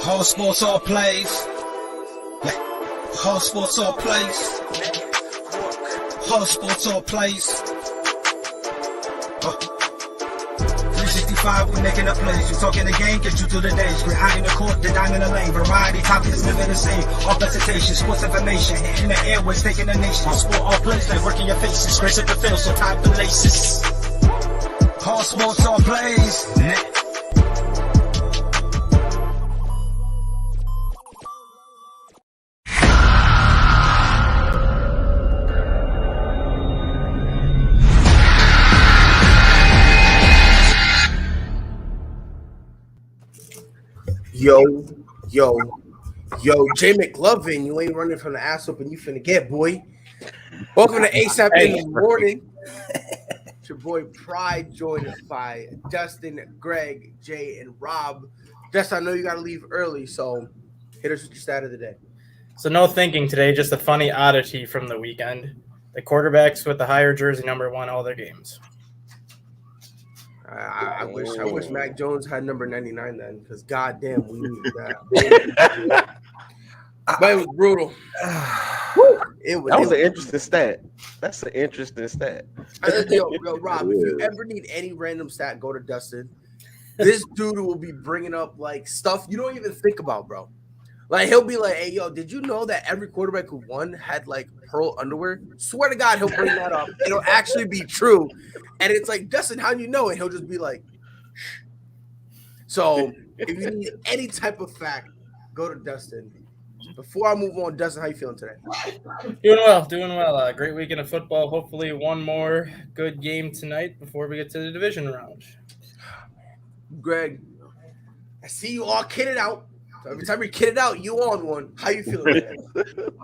Whole sports all plays. Whole sports all plays. Whole sports all plays. 365, we making a plays. You talking the game, get you through the days. We're high in the court, the dime in the lane. Variety topics living the same. All presentation, sports information. In the airways, taking the nation. Sport all plays, like working your faces. Grace at the field, so tie the laces. Whole sports all plays. Yo, Jay McLovin, you ain't running from the ass up and you finna get, boy. Welcome to ASAP in the morning. It's your boy Pride, joined us by Dustin, Greg, Jay, and Rob. Dustin, I know you got to leave early, so hit us with your stat of the day. So no thinking today, just a funny oddity from the weekend. The quarterbacks with the higher jersey number won all their games. I wish Mac Jones had number 99 then, because goddamn, we needed that. But it was brutal. That was an interesting stat. That's an interesting stat. Yo, Rob, if you ever need any random stat, go to Dustin. This dude will be bringing up like stuff you don't even think about, bro. Like he'll be like, "Hey, yo, did you know that every quarterback who won had like pearl underwear?" Swear to God, he'll bring that up. It'll actually be true. And it's like, Dustin, how do you know? And he'll just be like, shh. So if you need any type of fact, go to Dustin. Before I move on, Dustin, how you feeling today? Doing well. Great weekend of football. Hopefully one more good game tonight before we get to the division round. Greg, I see you all kidded out. So every time you're kidded out, you on one. How you feeling today?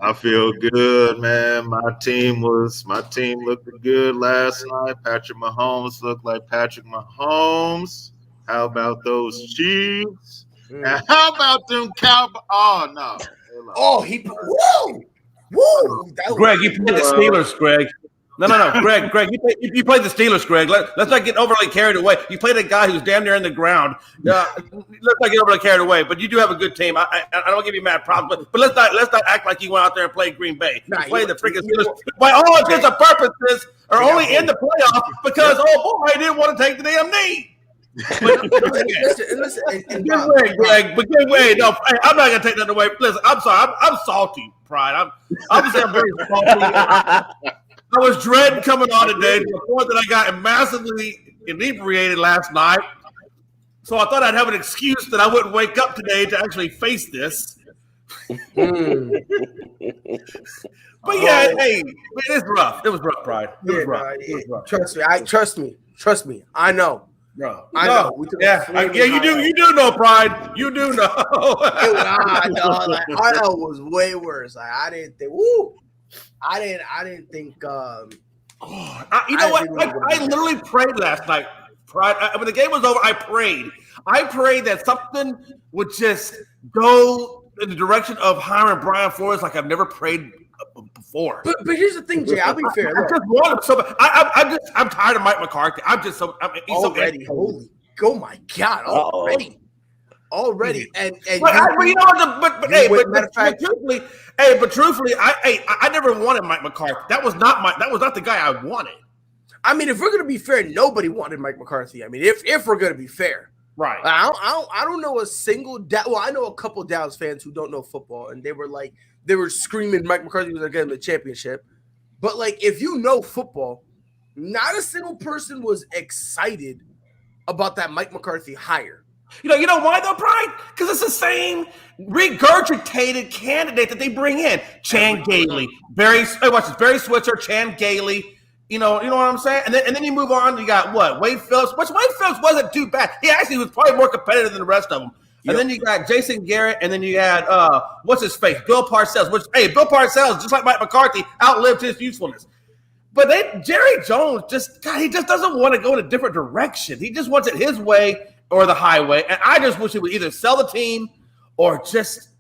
I feel good, man. My team looked good last night. Patrick Mahomes looked like Patrick Mahomes. How about those Chiefs? And how about them Cowboys? Oh no! Oh, woo! Greg, you played the Steelers, Greg. No, Greg, you played the Steelers, Greg. Let's not get overly carried away. You played a guy who's damn near in the ground. Let's not get overly carried away. But you do have a good team. I don't give you mad problems, but let's not act like you went out there and played Green Bay. You played the freaking Steelers. By all intents and purposes, are only in the playoff because I didn't want to take the damn knee. Listen, give way, Greg. But give way. No, I'm not gonna take that away. Listen, I'm sorry. I'm salty, Pride. I'm very salty. I was dreading coming on today to the point that I got massively inebriated last night. So I thought I'd have an excuse that I wouldn't wake up today to actually face this. But yeah, hey, it's rough. It was rough, Pride. It was rough. Trust me. I know. Bro, I know. You do know, Pride. You do know. I was way worse. Like I didn't think. I didn't think. You know what? I literally prayed last night. Pride. When the game was over, I prayed. I prayed that something would just go in the direction of hiring Brian Flores like I've never prayed before. But here's the thing, Jay. I'll be fair. I just want him so. I'm tired of Mike McCarthy. He's already. Oh my God! Already, and truthfully, I never wanted Mike McCarthy. That was not the guy I wanted. I mean, if we're gonna be fair, nobody wanted Mike McCarthy. I mean, if we're gonna be fair, right? I don't know a single. I know a couple Dallas fans who don't know football, and they were screaming Mike McCarthy was gonna get him the championship. But like, if you know football, not a single person was excited about that Mike McCarthy hire. You know why though, Pride? Because it's the same regurgitated candidate that they bring in. Chan Gailey, Barry Switzer, Chan Gailey. You know what I'm saying? And then you move on. You got what? Wade Phillips. Which Wade Phillips wasn't too bad. He actually was probably more competitive than the rest of them. Yep. And then you got Jason Garrett, and then you had what's his face? Bill Parcells. Bill Parcells, just like Mike McCarthy, outlived his usefulness. But Jerry Jones he just doesn't want to go in a different direction. He just wants it his way or the highway. And I just wish he would either sell the team or just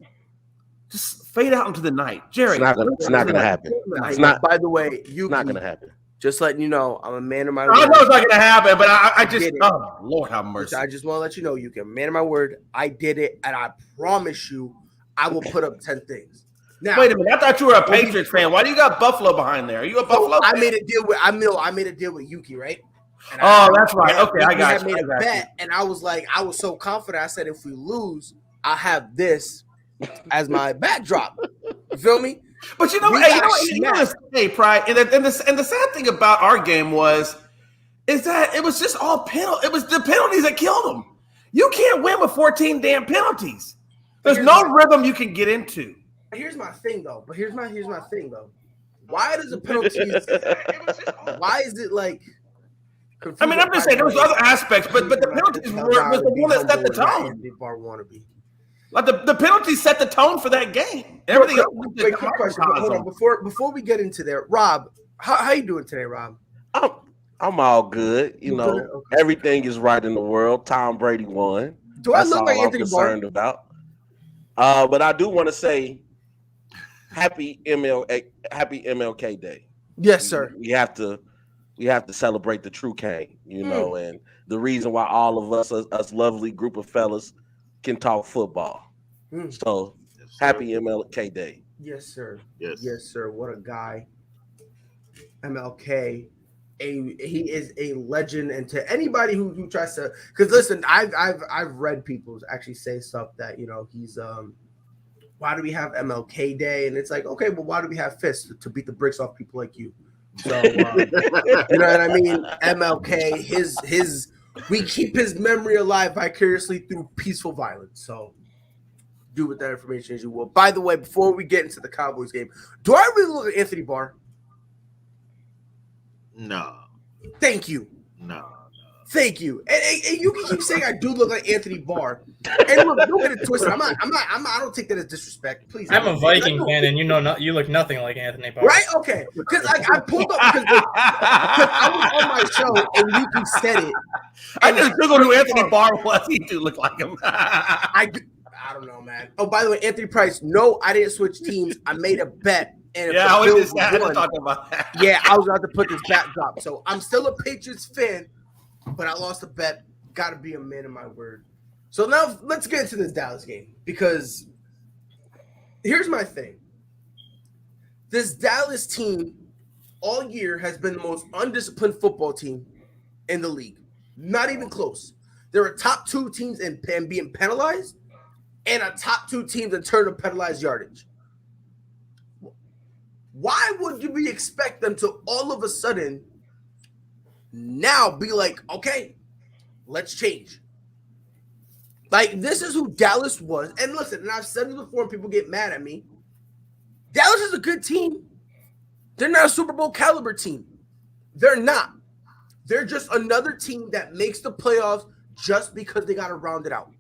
fade out into the night. Jerry. It's not going to happen. It's not. By the way, it's not going to happen. Just letting you know, I'm a man of my I word. know it's not gonna happen, but I just did it. oh Lord have mercy. I just want to let you know, you can man of my word. I did it, and I promise you, I will put up 10 things. Now, wait a minute. I thought you were a Patriots fan. Why do you got Buffalo behind there? Are you a Buffalo? I fan? made a deal with I made a deal with Yuki, right? And That's right. Okay, I got you. Made a bet, and I was so confident. I said, if we lose, I have this as my backdrop. You feel me? But you know what? Hey, Pride. And the sad thing about our game is that it was just all penalty. It was the penalties that killed them. You can't win with 14 damn penalties. There's no rhythm you can get into. Here's my thing, though. Why does the penalties? Why is it like? I mean, I'm just saying there was other aspects, but the penalties was the one that set the tone. Like the penalties set the tone for that game. Everything else. Quick question. Hold on. Before we get into there, Rob, how you doing today, Rob? I'm all good. You know, Okay. Everything is right in the world. Tom Brady won. Do I look like Anthony concerned about? But I do want to say, happy MLK Day. Yes, sir. We have to celebrate the true Kane. You know, and the reason why all of us lovely group of fellas can talk football. So happy MLK Day. Yes, sir. Yes, sir. What a guy. MLK. He is a legend, and to anybody who tries to, because listen, I've read people actually say stuff that he's why do we have MLK Day, and it's like, okay, well, why do we have fists to beat the bricks off people like you? So you know what I mean? MLK, his we keep his memory alive vicariously through peaceful violence. So do with that information as you will. By the way, before we get into the Cowboys game, do I really look at Anthony Barr? No. Thank you. No. Thank you. And you can keep saying I do look like Anthony Barr. And look, don't get it twisted. I don't take that as disrespect. Please. I'm a Viking fan, and you look nothing like Anthony Barr. Right? Okay. Because I pulled up because I was on my show and Yuki said it. I just googled who Anthony Barr was. He do look like him. I don't know, man. Oh, by the way, Anthony Price. No, I didn't switch teams. I made a bet. And yeah, I was talking about that. Yeah, I was about to put this backdrop. So I'm still a Patriots fan, but I lost a bet. Got to be a man of my word. So now let's get into this Dallas game, because here's my thing. This Dallas team all year has been the most undisciplined football team in the league. Not even close. They're a top 2 teams in being penalized and a top 2 teams in terms of penalized yardage. Why would we expect them to all of a sudden now be like, okay, let's change? Like, this is who Dallas was. And listen, and I've said this before and people get mad at me. Dallas is a good team. They're not a Super Bowl caliber team. They're not. They're just another team that makes the playoffs just because they got to round it out.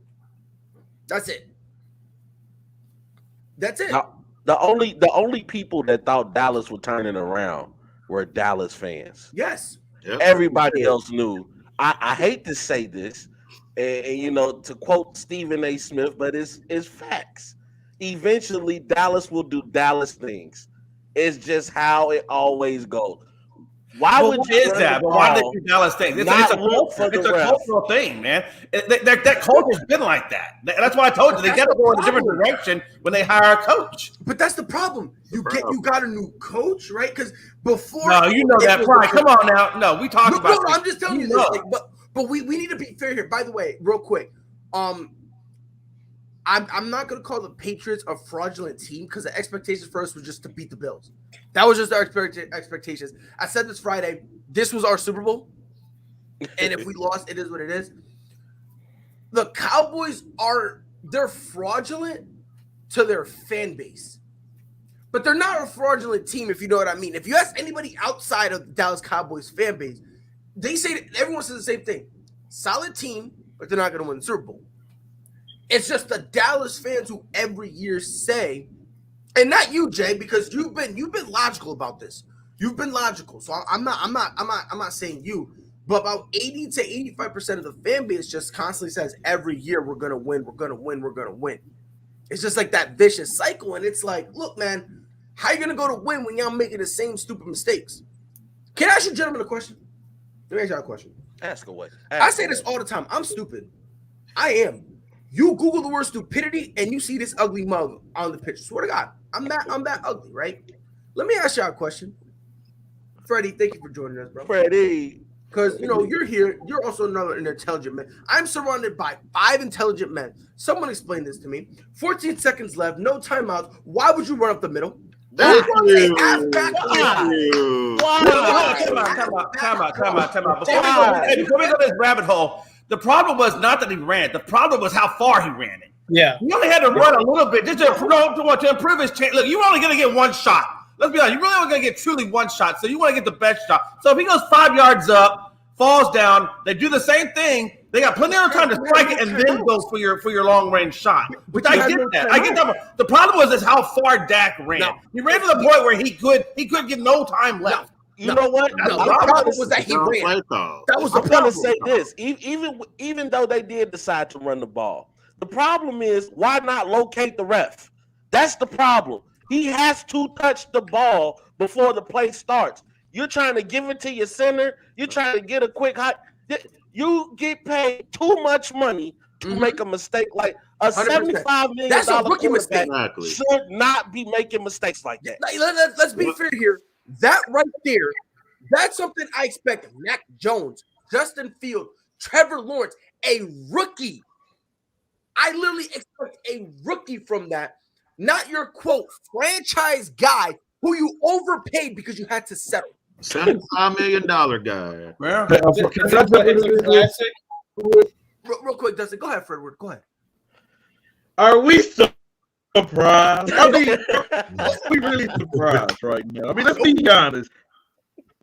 That's it. That's it. Now, the only people that thought Dallas would turn it around were Dallas fans. Yes. Yep. Everybody else knew. I hate to say this, and to quote Stephen A. Smith, but it's facts. Eventually, Dallas will do Dallas things. It's just how it always goes. Why would you is that? Why did you Dallas things? It's a cultural thing, man. That culture's been like that. That's why I told you they got to go in a different direction when they hire a coach. But that's the problem. You got a new coach, right? Because before, no, you know that, Brian. Come on now. No, we talked about. No, I'm just telling you this. Like, but we need to be fair here. By the way, real quick, I'm not going to call the Patriots a fraudulent team, because the expectations for us was just to beat the Bills. That was just our expectations. I said this Friday. This was our Super Bowl. And if we lost, it is what it is. The Cowboys they're fraudulent to their fan base. But they're not a fraudulent team, if you know what I mean. If you ask anybody outside of the Dallas Cowboys fan base, everyone says the same thing. Solid team, but they're not going to win the Super Bowl. It's just the Dallas fans who every year say, and not you, Jay, because you've been logical about this. You've been logical, so I'm not saying you, but about 80 to 85% of the fan base just constantly says every year we're gonna win, we're gonna win, we're gonna win. It's just like that vicious cycle, and it's like, look, man, how you gonna go to win when y'all making the same stupid mistakes? Can I ask you gentlemen a question? Let me ask y'all a question. Ask away. I say this all the time. I'm stupid. I am. You Google the word stupidity and you see this ugly mug on the picture. Swear to God, I'm that ugly, right? Let me ask y'all a question. Freddie, thank you for joining us, bro. Freddie. Because, you're here. You're also another intelligent man. I'm surrounded by 5 intelligent men. Someone explain this to me. 14 seconds left. No timeouts. Why would you run up the middle? Thank you. Halfback. Thank you. Time out. Before we go to this rabbit hole, the problem was not that he ran. The problem was how far he ran it. Yeah. He only had to run a little bit just to improve his chance. Look, you were only going to get one shot. Let's be honest. You really only going to get truly one shot, so you want to get the best shot. So if he goes 5 yards up, falls down, they do the same thing. They got plenty of time to strike it and then go for your long range shot. Which I get that. The problem was how far Dak ran. No. He ran to the point where he could get no time left. You know what? The problem was that he ran. That was the problem. I'm going to say this. Even though they did decide to run the ball, the problem is why not locate the ref? That's the problem. He has to touch the ball before the play starts. You're trying to give it to your center. You're trying to get a quick hot. You get paid too much money to make a mistake like a $75 million. That's a rookie mistake. Should not be making mistakes like that. Let's be fair here. That right there, that's something I expect. Mac Jones, Justin Fields, Trevor Lawrence, a rookie. I literally expect a rookie from that, not your quote franchise guy who you overpaid because you had to settle. $75 million guy. Real quick, Dustin. Go ahead, Fredward. Go ahead. Are we surprised? I mean, are we really surprised right now? I mean, let's be honest.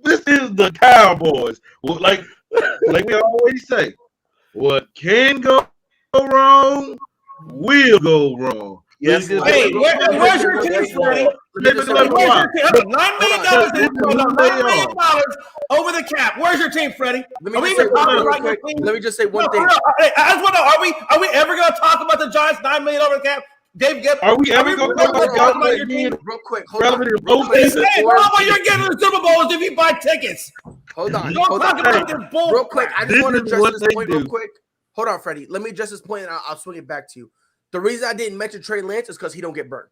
This is the Cowboys. Like we always say, what can go wrong will go wrong. Yes. Hey, where's your team, Freddie? $9 million over the cap. Where's your team, Freddie? Let me just say one thing. I just want to are we ever going to talk about the Giants $9 million over the cap? Dave, are we ever going to talk about your team? Real quick, hold on. What you're getting to the Super Bowl is if you buy tickets. Hold on. Real Real quick, I just want to address this point real quick. Hold on, Freddie. Let me address this point, and I'll swing it back to you. The reason I didn't mention Trey Lance is because he don't get burned.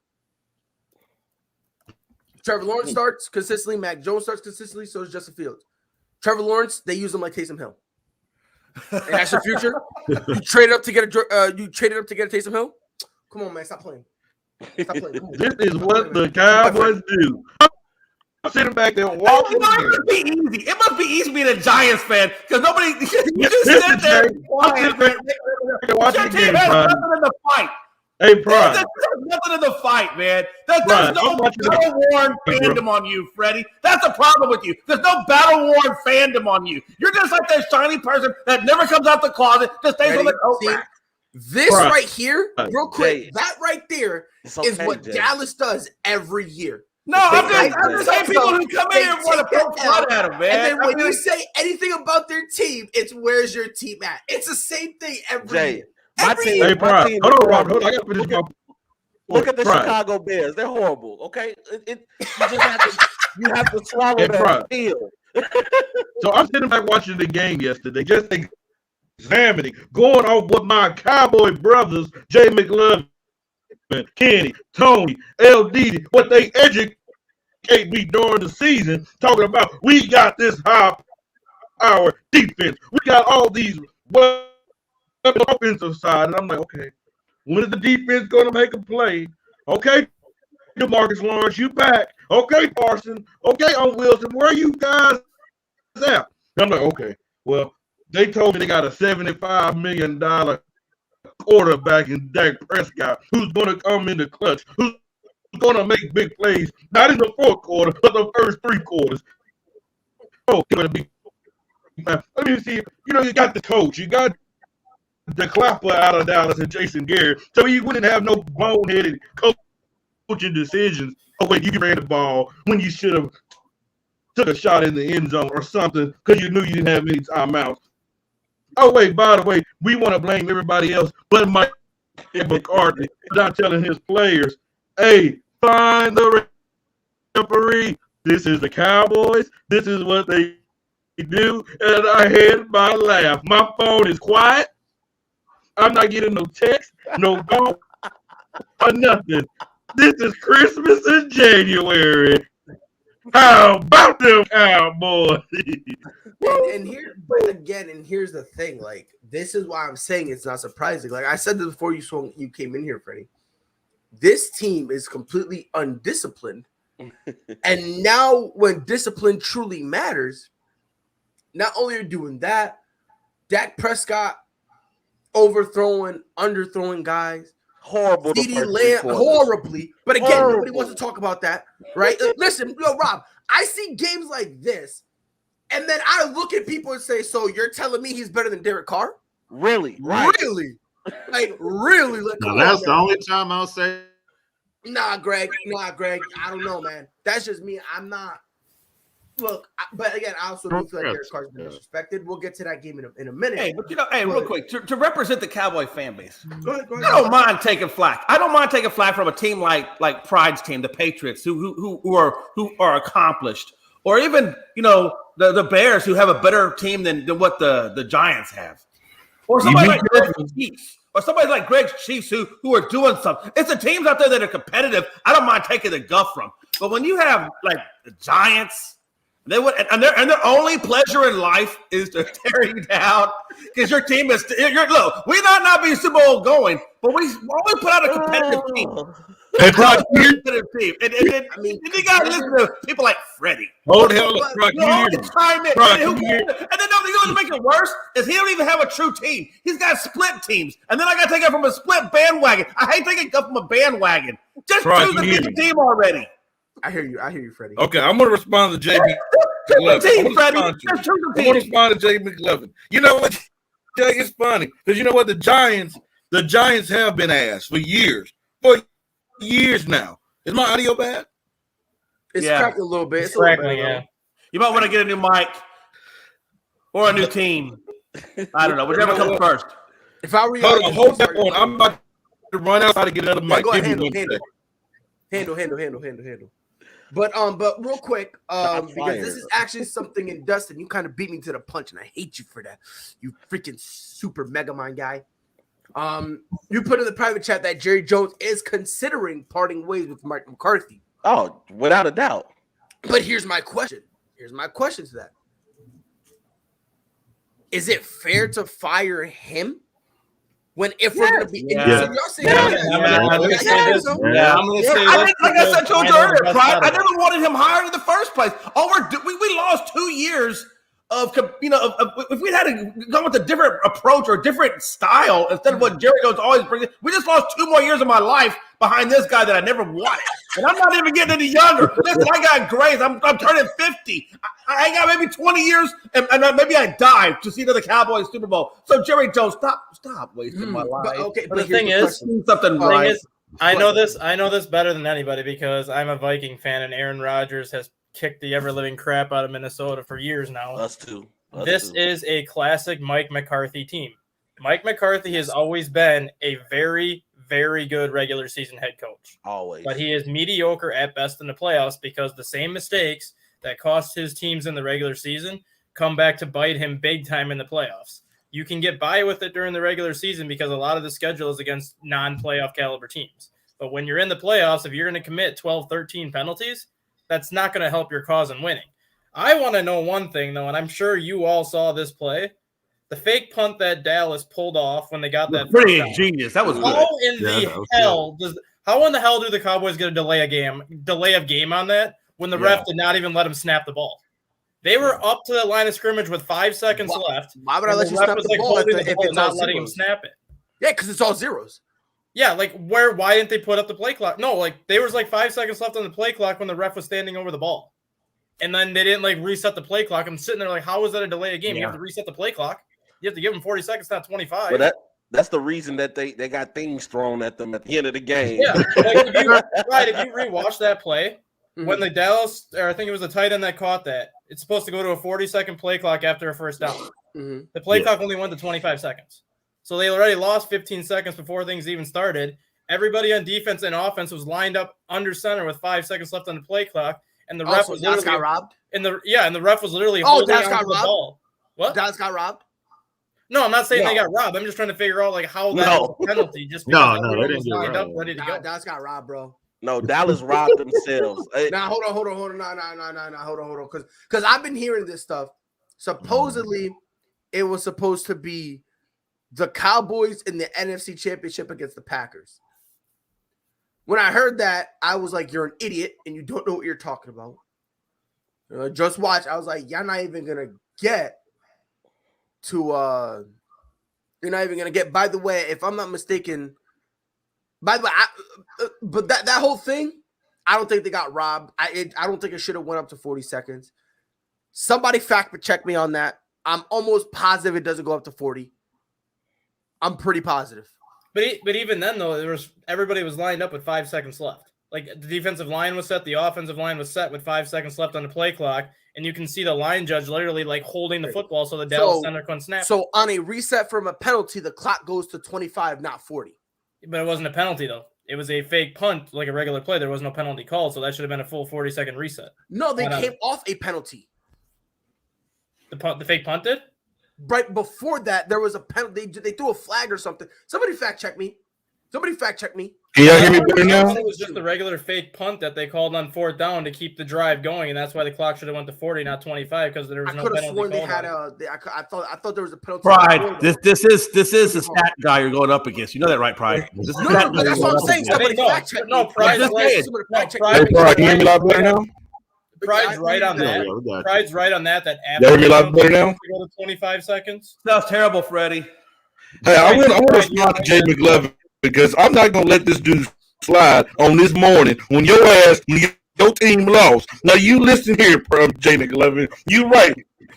Trevor Lawrence starts consistently. Mac Jones starts consistently. So does Justin Fields. Trevor Lawrence, they use him like Taysom Hill, and that's your future. You traded up to get a Taysom Hill. Come on, man, stop playing. This is what the Cowboys do. I'm sitting back there walking. It must be easy being a Giants fan because nobody. You just sit there watching the game. Nothing in the fight. Hey, Brian. There's nothing in the fight, man. There's no battle-worn fandom on you, Freddie. That's the problem with you. There's no battle-worn fandom on you. You're just like that shiny person that never comes out the closet, just stays on the coat rack. This right here, real quick, that right there is what Jay. Dallas does every year. No, I'm just saying people who come in here and want to poke fun at them, man. And then when you say anything about their team, it's where's your team at? It's the same thing every year. Hey, Brian, hold on, Robert. I got to finish my Look at the Chicago Bears. They're horrible, okay? You have to swallow that pill. So I'm sitting back watching the game yesterday, just examining, going off what my Cowboy brothers, Jay McLovin, Kenny, Tony, LD, what they educate me during the season, talking about we got this high-power defense. We got all these offensive side. And I'm like, okay, when is the defense going to make a play? Okay, DeMarcus Lawrence, you back. Okay, Parson. Okay, on Wilson, where are you guys at? And I'm like, okay, well, they told me they got a $75 million quarterback in Dak Prescott who's going to come in the clutch, who's going to make big plays, not in the fourth quarter, but the first 3 quarters. Oh, it's going to be. Let me see. You got the coach. You got the clapper out of Dallas and Jason Garrett. So you wouldn't have no boneheaded coaching decisions. Oh, wait, you ran the ball when you should have took a shot in the end zone or something because you knew you didn't have any timeouts. Oh, wait, by the way, we want to blame everybody else but Mike McCarthy for not telling his players, hey, find the referee. This is the Cowboys. This is what they do. And I had my laugh. My phone is quiet. I'm not getting no text, no call, or nothing. This is Christmas in January. How about them Cowboys? And here's the thing. Like, this is why I'm saying it's not surprising. Like I said this before you came in here, Freddie. This team is completely undisciplined. And now when discipline truly matters, not only are doing that, Dak Prescott overthrowing, underthrowing guys. Horrible. CeeDee Lamb horribly. But again, nobody wants to talk about that, right? Listen, Rob, I see games like this, and then I look at people and say, so you're telling me he's better than Derek Carr? Really? Right. Really? Like, really? Like, Now, that's the only time I'll say. Nah, Greg. I don't know, man. That's just me. I'm not. Look, but again, I also do feel like Derek Carr's been disrespected. We'll get to that game in a minute. Hey, but real quick, to represent the Cowboy fan base, go ahead. I don't mind taking flack. I don't mind taking flack from a team like Pride's team, the Patriots, who are accomplished, or even the Bears, who have a better team than what the Giants have, or somebody like Greg's Chiefs, or somebody like Greg's Chiefs who are doing something. It's the teams out there that are competitive. I don't mind taking the guff from, but when you have like the Giants. Their only pleasure in life is to tear you down because your team is. Look, we might not be Super Bowl going, but we always put out a competitive team. Competitive team. And you got to listen to people like Freddie. Hold the hell up, Brock. And then to make it worse is he don't even have a true team. He's got split teams, and then I got to take it from a split bandwagon. I hate taking it from a bandwagon. Just choose the team already. I hear you, Freddie. Okay, I'm going to respond to JB. I want to respond to Jay McLovin. You know what, Jay? It's funny because you know what, the Giants have been asked for years now. Is my audio bad? It's cracking a little bit. It's crackling, yeah. You might want to get a new mic or a new team. I don't know. Whichever comes first. If I were you, hold that on. I'm about to run outside to get another mic. Go ahead, handle. But real quick, because this is actually something, and Dustin, you kind of beat me to the punch, and I hate you for that. You freaking super mega mind guy. You put in the private chat that Jerry Jones is considering parting ways with Mike McCarthy. Oh, without a doubt. But here's my question. To that. Is it fair to fire him? We're going to be I'm going to say this. Like I said to you earlier, I never wanted him hired in the first place. We lost 2 years of if we had to go with a different approach or a different style instead of what Jerry Jones always brings. We just lost 2 more years of my life behind this guy that I never wanted, and I'm not even getting any younger. Listen, I got grace. I'm turning 50. I got maybe 20 years, and maybe I die to see the Cowboys Super Bowl. So Jerry Jones, stop wasting my life. But the thing is, I know this better than anybody because I'm a Viking fan, and Aaron Rodgers has kicked the ever-living crap out of Minnesota for years now. Us too. This is a classic Mike McCarthy team. Mike McCarthy has always been a very, very good regular season head coach. Always. But he is mediocre at best in the playoffs because the same mistakes that cost his teams in the regular season come back to bite him big time in the playoffs. You can get by with it during the regular season because a lot of the schedule is against non-playoff caliber teams. But when you're in the playoffs, if you're going to commit 12, 13 penalties, that's not going to help your cause in winning. I want to know one thing, though, and I'm sure you all saw this play. The fake punt that Dallas pulled off when they got that. Pretty ingenious. That was good. How in the hell do the Cowboys get a delay of game on that when the ref did not even let him snap the ball? They were up to the line of scrimmage with 5 seconds left. Why would I let you snap the ball if it's not all letting him zeros? snap it? Yeah, because it's all zeros. Yeah, why didn't they put up the play clock? No, there was 5 seconds left on the play clock when the ref was standing over the ball. And then they didn't reset the play clock. I'm sitting there how is that a delay of game? You have to reset the play clock. You have to give them 40 seconds, not 25. But that's the reason that they got things thrown at them at the end of the game. Yeah, if you rewatch that play, when the Dallas, or I think it was the tight end that caught that, it's supposed to go to a 40-second play clock after a first down. The play clock only went to 25 seconds. So they already lost 15 seconds before things even started. Everybody on defense and offense was lined up under center with 5 seconds left on the play clock, and the ref was Dallas literally got robbed. and the ref was literally holding Dallas on got to the robbed? ball. What? Dallas got robbed. No, I'm not saying they No. got robbed. I'm just trying to figure out like how that No. was a penalty. Just No, because no, everyone they was didn't get lined up robbed. ready to go. Dallas got robbed, bro. No, Dallas robbed themselves. Now hold on. No, hold on. Because I've been hearing this stuff. Supposedly, it was supposed to be the Cowboys in the NFC Championship against the Packers. When I heard that, I was like, "You're an idiot, and you don't know what you're talking about." Just watch. I was like, "You're not even gonna get to." You're not even gonna get. By the way, if I'm not mistaken, by the way, but that whole thing, I don't think they got robbed. I don't think it should have went up to 40 seconds. Somebody fact check me on that. I'm almost positive it doesn't go up to 40. I'm pretty positive. But even then though, everybody was lined up with 5 seconds left. Like the defensive line was set, the offensive line was set with 5 seconds left on the play clock, and you can see the line judge literally like holding the football so the Dallas center couldn't snap. So on a reset from a penalty, the clock goes to 25, not 40. But it wasn't a penalty though. It was a fake punt, like a regular play. There was no penalty called, so that should have been a full 40-second reset. No, they came off a penalty. The fake punt did? Right before that, there was a penalty. They threw a flag or something. Somebody fact check me. Can y'all hear me better now? It was just the regular fake punt that they called on 4th down to keep the drive going, and that's why the clock should have went to 40, not 25, because there was no penalty. I could have sworn they had I thought there was a penalty. Pride, this is the stat guy you're going up against. You know that, right, Pride? This is that's what I'm saying. Somebody fact check me. No, Pride's Hey, Pride, can you hear me a lot better now? Pride's right on that. Pride's right on that. That Y'all hear me a lot better now? Go to 25 seconds. That's terrible, Freddie. Hey, I want to respond to Jay McLevin because I'm not going to let this dude slide on this morning when your team lost. Now, you listen here, Jay McLevin. You're right.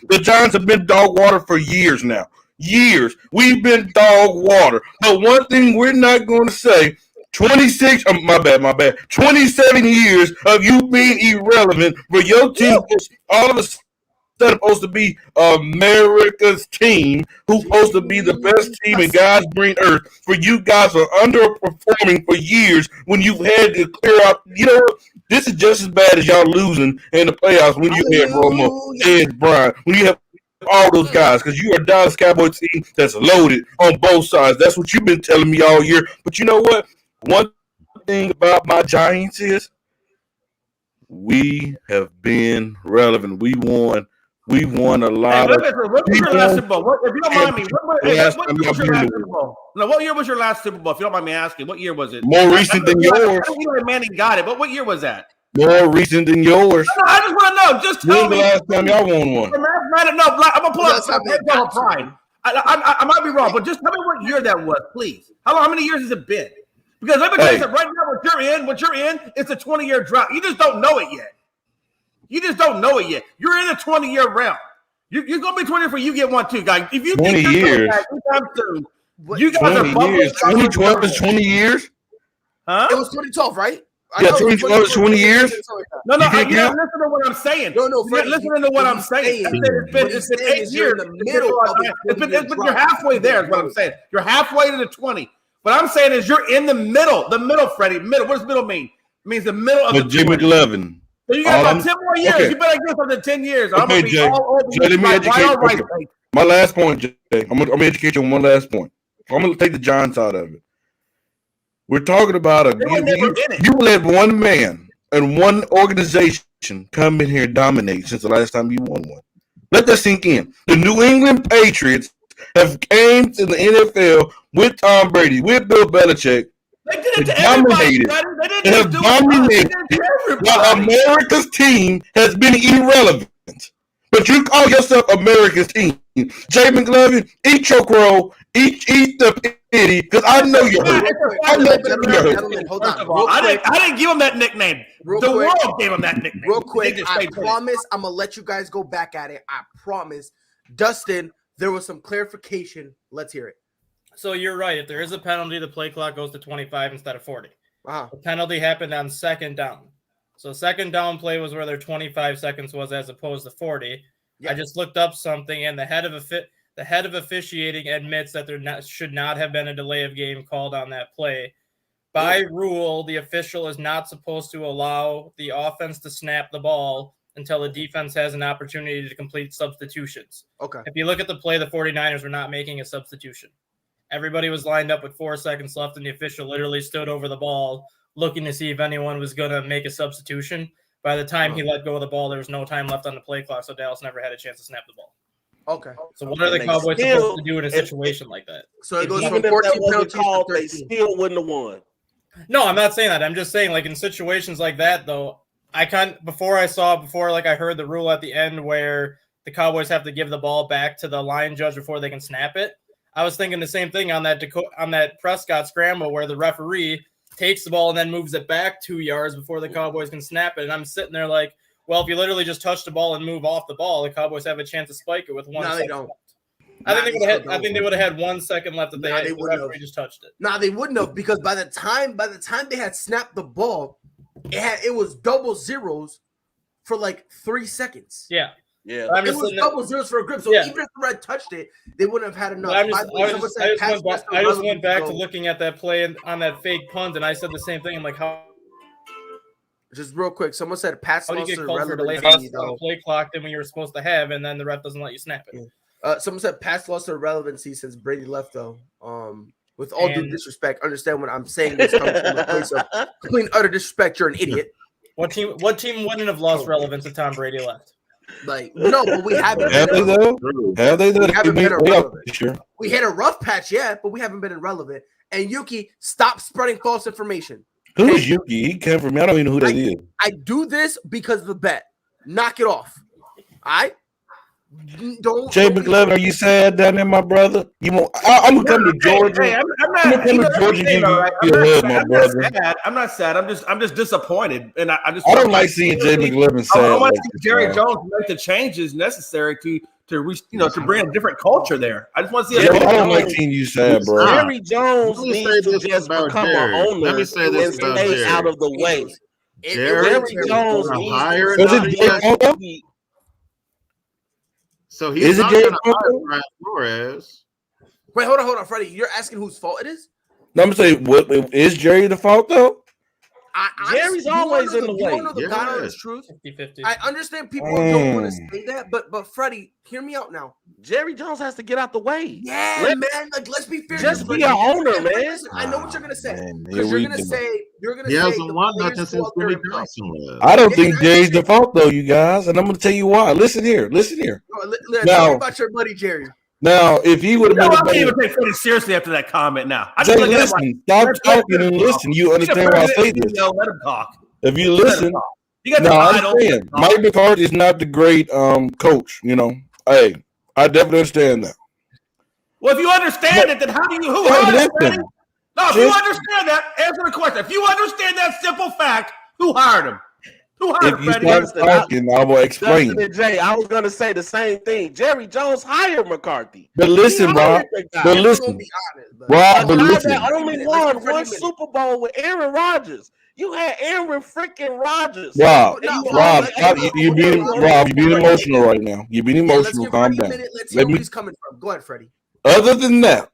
The Giants have been dog water for years now. Years. We've been dog water. But one thing we're not going to say, 26, my bad. 27 years of you being irrelevant for your team all of a sudden supposed to be America's team, who's supposed to be the best team in God's green earth. For you guys are underperforming for years when you've had to clear out. You know, this is just as bad as y'all losing in the playoffs when you had Romo and Brian, when you have all those guys, because you are a Dallas Cowboys team that's loaded on both sides. That's what you've been telling me all year. But you know what? One thing about my Giants is we have been relevant. We won a lot of. What was your last Super Bowl? If you don't mind me, what year was your last Super Bowl? No, what year was your last Super Bowl? If you don't mind me asking, what year was it? More recent than yours. I don't know if Manning got it, but what year was that? More recent than yours. No, I just want to know. Just tell me. When the last time y'all won one? No, I'm gonna pull up Pride. I might be wrong, but just tell me what year that was, please. How many years has it been? Because let me tell you something. Right now, what you're in, it's a 20-year drought. You just don't know it yet. You're in a 20-year realm. You're going to be 20 for you get one too, guys. If you 20 years. Soon, you guys are 20 years. 2012 is 20 years? Huh? It was 2012, right? Yeah, 2012 is 20 years? No, you're not listening to what I'm saying. No, you're listening to what I'm saying. It's been 8 years. You're halfway there is what I'm saying. You're halfway to the 20. What I'm saying is you're in the middle, Freddie. Middle. What does middle mean? It means the middle of the Jay McLevin. So you got about 10 more years. Okay. You better get something 10 years. I'm okay, Jay. Let me educate you. My last point, Jay. I'm going to educate you on one last point. I'm going to take the Giants out of it. We're talking about you let one man and one organization come in here and dominate since the last time you won one. Let that sink in. The New England Patriots have came to the NFL with Tom Brady, with Bill Belichick. They did it to everybody. They have dominated. While America's team has been irrelevant. But you call yourself America's team. Jay McLevin, eat your crow, eat the pity, because I know you're hurt. I didn't give him that nickname. The world gave him that nickname. Real quick, I promise I'm going to let you guys go back at it. I promise. Dustin, there was some clarification. Let's hear it. So you're right. If there is a penalty, the play clock goes to 25 instead of 40. Wow. The penalty happened on second down. So second down play was where their 25 seconds was as opposed to 40. Yeah. I just looked up something, and the head of officiating admits that there should not have been a delay of game called on that play By rule, the official is not supposed to allow the offense to snap the ball until the defense has an opportunity to complete substitutions. Okay. If you look at the play, the 49ers were not making a substitution. Everybody was lined up with 4 seconds left, and the official literally stood over the ball looking to see if anyone was going to make a substitution. By the time he let go of the ball, there was no time left on the play clock, so Dallas never had a chance to snap the ball. Okay. So what are the Cowboys supposed to do in a situation like that? So it goes Even from if 14 that wasn't penalties to called, they 13. still wouldn't have won. No, I'm not saying that. I'm just saying, like, in situations like that, though, before I heard the rule at the end where the Cowboys have to give the ball back to the line judge before they can snap it, I was thinking the same thing on that Prescott scramble where the referee takes the ball and then moves it back 2 yards before the Cowboys can snap it. And I'm sitting there like, well, if you literally just touch the ball and move off the ball, the Cowboys have a chance to spike it with 1 second. No, they don't. I think they would have had 1 second left if the referee just touched it. Nah, they wouldn't have, because by the time they had snapped the ball, it was double zeros for like 3 seconds. Yeah. Yeah. It was double zeros for a grip. So even if the red touched it, they wouldn't have had enough. I just went back to looking at that play on that fake punt, and I said the same thing. I'm like, how just real quick, someone said pass do you loss get or called for delay relevancy. on the play clock than when you were supposed to have, and then the ref doesn't let you snap it? Someone said pass loss or relevancy since Brady left, though. With all due disrespect, understand what I'm saying. This comes from a place of complete and utter disrespect. You're an idiot. What team wouldn't have lost relevance if Tom Brady left? Like, no, but we haven't. Have they though? Have they though? We haven't been irrelevant. Sure. We hit a rough patch, yeah, but we haven't been irrelevant. And Yuki, stop spreading false information. Who is Yuki? He came from me. I don't even know who that is. I do this because of the bet. Knock it off. All right? Jay McLevin, are you sad down there, my brother? I'm gonna come to Georgia. Hey, I'm gonna come to Georgia and give you a hug, my brother. I'm not sad. I'm just disappointed, and I don't like seeing Jay McLevin sad. I want to see Jerry Jones make the changes necessary to bring a different culture there. I just want to see. I don't like seeing you sad, bro. Jerry Jones needs to just become an owner. Let me say this and about stay Jerry. out of the way. Jerry Jones needs So he's not going to hire Brian Flores. Wait, hold on, Freddie. You're asking whose fault it is? No, I'm saying, what is Jerry the fault though? Jerry's always in the way. You want to know the God honest truth? 50-50. I understand people don't want to say that, but Freddie, hear me out now. Jerry Jones has to get out the way. Yeah, man. Like, let's be fair. Just be an owner, man. Listen, I know what you're gonna say. Because you're gonna say he hasn't won nothing since Jimmy Johnson left. I don't think Jerry's the fault though, you guys, and I'm gonna tell you why. Listen here. Tell me about your buddy Jerry. Now, if he would have been, I can't even take Freddie seriously after that comment. Now, I Jay, listen, stop talking and listen. You understand why I say this? Let him talk. If you listen, I understand. Mike McCarthy is not the great coach. You know, hey, I definitely understand that. Well, if you understand it, then how do you? Who hired him? No, if you understand that, answer the question. If you understand that simple fact, who hired him? Who hired him? If you start talking, I will explain. Justin and Jay, I was gonna say the same thing. Jerry Jones hired McCarthy. But listen, Rob. But listen, Rob. But listen. Only won one Super Bowl with Aaron Rodgers. You had Aaron freaking Rodgers. Rob, you're being emotional right now. You're being emotional. Calm down. Let's hear where he's coming from. Go ahead, Freddie. Other than that,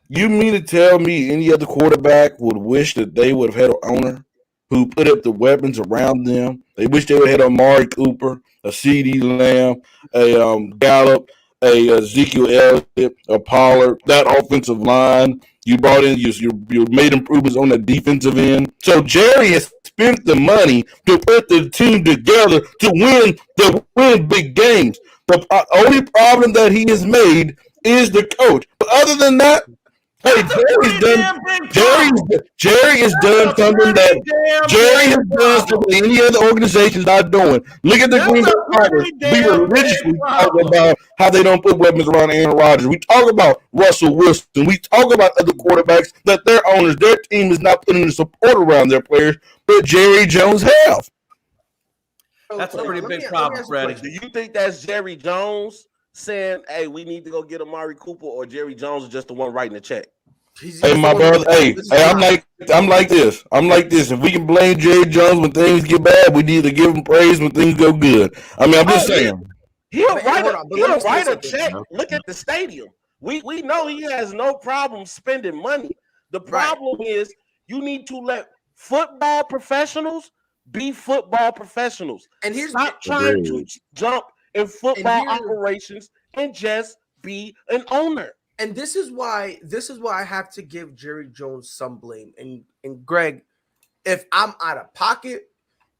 you mean to tell me any other quarterback would wish that they would have had an owner who put up the weapons around them? They wish they would have had Amari Cooper, a CeeDee Lamb, a Gallup, a Ezekiel Elliott, a Pollard, that offensive line. You brought in, you made improvements on the defensive end. So Jerry has spent the money to put the team together to win big games. The only problem that he has made is the coach. But other than that, hey, Jerry has done something that Jerry has done something any other organization's not doing. Look at the Green Bay Packers. We religiously talk about how they don't put weapons around Aaron Rodgers. We talk about Russell Wilson. We talk about other quarterbacks that their owners, their team is not putting the support around their players, but Jerry Jones have. That's a pretty big problem, Freddie. Do you think that's Jerry Jones saying, hey, we need to go get Amari Cooper, or Jerry Jones is just the one writing the check? Hey, my brother. Hey, I'm like this. If we can blame Jerry Jones when things get bad, we need to give him praise when things go good. I mean, I'm just saying. He'll write a check. Look at the stadium. We know he has no problem spending money. The problem is You need to let football professionals be football professionals. And here's Stop trying to jump in football operations and just be an owner. And this is why I have to give Jerry Jones some blame. And Greg, if I'm out of pocket,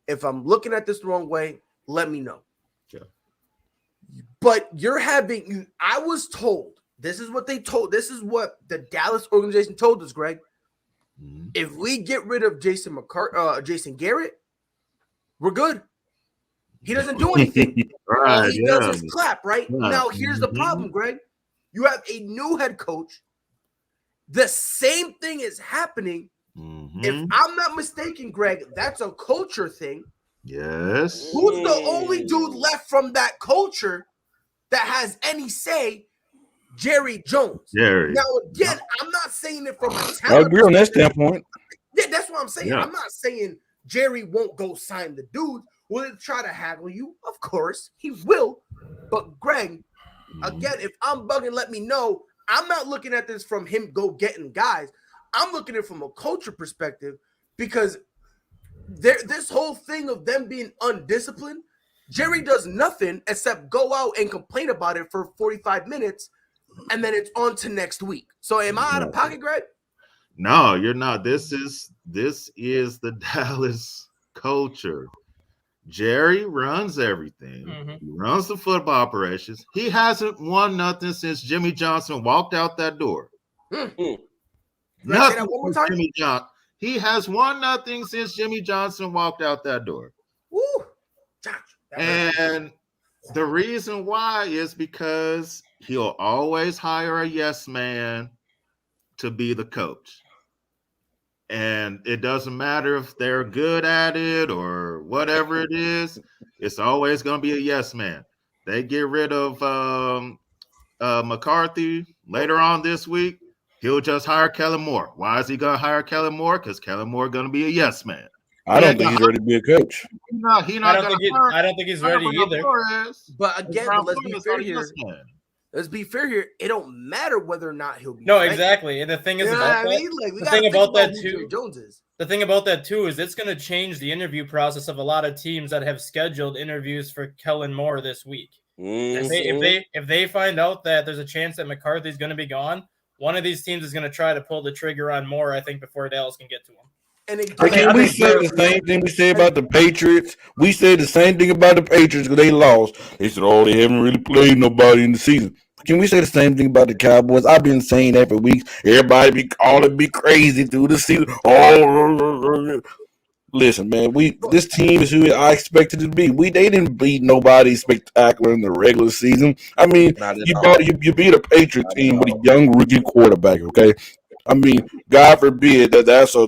if I'm looking at this the wrong way, let me know. Yeah. But I was told, this is what the Dallas organization told us, Greg. Mm-hmm. If we get rid of Jason Garrett, we're good. He doesn't do anything. All he does is clap, right? Yeah. Now, here's the problem, Greg. You have a new head coach. The same thing is happening. Mm-hmm. If I'm not mistaken, Greg, that's a culture thing. Yes. Who's the only dude left from that culture that has any say? Jerry Jones. Jerry. Now, again, I'm not saying it from a talent. I agree on that standpoint. Yeah, that's what I'm saying. Yeah. I'm not saying Jerry won't go sign the dude. Will he try to haggle you? Of course, he will. But Greg, again, if I'm bugging, let me know. I'm not looking at this from him go getting guys. I'm looking at it from a culture perspective because this whole thing of them being undisciplined, Jerry does nothing except go out and complain about it for 45 minutes, and then it's on to next week. So am I out of pocket, Greg? No, you're not. This is the Dallas culture. Jerry runs everything. Mm-hmm. He runs the football operations. He hasn't won nothing since Jimmy Johnson walked out that door. Nothing since Jimmy Johnson. He has won nothing since Jimmy Johnson walked out that door. Woo. And the reason why is because he'll always hire a yes man to be the coach. And it doesn't matter if they're good at it or whatever it is. It's always going to be a yes man. They get rid of McCarthy later on this week. He'll just hire Kellen Moore. Why is he going to hire Kellen Moore? Because Kellen Moore going to be a yes man. I don't think he's ready to be a coach. I don't think he's ready either. But again, let's be fair here. Let's be fair here. It don't matter whether or not he'll be. No, exactly. And the thing is about that, the thing about that too is it's going to change the interview process of a lot of teams that have scheduled interviews for Kellen Moore this week. Mm-hmm. If they find out that there's a chance that McCarthy's going to be gone, one of these teams is going to try to pull the trigger on Moore, I think, before Dallas can get to him. And again, we said the same thing we said about the Patriots. We said the same thing about the Patriots because they lost. They said, they haven't really played nobody in the season. Can we say the same thing about the Cowboys? I've been saying that for weeks. Everybody be calling me crazy through the season. Listen, man, this team is who I expected it to be. They didn't beat nobody spectacular in the regular season. I mean, you beat a Patriot team with a young rookie quarterback, okay? I mean, God forbid that's a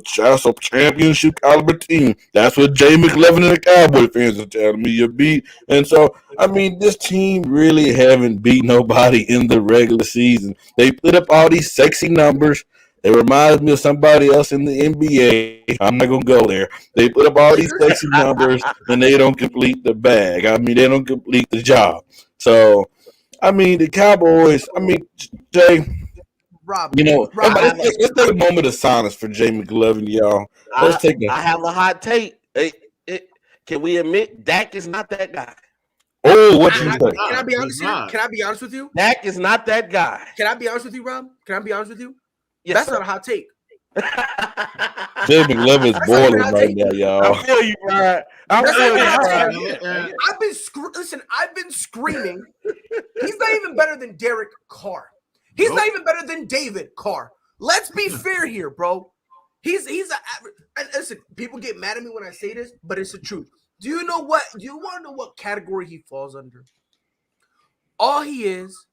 championship caliber team. That's what Jay McLevin and the Cowboy fans are telling me you beat. And so, I mean, this team really haven't beat nobody in the regular season. They put up all these sexy numbers. It reminds me of somebody else in the NBA. I'm not going to go there. They put up all these sexy numbers, and they don't complete the bag. I mean, they don't complete the job. So, I mean, the Cowboys, Jay, Rob, let's take a moment of silence for Jay McLevin, y'all. I have a hot take. Can we admit Dak is not that guy? Oh, what you think? Can I be honest here? Can I be honest with you? Dak is not that guy. Can I be honest with you, Rob? Can I be honest with you? Yes, That's sir. not a hot take. Jay McLevin is boiling right now, y'all. I feel you, Brian. I've been screaming. He's not even better than Derek Carr. He's not even better than David Carr. Let's be fair here, bro. He's and listen, people get mad at me when I say this, but it's the truth. Do you want to know what category he falls under? All he is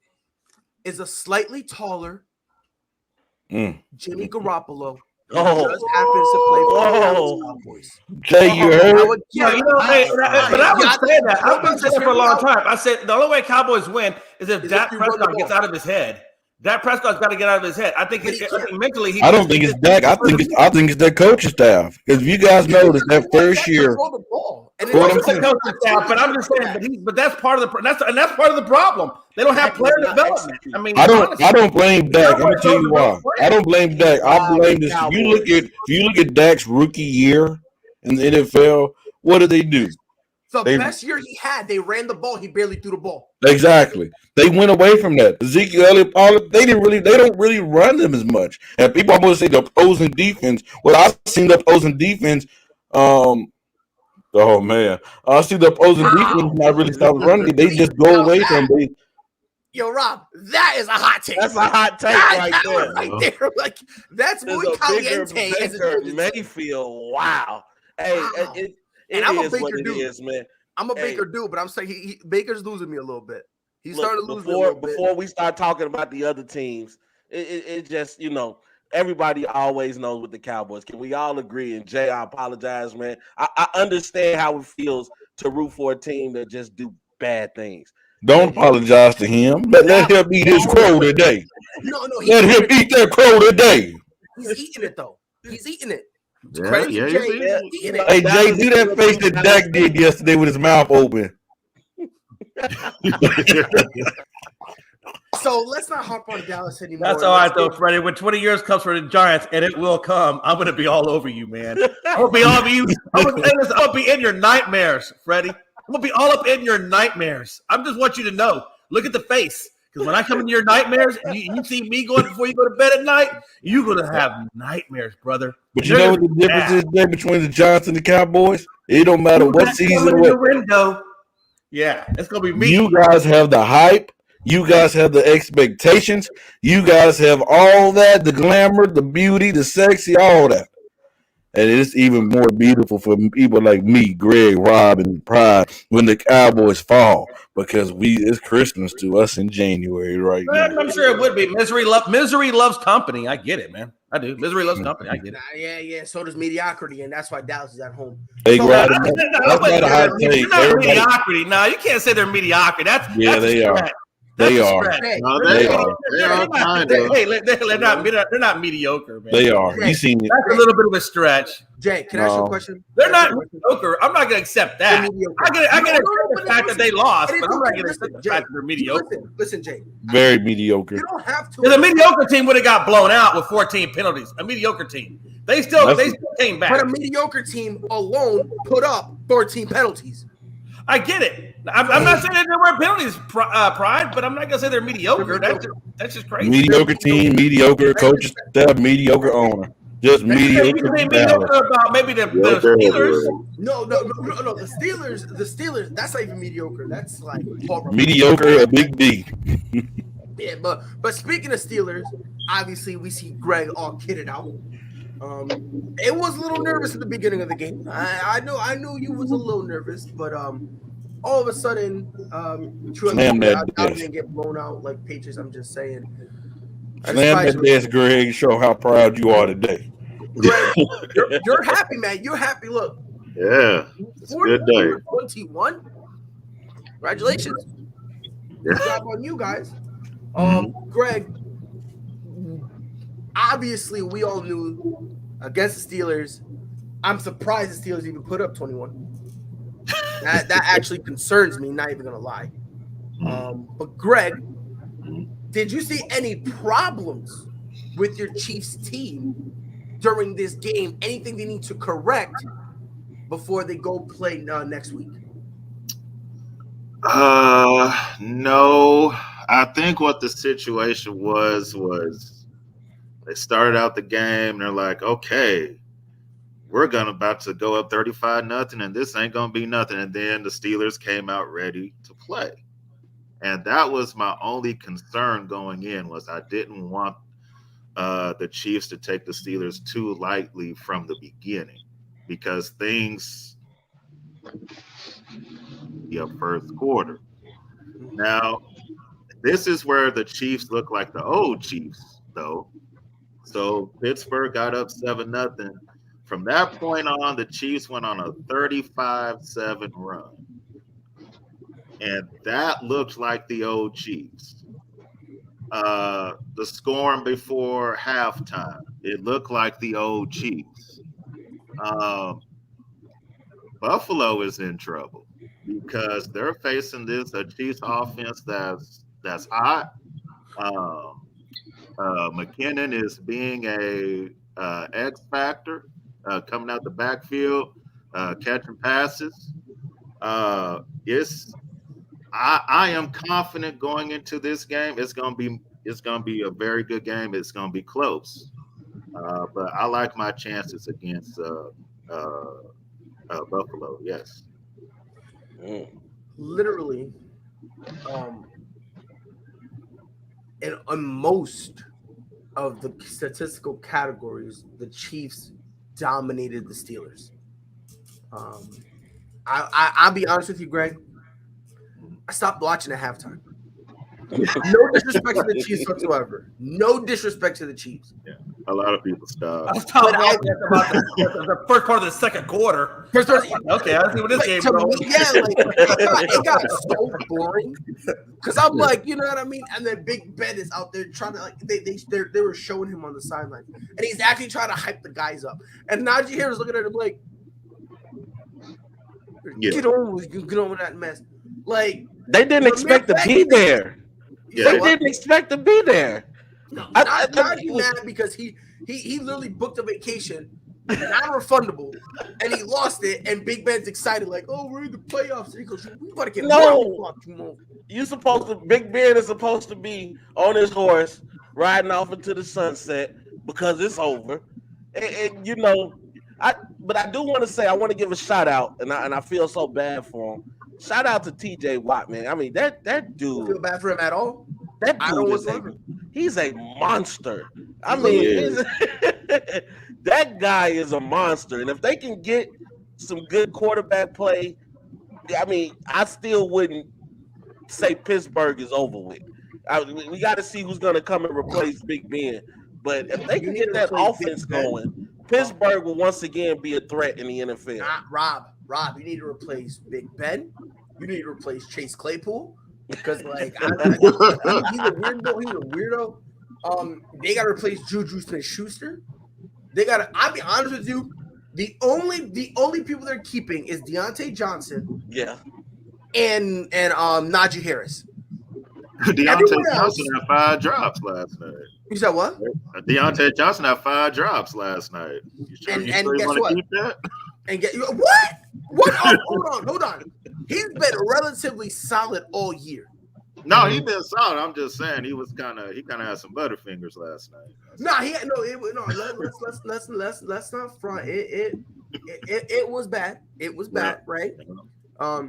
a slightly taller Jimmy Garoppolo. Just happens to play for the Dallas Cowboys. Jay, you heard? But I would say that. I've been saying that for a long time. I said the only way Cowboys win is if Dak Prescott gets out of his head. Dak Prescott's got to get out of his head. I think mentally. I don't think it's Dak. I think it's their coaching staff. Because if you guys noticed that first year, And Well, it's I'm saying- coaching staff, but I'm just saying, but that's part of the that's part of the problem. They don't have player development. I mean, I honestly, don't blame Dak. I'm gonna tell you why. I don't blame Dak. I blame this. If you look at Dak's rookie year in the NFL, what did they do? the best year he had. They ran the ball. He barely threw the ball. Exactly. They went away from that. Ezekiel Elliott, they don't really run them as much. And people almost say the opposing defense. Well, I've seen the opposing defense. Oh man, I see the opposing defense not really stop running. They just go away from it. Yo, Rob, that is a hot take. That's a hot take right there. Right there. Like that's There's muy a caliente. As Baker Mayfield. Wow. Hey, Wow. it And I'm a is Baker what it dude. is, man. I'm a Hey. Baker dude, but I'm saying Baker's losing me a little bit. He's Look, starting to lose me a little bit. before we start talking about the other teams, it just, everybody always knows with the Cowboys. Can we all agree? And Jay, I apologize, man. I understand how it feels to root for a team that just do bad things. Don't apologize to him. Let him eat his crow today. No, Let him eat that crow today. He's eating it though. He's eating it. Yeah, Credit yeah, to he's Jay. eating He's eating it. Hey Jay, do that face that Dak did yesterday with his mouth open. So let's not hop on Dallas anymore. that's all right though, Freddie. When 20 years comes for the Giants, and it will come, I'm gonna be all over you, man. I'm gonna be all over you. I'm gonna be in your nightmares, Freddie. I'm gonna be all up in your nightmares. I just want you to know. Look at the face. Because when I come into your nightmares, and you see me going before you go to bed at night, you're gonna have nightmares, brother. But you know what the difference is there between the Giants and the Cowboys? It don't matter what season. In the window. Yeah, it's gonna be me. You guys have the hype. You guys have the expectations. You guys have all that, the glamour, the beauty, the sexy, all that. And it's even more beautiful for people like me, Greg, Rob, and Pride when the Cowboys fall because it's Christmas to us in January right now. I'm sure it would be. Misery loves company. I get it, man. I do. Misery loves company. I get it. Yeah. So does mediocrity, and that's why Dallas is at home. Hey, So, Rob, that's not a hot take. They're not mediocrity. No, you can't say they're mediocrity. They are. They are. They are. They're kind of. Hey, they're not mediocre, man. They are. You seen it. That's a little bit of a stretch. Jay, can I ask you a question? They're not mediocre. I'm not going to accept that. I can accept the fact that they lost, but I'm not going to accept the fact that they're mediocre. Listen, Jay. Very mediocre. You don't have to. Because a mediocre team would have got blown out with 14 penalties. A mediocre team. They still came back. But a mediocre team alone put up 14 penalties. I get it. I'm not saying that there weren't penalties, Pride, but I'm not going to say they're mediocre. That's just crazy. Mediocre team, mediocre coach staff, mediocre owner. Just mediocre. You can say mediocre about maybe the Steelers. No. The Steelers, that's not even mediocre. That's like horrible. Mediocre, a big D. Yeah, but speaking of Steelers, obviously we see Greg all kitted out. It was a little nervous at the beginning of the game. I knew you was a little nervous, but all of a sudden, didn't get blown out like Patriots. I'm just saying. Slam that desk, Greg. Show how proud you are today. Greg, you're happy, man. You're happy. Look. Yeah, it's a good day. 21. Congratulations. Good job on you guys. Greg. Obviously, we all knew against the Steelers. I'm surprised the Steelers even put up 21. That actually concerns me, not even going to lie. But, Greg, did you see any problems with your Chiefs team during this game? Anything they need to correct before they go play next week? No. I think what the situation was they started out the game and they're like, okay, we're about to go up 35-0 and this ain't going to be nothing. And then the Steelers came out ready to play. And that was my only concern going in was I didn't want the Chiefs to take the Steelers too lightly from the beginning because things first quarter. Now, this is where the Chiefs look like the old Chiefs, though. So Pittsburgh got up 7-0. From that point on, the Chiefs went on a 35-7 run. And that looked like the old Chiefs. The scoring before halftime, it looked like the old Chiefs. Buffalo is in trouble because they're facing a Chiefs offense that's hot. McKinnon is being a X factor, coming out the backfield, catching passes. I am confident going into this game. It's gonna be a very good game. It's gonna be close, but I like my chances against Buffalo. Yes. Literally, in most of the statistical categories, the Chiefs dominated the Steelers. I'll be honest with you, Greg. I stopped watching at halftime. No disrespect to the Chiefs whatsoever. No disrespect to the Chiefs. Yeah, a lot of people stop. I was talking about the first part of the second quarter. Okay, I see what this game, bro. It got so boring because I'm like, you know what I mean. And then Big Ben is out there trying to they were showing him on the sideline, and he's actually trying to hype the guys up. And Najee Harris looking at him like, get on with that mess. Like they didn't expect to be there. Yeah. They didn't expect to be there. No, Najee mad because he literally booked a vacation, non-refundable, and he lost it. And Big Ben's excited, like, "Oh, we're in the playoffs." And he goes, "We gotta get Big Ben is supposed to be on his horse, riding off into the sunset because it's over." And you know, but I do want to say I want to give a shout out, and I feel so bad for him. Shout out to TJ Watt, man. I mean, that dude. Feel bad for him at all? That dude he's a monster. I mean, that guy is a monster. And if they can get some good quarterback play, I mean, I still wouldn't say Pittsburgh is over with. We got to see who's going to come and replace Big Ben. But if they can get that offense going, Pittsburgh will once again be a threat in the NFL. Rob, you need to replace Big Ben. You need to replace Chase Claypool because, like, he's a weirdo. They got to replace Juju Smith-Schuster. They got to. I'll be honest with you. The only people they're keeping is Deontay Johnson. Yeah. And Najee Harris. Deontay Johnson had 5 drops last night. You said what? Deontay Johnson had 5 drops last night. You sure you want to keep that? And what? What? Oh, hold on. He's been relatively solid all year. No, he's been solid. I'm just saying he kind of had some butterfingers last night. Let's not front. It was bad. It was bad, right?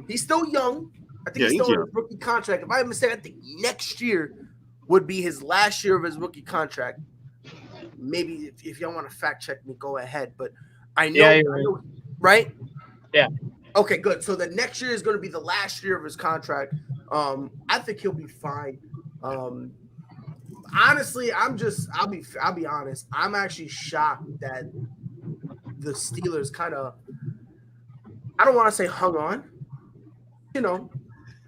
He's still young. I think he's still on his rookie contract. If I'm mistaken, I think next year would be his last year of his rookie contract. Maybe if y'all want to fact check me, go ahead. But I know, right? Yeah. Okay, good. So the next year is going to be the last year of his contract. I think he'll be fine. Honestly, I'll be honest. I'm actually shocked that the Steelers kind of, I don't want to say hung on. You know,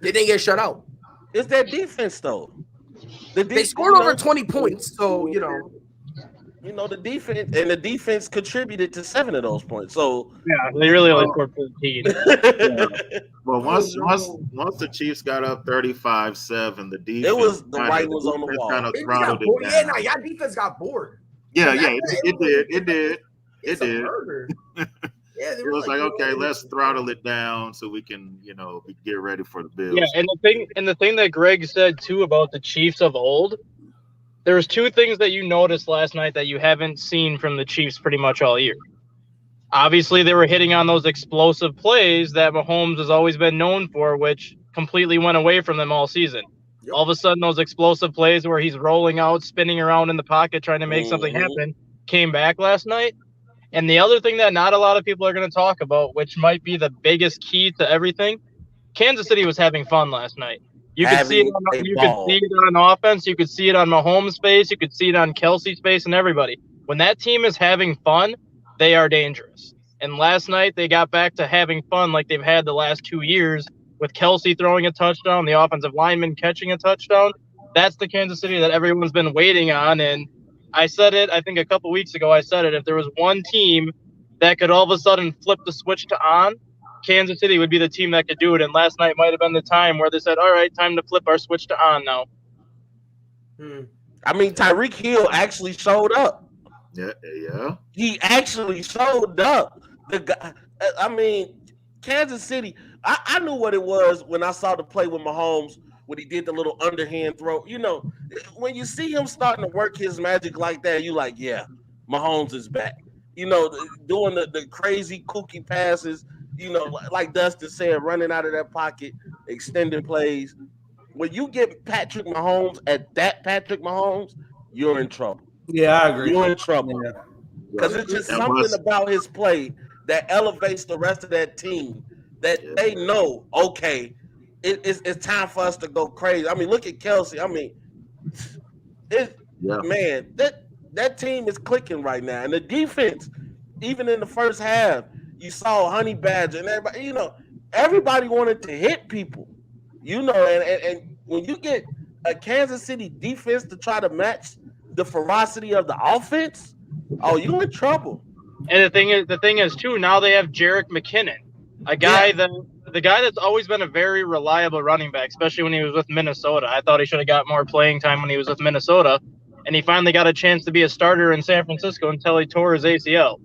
they didn't get shut out. It's their defense, though. They scored over 20 points, so you know. You know, the defense contributed to 7 of those points. So yeah, they really only scored 14. Well, once the Chiefs got up 35-7, the defense the writing was on the wall. Kind of throttled it down. Yeah, y'all defense got bored. Yeah, it did. Yeah, it was like, okay, let's throttle it down so we can, get ready for the Bills. Yeah, and the thing that Greg said too about the Chiefs of old, there was 2 things that you noticed last night that you haven't seen from the Chiefs pretty much all year. Obviously, they were hitting on those explosive plays that Mahomes has always been known for, which completely went away from them all season. Yep. All of a sudden, those explosive plays where he's rolling out, spinning around in the pocket, trying to make something happen, came back last night. And the other thing that not a lot of people are going to talk about, which might be the biggest key to everything, Kansas City was having fun last night. You could see it on offense. You could see it on Mahomes' face. You could see it on Kelsey's face and everybody. When that team is having fun, they are dangerous. And last night they got back to having fun like they've had the last 2 years with Kelsey throwing a touchdown, the offensive lineman catching a touchdown. That's the Kansas City that everyone's been waiting on. And I said it, I think a couple weeks ago, if there was one team that could all of a sudden flip the switch to on, Kansas City would be the team that could do it. And last night might have been the time where they said, all right, time to flip our switch to on now. I mean, Tyreek Hill actually showed up. Yeah. He actually showed up. The guy, I mean, Kansas City, I knew what it was when I saw the play with Mahomes when he did the little underhand throw. You know, when you see him starting to work his magic like that, you like, yeah, Mahomes is back. You know, doing the crazy kooky passes, you know, like Dustin said, running out of that pocket, extending plays. When you get Patrick Mahomes at that Patrick Mahomes, you're in trouble. Yeah, I agree. You're in trouble. Yeah. Because it's just something about his play that elevates the rest of that team that they know, okay, it's time for us to go crazy. I mean, look at Kelsey. I mean, man, that team is clicking right now. And the defense, even in the first half, you saw Honey Badger and everybody, you know, everybody wanted to hit people. You know, and when you get a Kansas City defense to try to match the ferocity of the offense, oh, you're in trouble. And the thing is too, now they have Jerick McKinnon, a guy the guy that's always been a very reliable running back, especially when he was with Minnesota. I thought he should have got more playing time when he was with Minnesota, and he finally got a chance to be a starter in San Francisco until he tore his ACL.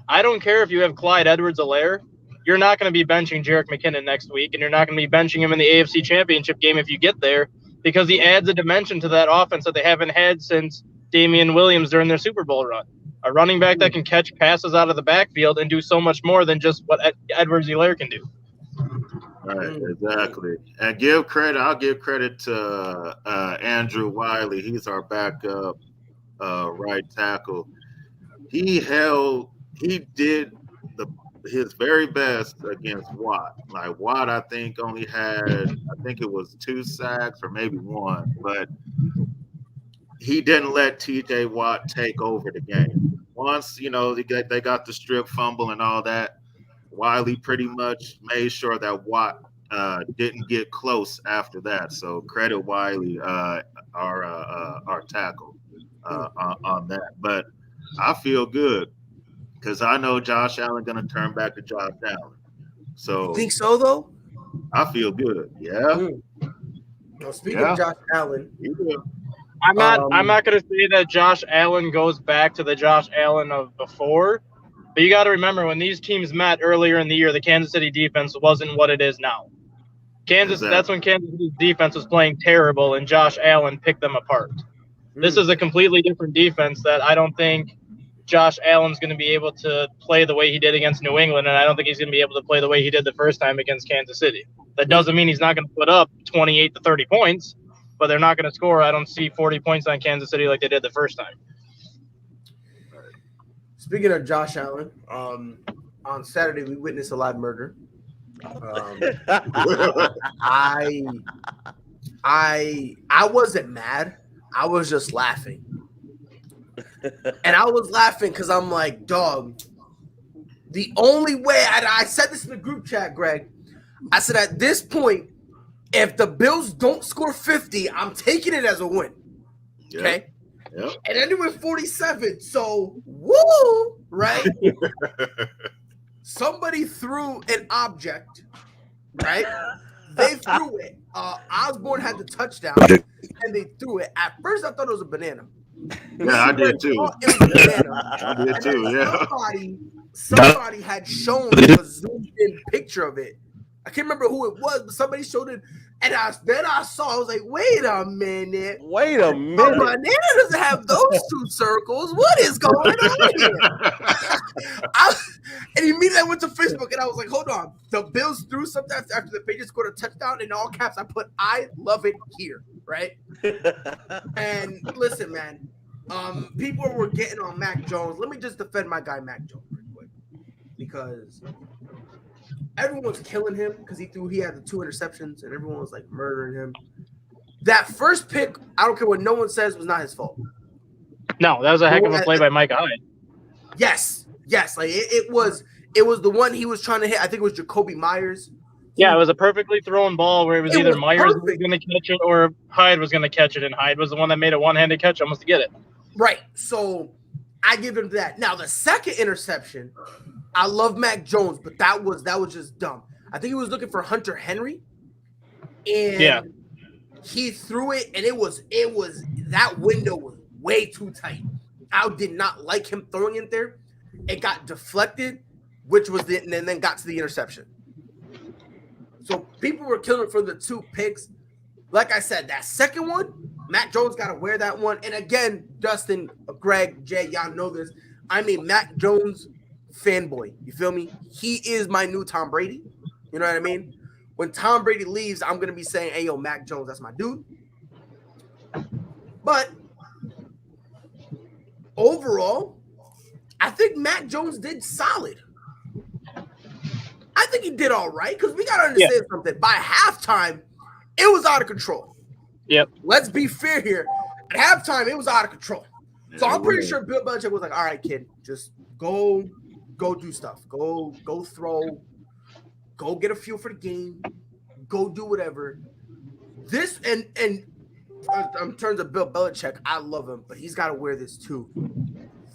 I don't care if you have Clyde Edwards-Helaire. You're not going to be benching Jerick McKinnon next week, and you're not going to be benching him in the AFC Championship game if you get there, because he adds a dimension to that offense that they haven't had since Damian Williams during their Super Bowl run. A running back that can catch passes out of the backfield and do so much more than just what Edwards-Helaire can do. Right, exactly. And I'll give credit to Andrew Wiley. He's our backup right tackle. He did his very best against Watt. Like Watt, I think only had, it was 2 sacks or maybe 1, but he didn't let TJ Watt take over the game. Once, you know, they got the strip fumble and all that, Wiley pretty much made sure that Watt didn't get close after that. So credit Wiley, our tackle on that. But I feel good because I know Josh Allen going to turn back to Josh Allen. So you think so, though? I feel good. Yeah. Well, speaking of Josh Allen, I'm not going to say that Josh Allen goes back to the Josh Allen of before, but you got to remember when these teams met earlier in the year, the Kansas City defense wasn't what it is now. That's when Kansas City's defense was playing terrible, and Josh Allen picked them apart. This is a completely different defense that I don't think Josh Allen's going to be able to play the way he did against New England, and I don't think he's going to be able to play the way he did the first time against Kansas City. That doesn't mean he's not going to put up 28 to 30 points, but they're not going to score. I don't see 40 points on Kansas City like they did the first time. Speaking of Josh Allen, on Saturday we witnessed a live murder. I wasn't mad. I was just laughing. And I was laughing because I'm like, dog, the only way, I said this in the group chat, Greg, I said at this point, if the Bills don't score 50, I'm taking it as a win. Okay? Yep. And then it went 47. So, woo, right? Somebody threw an object, right? They threw it. Osborne had the touchdown, and they threw it. At first, I thought it was a banana. Yeah, I did too. It was a banana. I did too, yeah. Somebody had shown a zoomed-in picture of it. I can't remember who it was, but somebody showed it. And then I saw, I was like, wait a minute. A banana doesn't have those 2 circles. What is going on here? And immediately I went to Facebook, and I was like, hold on. The Bills threw something after the Patriots scored a touchdown. In all caps, I put, I love it here, right? And listen, man, people were getting on Mac Jones. Let me just defend my guy, Mac Jones, real quick. Because everyone's killing him because he had the 2 interceptions, and everyone was like murdering him. That first pick, I don't care what no one says, was not his fault. No, that was a heck of a play by Micah Hyde. Yes. Like it was the one he was trying to hit. I think it was Jacoby Myers. Yeah, it was a perfectly thrown ball where it was either Myers was going to catch it or Hyde was going to catch it, and Hyde was the one that made a one-handed catch almost to get it. Right. So I give him that. Now the second interception, I love Mac Jones, but that was just dumb. I think he was looking for Hunter Henry, and he threw it, and it was that window was way too tight. I did not like him throwing it there. It got deflected, which was and then got to the interception. So people were killing for the 2 picks. Like I said, that second one, Mac Jones got to wear that one. And again, Dustin, Greg, Jay, y'all know this. I'm a Mac Jones fanboy. You feel me? He is my new Tom Brady. You know what I mean? When Tom Brady leaves, I'm going to be saying, hey, yo, Mac Jones, that's my dude. But overall, I think Mac Jones did solid. I think he did all right because we got to understand something. By halftime, it was out of control. Yep. Let's be fair here. At halftime, it was out of control. So I'm pretty sure Bill Belichick was like, all right, kid, just go do stuff. Go throw. Go get a feel for the game. Go do whatever. This and in terms of Bill Belichick, I love him, but he's got to wear this too.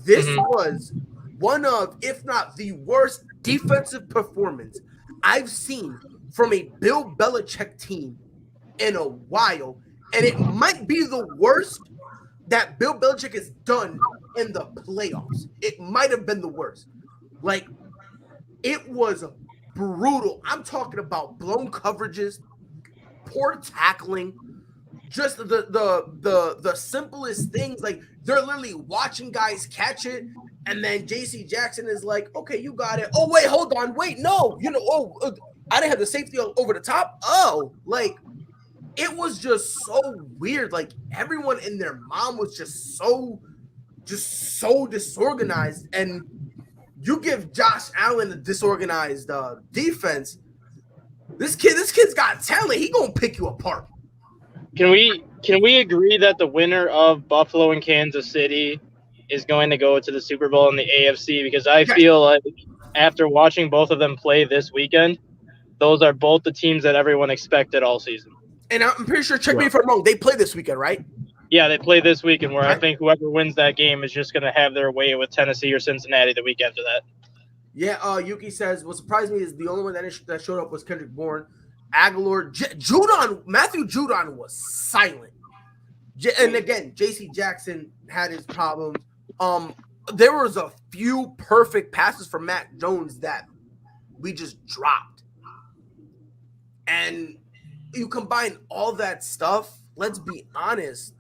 This was one of, if not the worst defensive performance I've seen from a Bill Belichick team in a while, and it might be the worst that Bill Belichick has done in the playoffs. It might have been the worst. Like, it was brutal. I'm talking about blown coverages, poor tackling, just the simplest things. Like, they're literally watching guys catch it, and then J.C. Jackson is like, okay, you got it. Oh, wait, hold on. Wait, no. I didn't have the safety over the top. Oh, like, it was just so weird. Like, everyone and their mom was just so disorganized. And you give Josh Allen a disorganized defense, this kid's got talent. He gonna pick you apart. Can we agree that the winner of Buffalo and Kansas City is going to go to the Super Bowl in the AFC? Because I feel like after watching both of them play this weekend, those are both the teams that everyone expected all season. And I'm pretty sure, check me if I'm wrong, they play this weekend, right? Yeah, they play this weekend, where I think whoever wins that game is just going to have their way with Tennessee or Cincinnati the week after that. Yeah, Yuki says, what surprised me is the only one that showed up was Kendrick Bourne. Aguilar, Matthew Judon was silent. And again, J.C. Jackson had his problems. There was a few perfect passes from Mac Jones that we just dropped. And you combine all that stuff, let's be honest,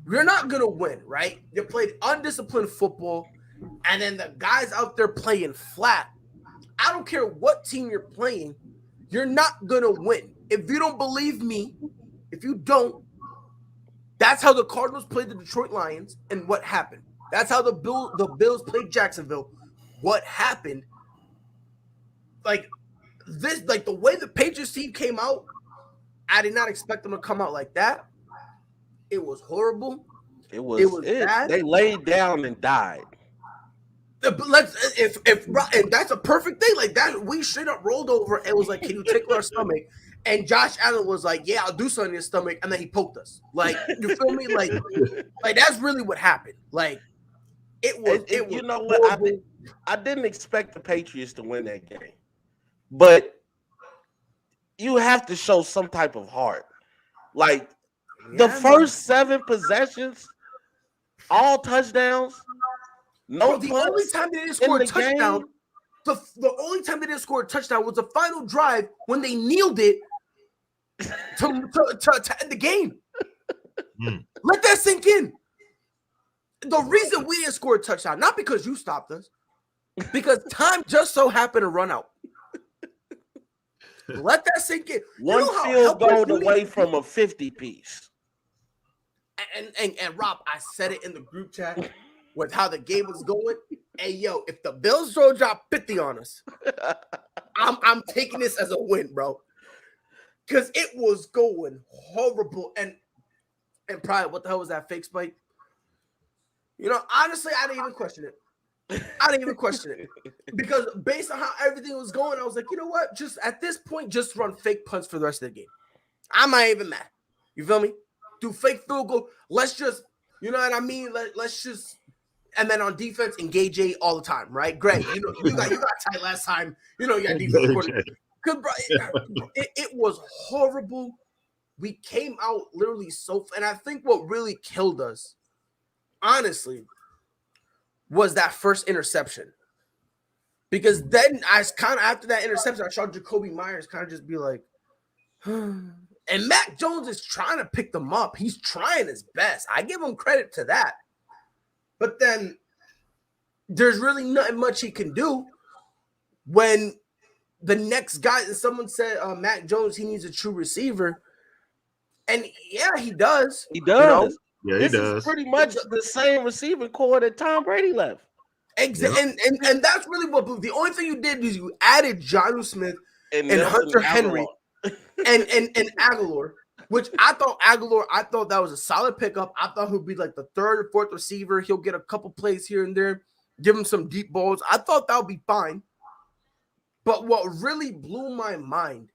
you're not going to win, right? You played undisciplined football, and then the guys out there playing flat. I don't care what team you're playing, you're not going to win. If you don't believe me, if you don't, that's how the Cardinals played the Detroit Lions, and what happened. That's how the Bills played Jacksonville. What happened? Like the way the Patriots team came out, I did not expect them to come out like that. It was horrible. It was bad. They laid down and died. And that's a perfect thing. Like that, we straight up rolled over and was like, "Can you tickle our stomach?" And Josh Allen was like, "Yeah, I'll do something in your stomach," and then he poked us. Like, you feel me? Like that's really what happened. Like, it was. You know what? I didn't expect the Patriots to win that game, but you have to show some type of heart. Like the first 7 possessions, all touchdowns. No, the only time they didn't score a touchdown. The only time they didn't score a touchdown was the final drive when they kneeled it to end the game. Let that sink in. The reason we didn't score a touchdown, not because you stopped us, because time just so happened to run out. Let that sink in. One field goal away from a 50-piece. And Rob, I said it in the group chat with how the game was going. Hey, yo, if the Bills drop 50 on us, I'm taking this as a win, bro. Because it was going horrible. And probably, what the hell was that fake spike? You know, honestly, I didn't even question it. Because based on how everything was going, I was like, you know what? Just at this point, just run fake punts for the rest of the game. I'm not even mad. You feel me? Do fake field goal. Let's just, you know what I mean? Let's just, and then on defense, engage A all the time, right? Greg, you got tight last time. You know, you got defense. Cause bro, it was horrible. We came out literally and I think what really killed us, honestly, was that first interception. Because then I kind of after that interception, I saw Jacoby Myers kind of just be like, and Mac Jones is trying to pick them up. He's trying his best. I give him credit to that. But then there's really nothing much he can do when the next guy, someone said Mac Jones, he needs a true receiver. And yeah, he does. He does. Yeah, he This does. is pretty much the same receiving core that Tom Brady left. Exactly. And that's really what the only thing you did is you added Jonnu Smith and Hunter Henry and Aguilar, which I thought that was a solid pickup. I thought he'd be like the third or fourth receiver. He'll get a couple plays here and there, give him some deep balls. I thought that would be fine. But what really blew my mind,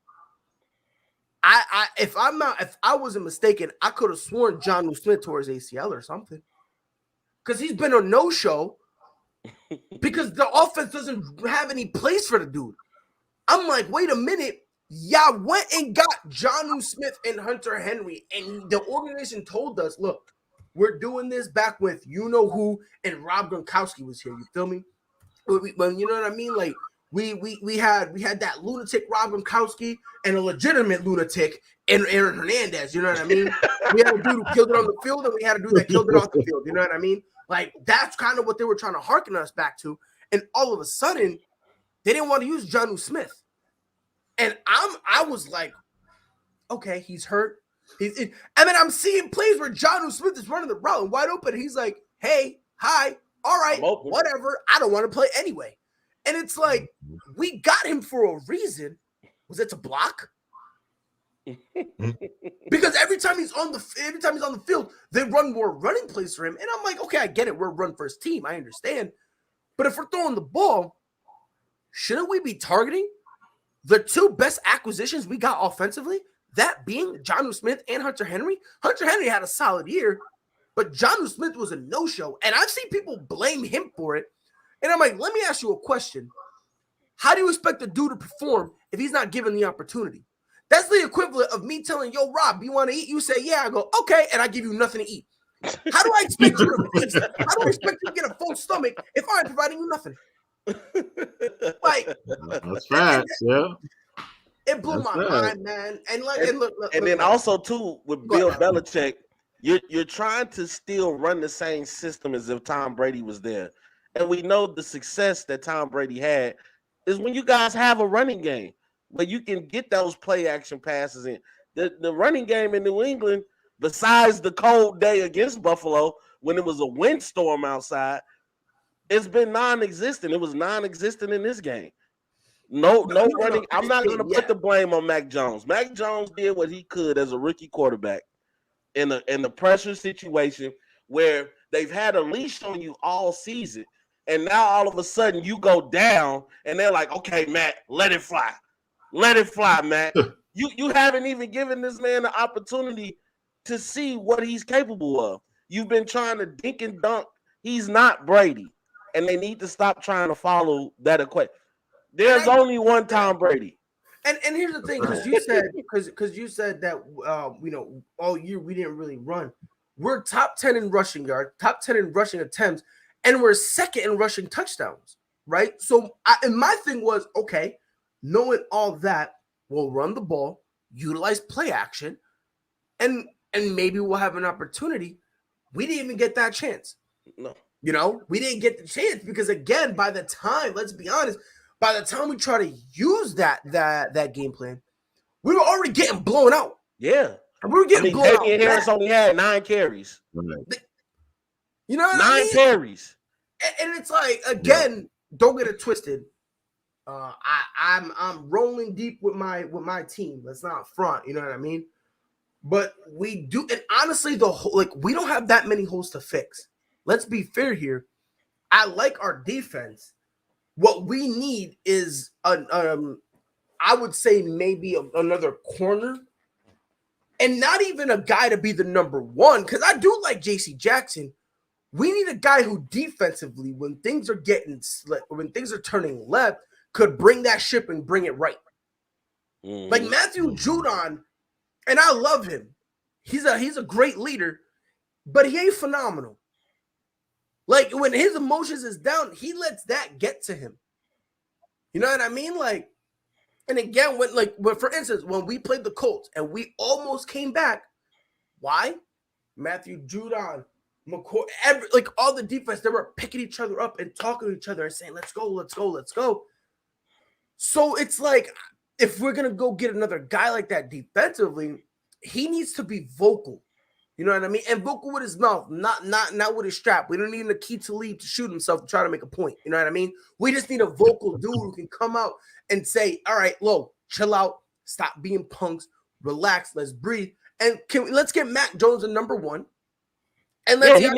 if I wasn't mistaken, I could have sworn Jonnu Smith tore his ACL or something. Because he's been a no-show because the offense doesn't have any place for the dude. I'm like, wait a minute. Y'all went and got Jonnu Smith and Hunter Henry, and the organization told us, look, we're doing this back with you-know-who and Rob Gronkowski was here. You feel me? When you know what I mean? Like, we had that lunatic Rob Gronkowski and a legitimate lunatic in Aaron Hernandez. You know what I mean? We had a dude who killed it on the field, and we had a dude that killed it off the field. You know what I mean? Like, that's kind of what they were trying to hearken us back to. And all of a sudden, they didn't want to use Jonnu Smith. And I was like, okay, he's hurt. And then I'm seeing plays where Jonnu Smith is running the route and wide open. And he's like, hey, hi, all right, whatever. I don't want to play anyway. And it's like, we got him for a reason. Was it to block? Because every time he's on the field, they run more running plays for him. And I'm like, okay, I get it. We're a run first team. I understand. But if we're throwing the ball, shouldn't we be targeting the two best acquisitions we got offensively? That being Jonnu Smith and Hunter Henry. Hunter Henry had a solid year, but Jonnu Smith was a no-show. And I've seen people blame him for it. And I'm like, let me ask you a question. How do you expect the dude to perform if he's not given the opportunity? That's the equivalent of me telling, yo, Rob, you want to eat? You say, yeah. I go, okay, and I give you nothing to eat. How do I expect you to get a full stomach if I ain't providing you nothing? Like, that's facts, yeah. It blew my mind, man. And look, then also too with Bill Belichick, you're trying to still run the same system as if Tom Brady was there. And we know the success that Tom Brady had is when you guys have a running game where you can get those play action passes in. The running game in New England, besides the cold day against Buffalo when it was a windstorm outside, it's been non-existent. It was non-existent in this game. No running. I'm not going to put the blame on Mac Jones. Mac Jones did what he could as a rookie quarterback in the pressure situation where they've had a leash on you all season. And now all of a sudden you go down and they're like, okay, Matt, let it fly. Let it fly, Matt. You haven't even given this man the opportunity to see what he's capable of. You've been trying to dink and dunk. He's not Brady. And they need to stop trying to follow that equation. There's only one Tom Brady. And here's the thing, because you said that all year we didn't really run. We're top 10 in rushing yards, top 10 in rushing attempts, and we're second in rushing touchdowns, right? So my thing was, okay, knowing all that, we'll run the ball, utilize play action, and maybe we'll have an opportunity. We didn't even get that chance. No. We didn't get the chance because, again, by the time, let's be honest, by the time we try to use that game plan, we were already getting blown out. Yeah. And we were getting blown out. Damian Harris only had 9 carries. You know what I mean? 9 carries. And it's like, again, don't get it twisted. I'm rolling deep with my team. Let's not front. You know what I mean? But we do, and honestly, we don't have that many holes to fix. Let's be fair here. I like our defense. What we need is I would say maybe another corner, and not even a guy to be the number one. Because I do like J.C. Jackson. We need a guy who defensively, when things are getting slick, when things are turning left, could bring that ship and bring it right. Like Matthew Judon, and I love him. He's a great leader, but he ain't phenomenal. Like when his emotions is down, he lets that get to him. You know what I mean? Like, and again, for instance, when we played the Colts and we almost came back, why? Matthew Judon, McCoy, all the defense, they were picking each other up and talking to each other and saying, let's go, let's go, let's go. So it's like, if we're going to go get another guy like that defensively, he needs to be vocal. You know what I mean? And vocal with his mouth, not with his strap. We don't need Nikita to leave to shoot himself to try to make a point. You know what I mean? We just need a vocal dude who can come out and say, all right, Lo, chill out, stop being punks, relax, let's breathe. And let's get Mac Jones a number one. And let's he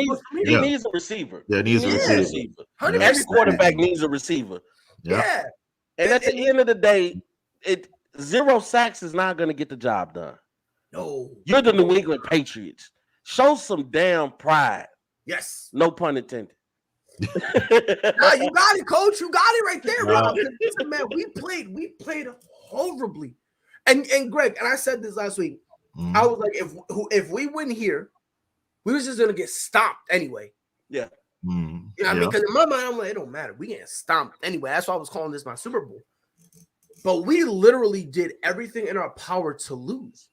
needs a receiver. Yeah, he needs a receiver. 100%. Every quarterback needs a receiver. Yeah. And at the end of the day, 0 sacks is not going to get the job done. No. You're the New England Patriots. Show some damn pride. Yes. No pun intended. Nah, you got it, coach. You got it right there, Rob. Listen, man, we played horribly. And Greg, and I said this last week. I was like, if we win here, we was just gonna get stomped anyway. Yeah. You know what I mean? Because in my mind, I'm like, it don't matter. We getting stomped anyway. That's why I was calling this my Super Bowl. But we literally did everything in our power to lose.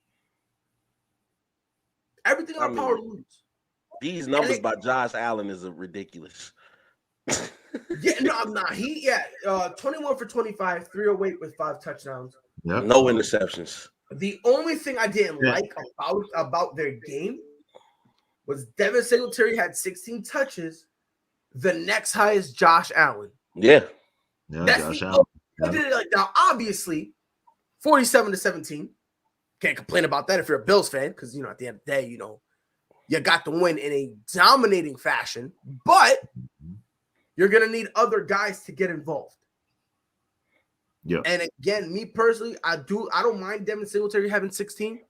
Everything in our power to lose. These numbers by Josh Allen is ridiculous. Yeah, no, I'm not. 21 for 25, 308 with 5 touchdowns. Yep. No interceptions. The only thing I didn't like about their game was Devin Singletary had 16 touches. The next highest, Josh Allen. Yeah. That's Josh Allen. Now, obviously, 47-17. Can't complain about that if you're a Bills fan, because at the end of the day, you got the win in a dominating fashion, but you're gonna need other guys to get involved. Yeah. And again, me personally, I don't mind Devin Singletary having 16.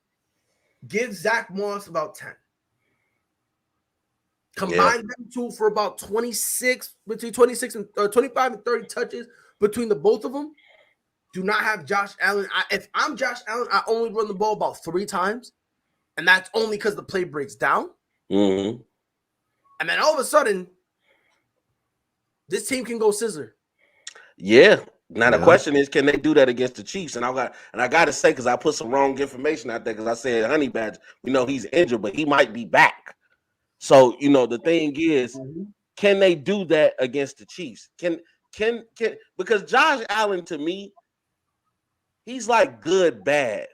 Give Zach Moss about 10. Combine them two for about 26, between 26 and 25 and 30 touches between the both of them. Do not have Josh Allen. If I'm Josh Allen, I only run the ball about 3 times, and that's only because the play breaks down. Mm-hmm. And then all of a sudden, this team can go scissor. Yeah. Now the question is, can they do that against the Chiefs? And I got to say, because I put some wrong information out there, because I said Honey Badger, we know he's injured, but he might be back. So the thing is, can they do that against the Chiefs? Can because Josh Allen, to me, he's like good, bad,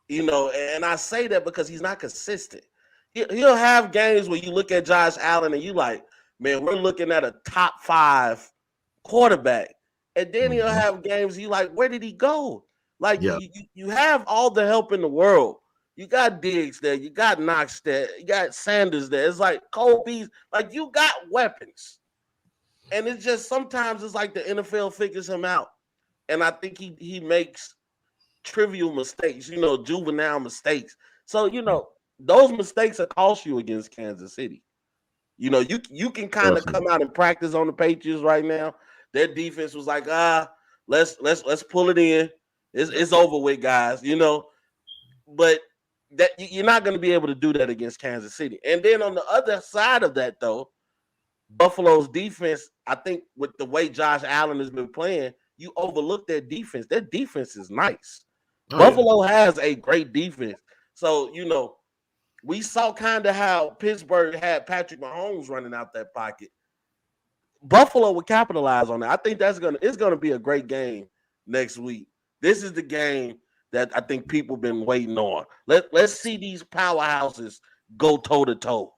and I say that because he's not consistent. He'll have games where you look at Josh Allen and you like, man, we're looking at a top 5 quarterback. And then he'll have games you like, where did he go? Like, you have all the help in the world. You got Diggs there. You got Knox there. You got Sanders there. It's like Cole Beasley. Like, you got weapons. And it's just sometimes it's like the NFL figures him out. And I think he makes trivial mistakes, juvenile mistakes. So, those mistakes will cost you against Kansas City. You can kind of come out and practice on the Patriots right now. Their defense was like, let's pull it in. It's over with, guys, But that you're not going to be able to do that against Kansas City. And then on the other side of that, though, Buffalo's defense, I think with the way Josh Allen has been playing, you overlook their defense. Their defense is nice. Buffalo has a great defense. So, we saw kind of how Pittsburgh had Patrick Mahomes running out that pocket. Buffalo would capitalize on that. I think it's gonna be a great game next week. This is the game that I think people been waiting on. Let's see these powerhouses go toe to toe.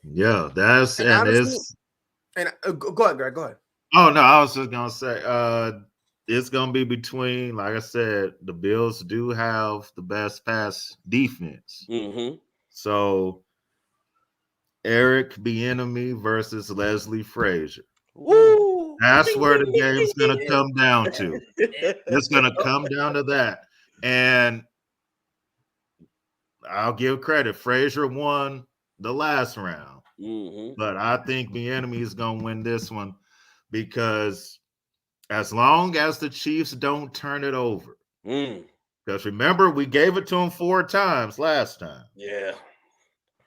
Yeah, go ahead, Greg. Go ahead. Oh no, I was just gonna say it's gonna be between, like I said, the Bills do have the best pass defense. Mm-hmm. So Eric Bieniemy versus Leslie Frazier. Woo! That's where the game's gonna come down to. It's gonna come down to that. And I'll give credit. Frazier won the last round. Mm-hmm. But I think Bieniemy is gonna win this one because as long as the Chiefs don't turn it over, Because remember, we gave it to them 4 times last time. Yeah.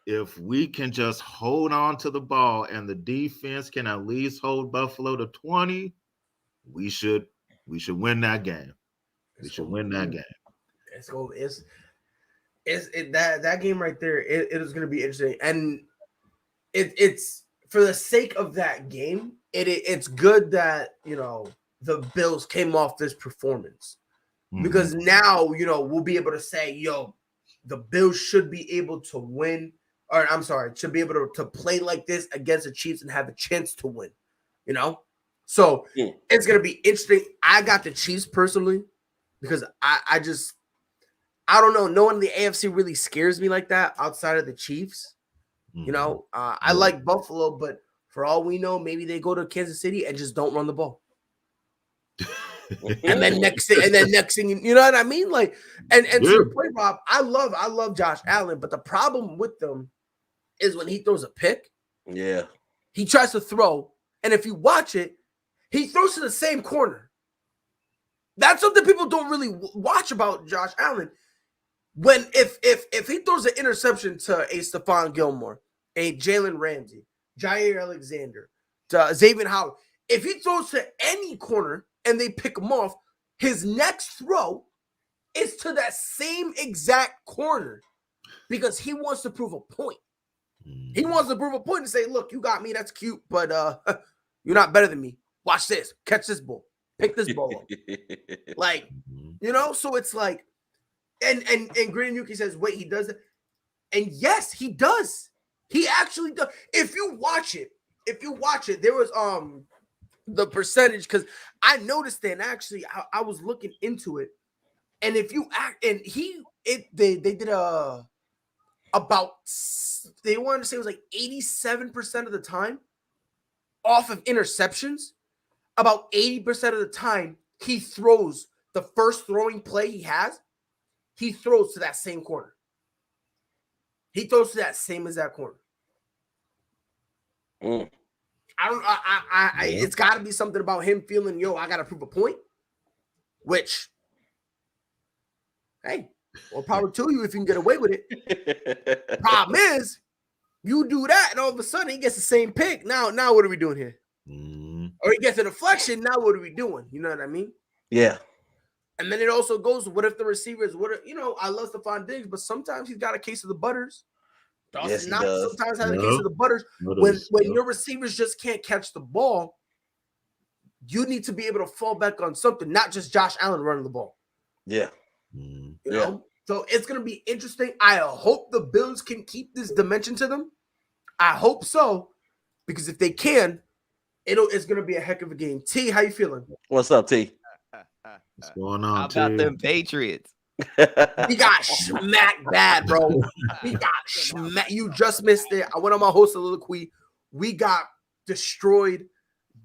If we can just hold on to the ball and the defense can at least hold Buffalo to 20, we should win that game. We should win that game. That game right there. It is going to be interesting, and it's for the sake of that game. It's good that the Bills came off this performance because now we'll be able to say, the Bills should be able to win. Or I'm sorry, should be able to play like this against the Chiefs and have a chance to win, So it's going to be interesting. I got the Chiefs personally because I don't know. No one in the AFC really scares me like that outside of the Chiefs. I like Buffalo, but for all we know, maybe they go to Kansas City and just don't run the ball. and then next thing, you know what I mean? Like, and to your point, Rob, I love Josh Allen, but the problem with them is when he throws a pick, he tries to throw, and if you watch it, he throws to the same corner. That's something people don't really watch about Josh Allen. When if he throws an interception to a Stephon Gilmore, a Jalen Ramsey, Jair Alexander, to Xavier Howard, if he throws to any corner and they pick him off, his next throw is to that same exact corner because he wants to prove a point. He wants to prove a point and say, look, you got me. That's cute, but you're not better than me. Watch this. Catch this ball. Pick this ball up. Like, so it's like, and Green Yuki says, wait, he does it. And yes, he does. He actually does. If you watch it, there was the percentage, because I noticed that, and actually I was looking into it. And if you act, and they did they wanted to say it was like 87% of the time off of interceptions. About 80% of the time, he throws the first throwing play he has, he throws to that same corner. He throws to that same exact corner. It's got to be something about him feeling, I got to prove a point, which, hey, well, power to you if you can get away with it. Problem is, you do that, and all of a sudden he gets the same pick. Now what are we doing here? Or he gets a deflection. Now what are we doing? You know what I mean? Yeah. And then it also goes, what if the receivers? I love Stephon Diggs, but sometimes he's got a case of the butters. Yes, he does. Sometimes has a case of the butters. When your receivers just can't catch the ball, you need to be able to fall back on something, not just Josh Allen running the ball. Yeah. You know? So it's going to be interesting. I hope the Bills can keep this dimension to them. I hope so, because if they can, it's going to be a heck of a game. T, how you feeling? What's up, T? What's going on, How about them Patriots? We got smacked bad, bro. We got smacked. You just missed it. I went on my host soliloquy. We got destroyed,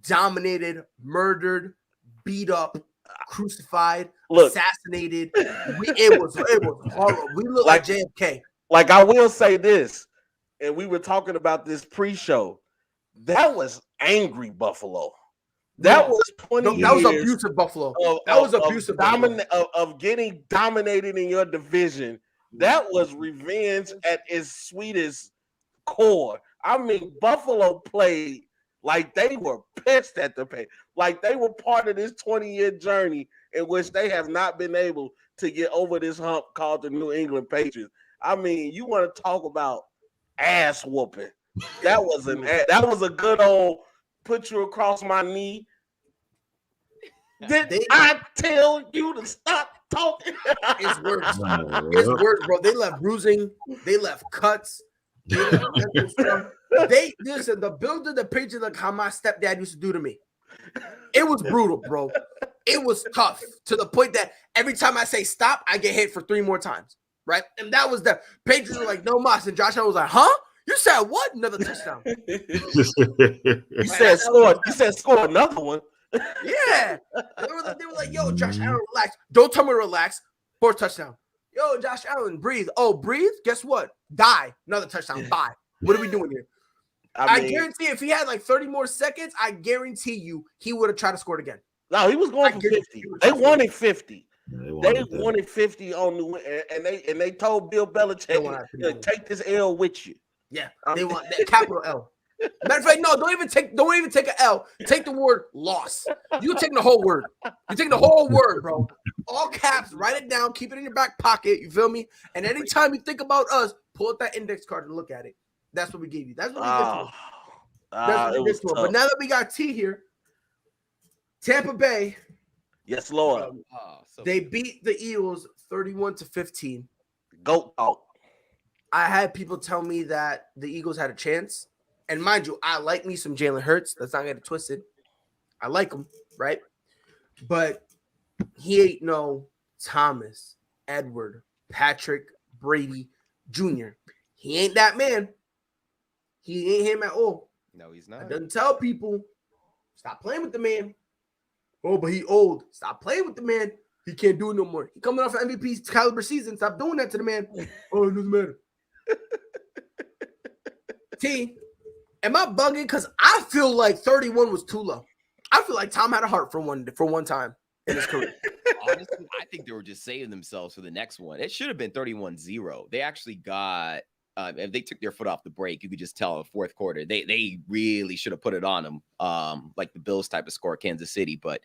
dominated, murdered, beat up, crucified, assassinated. It was horrible. We look like JFK. Like, I will say this, and we were talking about this pre-show. That was angry Buffalo. That was 20 years. That was abusive Buffalo. That was abusive of getting dominated in your division. That was revenge at its sweetest core. I mean, Buffalo played like they were pissed at the pay. Like they were part of this 20-year journey in which they have not been able to get over this hump called the New England Patriots. I mean, you want to talk about ass whooping. That was a good old put you across my knee. Did I tell you to stop talking? It's worse. It's worse, bro. They left bruising. They left cuts. Listen, the builder, the Patriots, like how my stepdad used to do to me. It was brutal, bro. It was tough to the point that every time I say stop, I get hit for 3 more times, right? And that was the Patriots were like, no mas. And Josh Allen was like, huh? You said what? Another touchdown. You said score another one. Yeah. They were like, yo, Josh Allen, relax. Don't tell me to relax. 4th touchdown. Yo, Josh Allen, breathe. Oh, breathe? Guess what? Die. Another touchdown. Bye. What are we doing here? I guarantee if he had like 30 more seconds, I guarantee you he would have tried to score it again. No, he was going for 50. They wanted 50. They They wanted that. wanted 50 on New England, and they told Bill They Belichick, want that 50. take this L with you. Yeah, they want that capital L. Matter of fact, no, don't even take an L. Take the word loss. You taking the whole word. You're taking the whole word, bro. All caps. Write it down. Keep it in your back pocket. You feel me? And anytime you think about us, pull out that index card and look at it. That's what we gave you. That's what we did to us. That's what we did to us. But now that we got T here, Tampa Bay. Yes, Lord. They beat the Eagles 31-15. Goat talk. I had people tell me that the Eagles had a chance. And mind you, I like me some Jalen Hurts. Let's not get it twisted. I like him, right? But he ain't no Thomas, Edward, Patrick, Brady Jr. He ain't that man. He ain't him at all. No, he's not. I done tell people, stop playing with the man. Oh, but he old. Stop playing with the man. He can't do it no more. He coming off an MVP caliber season. Stop doing that to the man. Oh, it doesn't matter. T, am I bugging? Because I feel like 31 was too low. I feel like Tom had a heart for one time in his career. Honestly, I think they were just saving themselves for the next one. It should have been 31-0. They actually got if they took their foot off the brake, you could just tell in the fourth quarter. They really should have put it on them, like the Bills type of score, Kansas City. But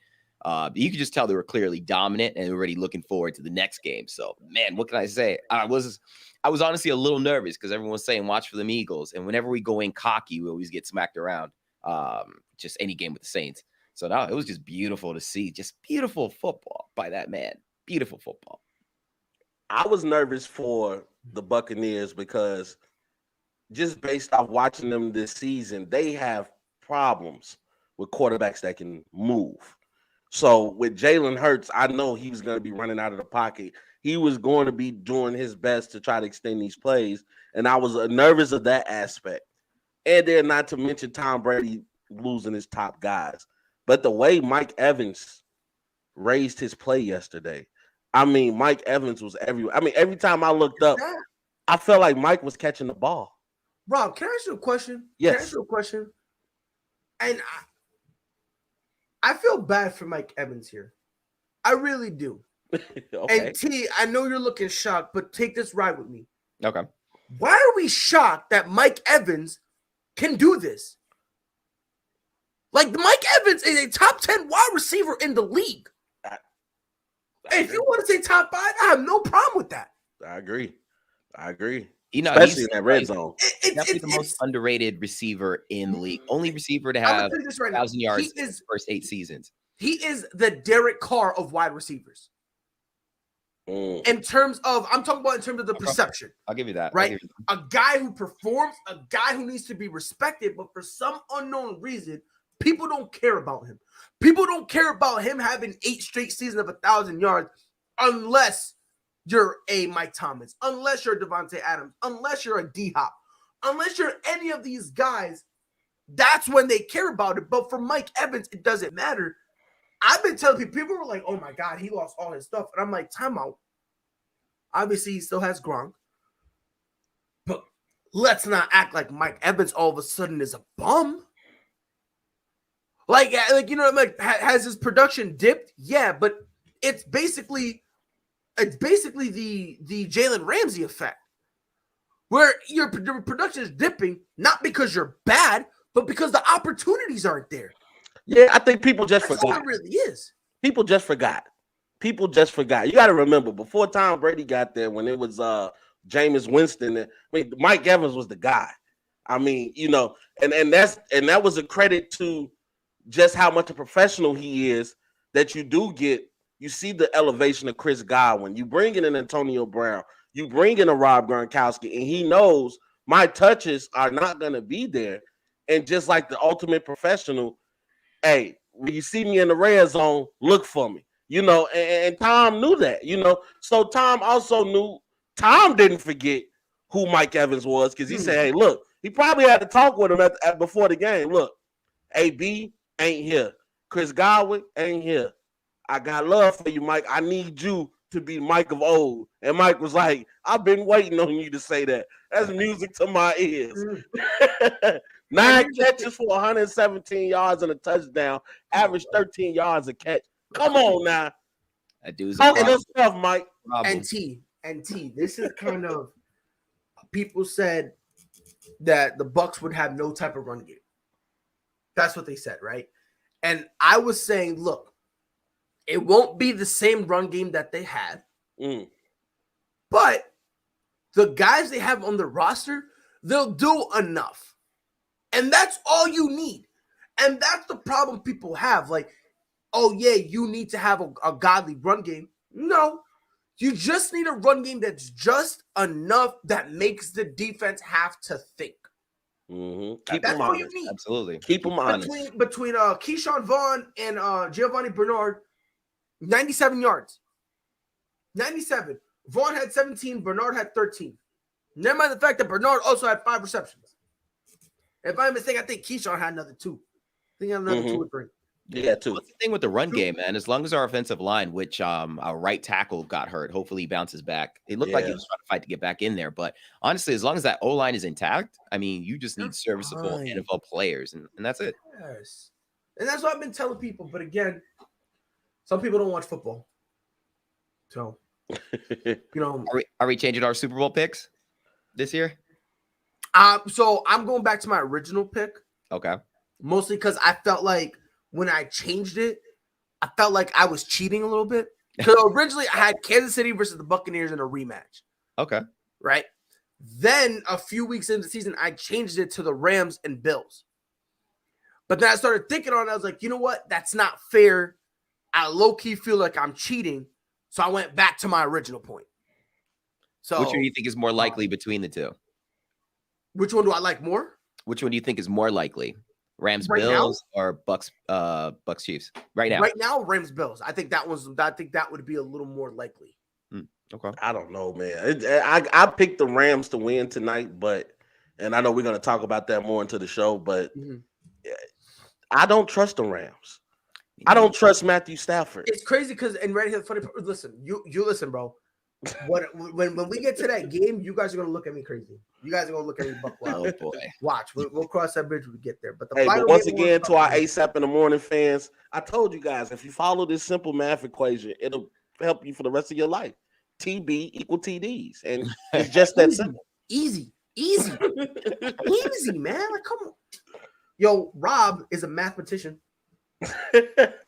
you could just tell they were clearly dominant and already looking forward to the next game. So, man, what can I say? I was honestly a little nervous because everyone was saying watch for them Eagles, and whenever we go in cocky, we always get smacked around. Just any game with the Saints. So now it was just beautiful to see, just beautiful football by that man. Beautiful football. I was nervous for the Buccaneers because just based off watching them this season, they have problems with quarterbacks that can move. So with Jalen Hurts, I know he was going to be running out of the pocket. He was going to be doing his best to try to extend these plays, and I was nervous of that aspect. And then not to mention Tom Brady losing his top guys. But the way Mike Evans raised his play yesterday, I mean, Mike Evans was everywhere. I mean, every time I looked up, I felt like Mike was catching the ball. Rob, can I ask you a question? Yes. Can I ask you a question? And I feel bad for Mike Evans here. I really do. Okay. And T, I know you're looking shocked, but take this ride with me. Okay. Why are we shocked that Mike Evans can do this? Like, Mike Evans is a top 10 wide receiver in the league. If you want to say top 5, I have no problem with that. I agree. You know, especially in that red zone. Definitely the most underrated receiver in the league. Only receiver to have 1,000 yards in his first 8 seasons. He is the Derek Carr of wide receivers. In terms of, I'm talking about in terms of the perception. I'll give you that. Right? A guy who performs, a guy who needs to be respected, but for some unknown reason, people don't care about him. People don't care about him having 8 straight seasons of 1,000 yards unless you're a Mike Thomas, unless you're Devontae Adams, unless you're a D-Hop, unless you're any of these guys. That's when they care about it. But for Mike Evans, it doesn't matter. I've been telling people were like, oh my God, he lost all his stuff. And I'm like, time out. Obviously, he still has Gronk. But let's not act like Mike Evans all of a sudden is a bum. Like you know, like has his production dipped? Yeah, but it's basically the Jalen Ramsey effect, where your production is dipping not because you're bad, but because the opportunities aren't there. Yeah, I think people just forgot. That's all it really is. People just forgot. You got to remember, before Tom Brady got there, when it was Jameis Winston, I mean, Mike Evans was the guy. I mean, you know, and that was a credit to just how much a professional he is, that you see the elevation of Chris Godwin. You bring in an Antonio Brown, you bring in a Rob Gronkowski, and he knows my touches are not going to be there. And just like the ultimate professional, hey, when you see me in the red zone, look for me, you know, and Tom knew that, you know. So Tom also knew, Tom didn't forget who Mike Evans was, because he said, hey, look, he probably had to talk with him before the game. Look, AB ain't here. Chris Godwin ain't here. I got love for you, Mike. I need you to be Mike of old. And Mike was like, I've been waiting on you to say that. That's music to my ears. 9 catches for 117 yards and a touchdown, average 13 yards a catch. Come on now. That dude's a Talking those stuff, Mike. problem. And T. This is kind of people said that the Bucks would have no type of run game. That's what they said, right? And I was saying, look, it won't be the same run game that they had, but the guys they have on the roster, they'll do enough. And that's all you need. And that's the problem people have. Like, oh, yeah, you need to have a godly run game. No, you just need a run game that's just enough that makes the defense have to think. Keep That's them all honest. you need. Absolutely. Keep them honest. Between Keyshawn Vaughn and Giovanni Bernard, 97 yards. 97. Vaughn had 17. Bernard had 13. Never mind the fact that Bernard also had 5 receptions. If I'm mistaken, I think Keyshawn had another 2. I think he had another 2 or 3. Yeah, 2. What's the thing with the run game, man? As long as our offensive line, which our right tackle got hurt, hopefully he bounces back. It looked like he was trying to fight to get back in there. But honestly, as long as that O-line is intact, I mean, you just need serviceable NFL players, and that's it. Yes. And that's what I've been telling people. But again, some people don't watch football. So, Are we changing our Super Bowl picks this year? So I'm going back to my original pick. Okay. Mostly because I felt like when I changed it, I felt like I was cheating a little bit. Because originally I had Kansas City versus the Buccaneers in a rematch. Okay. Right? Then a few weeks into the season, I changed it to the Rams and Bills. But then I started thinking on it. I was like, you know what? That's not fair. I low-key feel like I'm cheating. So I went back to my original point. So which one do you think is more likely between the two? Which one do I like more? Which one do you think is more likely? Rams Right Bills or Bucks Chiefs? Right now. Right now, Rams Bills. I think that would be a little more likely. Okay. I don't know, man. I picked the Rams to win tonight, and I know we're going to talk about that more into the show, but I don't trust the Rams. I don't trust Matthew Stafford. It's crazy because, and right here, the funny part, listen, you listen, bro. When we get to that game, you guys are gonna look at me crazy. You guys are gonna look at me buck wild. Oh boy! Watch, we'll cross that bridge when we get there. But once again, to our ASAP in the morning fans, I told you guys if you follow this simple math equation, it'll help you for the rest of your life. TB equal TDs, and it's just that simple. Easy, man. Like, come on, yo, Rob is a mathematician.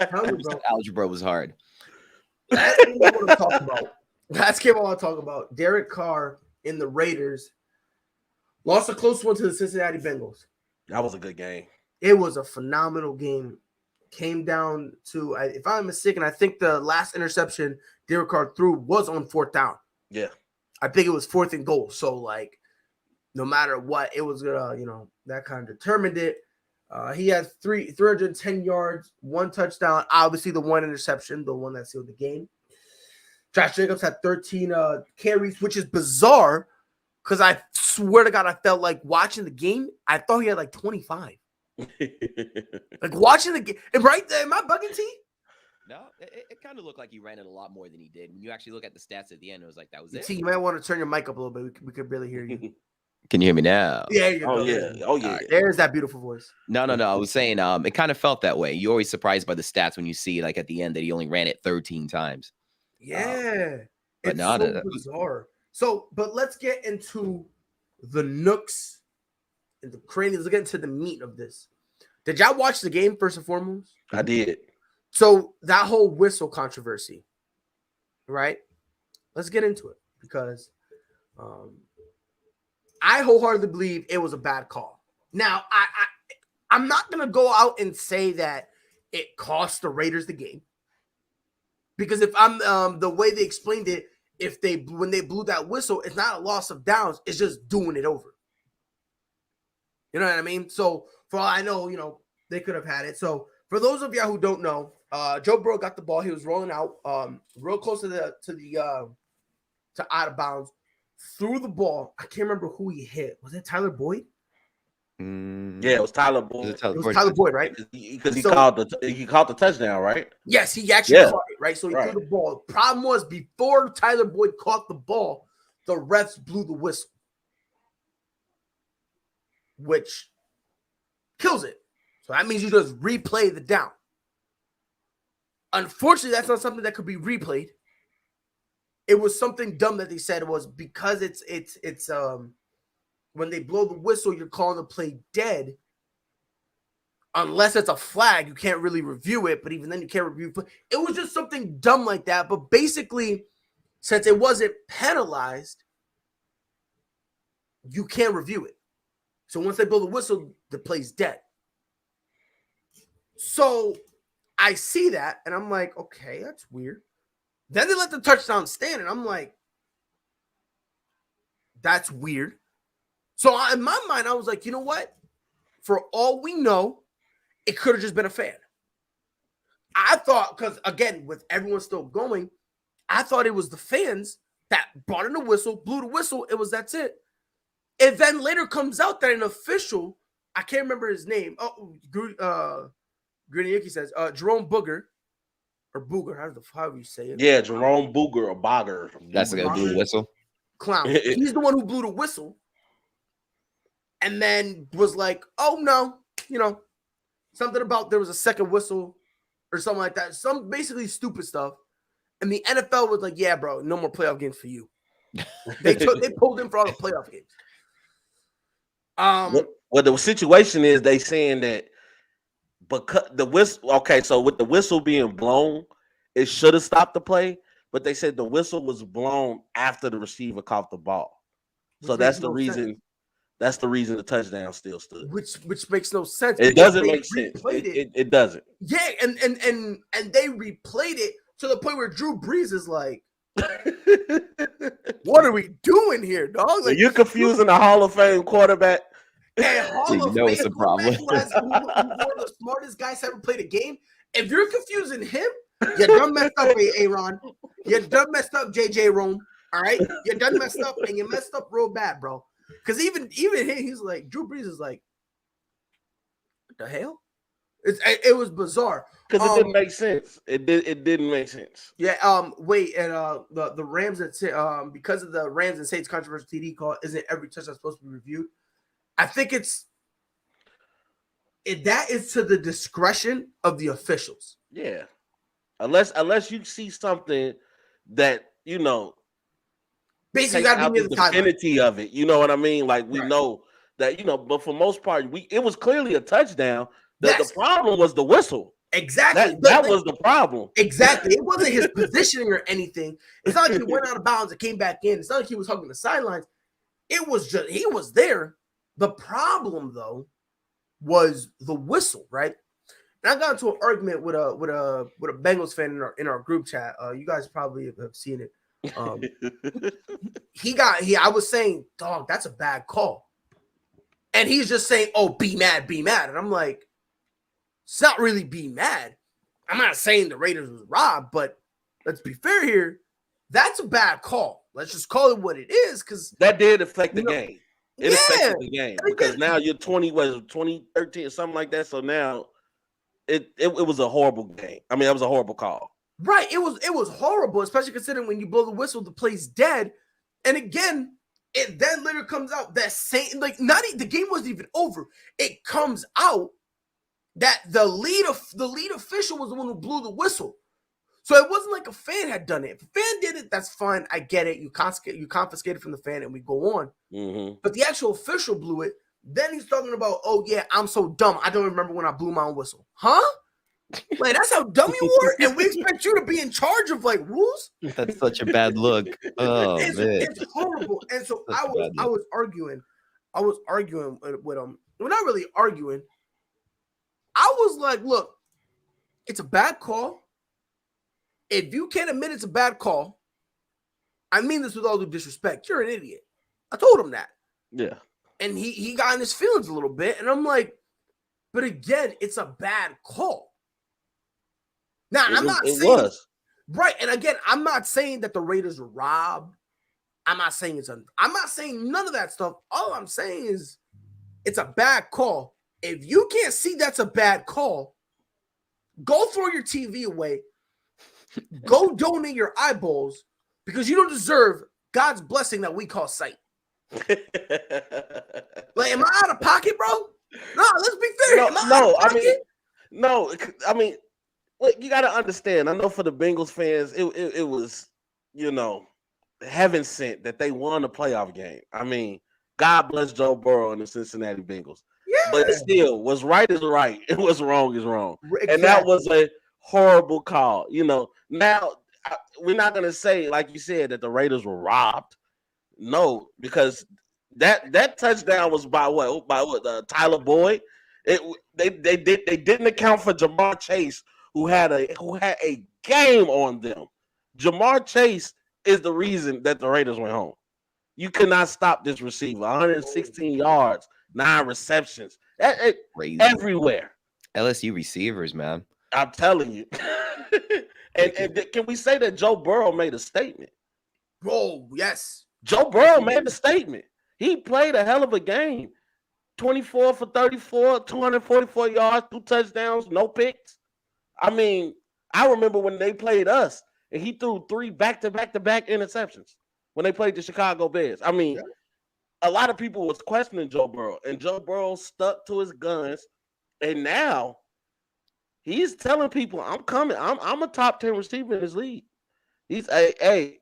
Algebra was hard. That's what I want to talk about. Last game I want to talk about. Derek Carr in the Raiders lost a close one to the Cincinnati Bengals. That was a good game. It was a phenomenal game. Came down to, if I'm mistaken, I think the last interception Derek Carr threw was on 4th down. Yeah. I think it was 4th and goal. So, like, no matter what, it was going to, that kind of determined it. He had 310 yards, 1 touchdown. Obviously, the 1 interception, the one that sealed the game. Josh Jacobs had 13 carries, which is bizarre because I swear to God, I felt like watching the game, I thought he had like 25. Like watching the game, right there, am I bugging T? No, it kind of looked like he ran it a lot more than he did. When you actually look at the stats at the end, it was like that was it. T, you might want to turn your mic up a little bit. We could barely hear you. Can you hear me now? Yeah, you go. Oh yeah. There's that beautiful voice. No. I was saying, it kind of felt that way. You're always surprised by the stats when you see like at the end that he only ran it 13 times. Yeah, but it's not so bizarre. So, but let's get into the nooks and the crannies. Let's get into the meat of this. Did y'all watch the game first and foremost? I did. So that whole whistle controversy, right? Let's get into it because I wholeheartedly believe it was a bad call. Now, I'm not gonna go out and say that it cost the Raiders the game. Because if I'm the way they explained it, when they blew that whistle, it's not a loss of downs, it's just doing it over. You know what I mean? So for all I know, they could have had it. So for those of y'all who don't know, Joe Burrow got the ball. He was rolling out real close to out of bounds, threw the ball. I can't remember who he hit. Was it Tyler Boyd? Yeah, it was Tyler Boyd. It was Tyler Boyd, right? Because he called the touchdown, right? Yes, he actually caught it, right? So he threw the ball. The problem was before Tyler Boyd caught the ball, the refs blew the whistle, which kills it. So that means you just replay the down. Unfortunately, that's not something that could be replayed. It was something dumb that they said. It was because it's when they blow the whistle, you're calling the play dead. Unless it's a flag, you can't really review it. But even then, you can't review it. It was just something dumb like that. But basically, since it wasn't penalized, you can't review it. So once they blow the whistle, the play's dead. So I see that, and I'm like, okay, that's weird. Then they let the touchdown stand, and I'm like, that's weird. So in my mind, I was like, you know what? For all we know, it could have just been a fan. I thought, because again, with everyone still going, I thought it was the fans that brought in the whistle, blew the whistle. That's it. And then later comes out that an official, I can't remember his name. Oh, Griniyuki says, Jerome Booger, or Booger, however you say it. Yeah, Jerome Booger or Bogger. That's the guy who blew the whistle. Clown. He's the one who blew the whistle. And then was like, oh no, something about there was a second whistle or something like that. Some basically stupid stuff. And the NFL was like, yeah, bro, no more playoff games for you. They pulled him for all the playoff games. Well, the situation is they saying that because the whistle, okay, so with the whistle being blown, it should have stopped the play, but they said the whistle was blown after the receiver caught the ball. So that's the reason. Sense. That's the reason the touchdown still stood. Which makes no sense. It doesn't make sense. It doesn't. Yeah, and they replayed it to the point where Drew Brees is like, what are we doing here, dog? Like, you're confusing a Hall of Fame quarterback. And Hall of Fame it's a problem. Who one of the smartest guys ever played a game. If you're confusing him, you done messed up, Aaron. You done messed up, JJ Rome. All right, you done messed up, and you messed up real bad, bro. Because even him, he's like, Drew Brees is like, what the hell? It was bizarre. Because it didn't make sense. It didn't make sense. Yeah. Wait. And the Rams that because of the Rams and Saints controversial TD call, isn't every touchdown supposed to be reviewed? I think that is to the discretion of the officials. Yeah. Unless you see something that basically got to be the vicinity of it. You know what I mean? Like we know that but for most part, it was clearly a touchdown. The problem was the whistle. Exactly. That was the problem. Exactly. It wasn't his positioning or anything. It's not like he went out of bounds and came back in. It's not like he was hugging the sidelines. It was just he was there. The problem though was the whistle, right? And I got into an argument with a Bengals fan in our group chat. You guys probably have seen it. I was saying, dog, that's a bad call. And he's just saying, oh, be mad. And I'm like, it's not really be mad. I'm not saying the Raiders was robbed, but let's be fair here. That's a bad call. Let's just call it what it is, because that did affect the game. It affected the game because now you're 2013 or something like that. So now it was a horrible game. I mean, it was a horrible call. Right. It was horrible, especially considering when you blow the whistle, the play's dead. And again, it then later comes out that the game wasn't even over. It comes out that the lead official was the one who blew the whistle. So it wasn't like a fan had done it. If a fan did it, that's fine. I get it. You confiscate it from the fan and we go on. Mm-hmm. But the actual official blew it. Then he's talking about, oh yeah, I'm so dumb. I don't remember when I blew my own whistle. Huh? Like, that's how dumb you were? And we expect you to be in charge of rules? That's such a bad look. Oh, man. It's horrible. And so I was arguing with him. We're not really arguing. I was like, look, it's a bad call. If you can't admit it's a bad call, I mean this with all due disrespect, you're an idiot. I told him that. Yeah. And he got in his feelings a little bit. And I'm like, but again, it's a bad call. Now, I'm not saying right. And again, I'm not saying that the Raiders were robbed. I'm not saying I'm not saying none of that stuff. All I'm saying is it's a bad call. If you can't see that's a bad call, go throw your TV away. Go donate your eyeballs because you don't deserve God's blessing that we call sight. Am I out of pocket, bro? No, let's be fair. Look, you got to understand. I know for the Bengals fans, it was, heaven sent that they won a playoff game. I mean, God bless Joe Burrow and the Cincinnati Bengals. But still, what's right is right, and what's wrong is wrong. Exactly. And that was a horrible call. Now we're not gonna say, like you said, that the Raiders were robbed. No, because that touchdown was by what? Tyler Boyd. They didn't account for Jamar Chase, who had a game on them. Jamar Chase is the reason that the Raiders went home. You cannot stop this receiver. 116 yards, 9 receptions, Crazy. everywhere. LSU receivers, man. I'm telling you. and can we say that Joe Burrow made a statement? Bro, yes. Joe Burrow made a statement. He played a hell of a game. 24 for 34, 244 yards, 2 touchdowns, no picks. I mean, I remember when they played us, and he threw 3 back-to-back interceptions when they played the Chicago Bears. I mean, a lot of people was questioning Joe Burrow, and Joe Burrow stuck to his guns, and now he's telling people, I'm coming. I'm a top 10 receiver in this league. He's hey,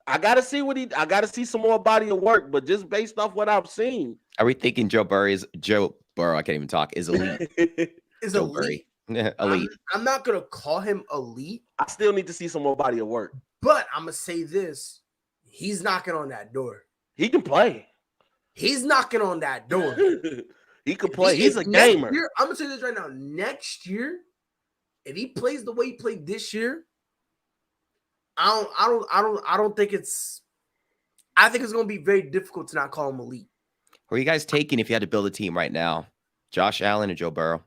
I gotta see some more body of work, but just based off what I've seen. Are we thinking Joe Burrow? I can't even talk. Is elite. Is Joe elite. Burrow. Elite. I'm not gonna call him elite. I still need to see some more body of work. But I'm gonna say this: he's knocking on that door. He can play. He's knocking on that door. He can play. He's a gamer. Year, I'm gonna say this right now. Next year, if he plays the way he played this year, I don't think it's. I think it's gonna be very difficult to not call him elite. Who are you guys taking if you had to build a team right now? Josh Allen or Joe Burrow?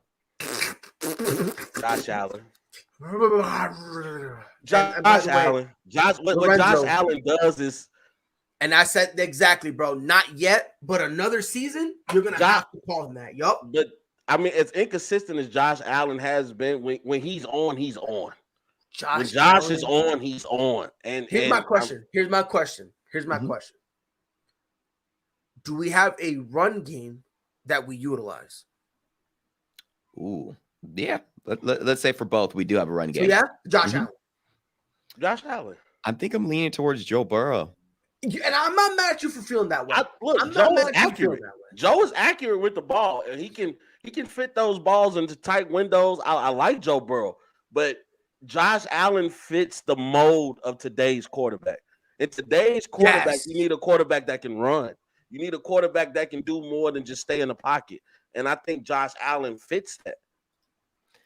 Josh Allen. What Josh Allen does is, and I said exactly, bro. Not yet, but another season, you're gonna have to call him that. Yup. But I mean, as inconsistent as Josh Allen has been, when he's on, he's on. When Josh is on, he's on. And here's my question. Here's my question. Do we have a run game that we utilize? Ooh, yeah. Let's say for both, we do have a run game. So yeah, Josh Allen. Josh Allen. I think I'm leaning towards Joe Burrow. And I'm not mad at you for feeling that way. Joe is accurate. Joe is accurate with the ball, and he can fit those balls into tight windows. I like Joe Burrow, but Josh Allen fits the mold of today's quarterback. In today's quarterback, you need a quarterback that can run. You need a quarterback that can do more than just stay in the pocket. And I think Josh Allen fits that.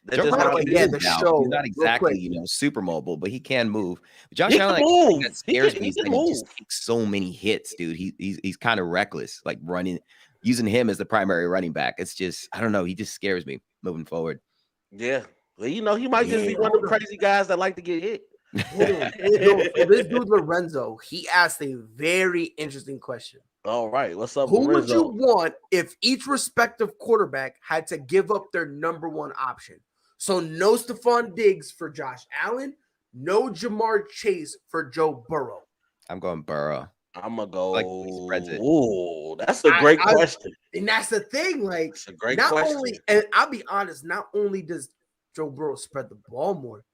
He's not exactly, super mobile, but he can move. Josh Allen, that scares me. He just takes so many hits, dude. He's kind of reckless, like using him as the primary running back. It's just, I don't know. He just scares me moving forward. Yeah. Well, he might just be one of the crazy guys that like to get hit. This dude Lorenzo, he asked a very interesting question. All right, what's up, Who Lorenzo? would you want if each respective quarterback had to give up their number one option? So no Stephon Diggs for Josh Allen, no Jamar Chase for Joe Burrow. I'm going Burrow. I'm gonna go. Like he spreads it. Ooh, that's a great question. And that's the thing, like, it's a great question. And I'll be honest, not only does Joe Burrow spread the ball more,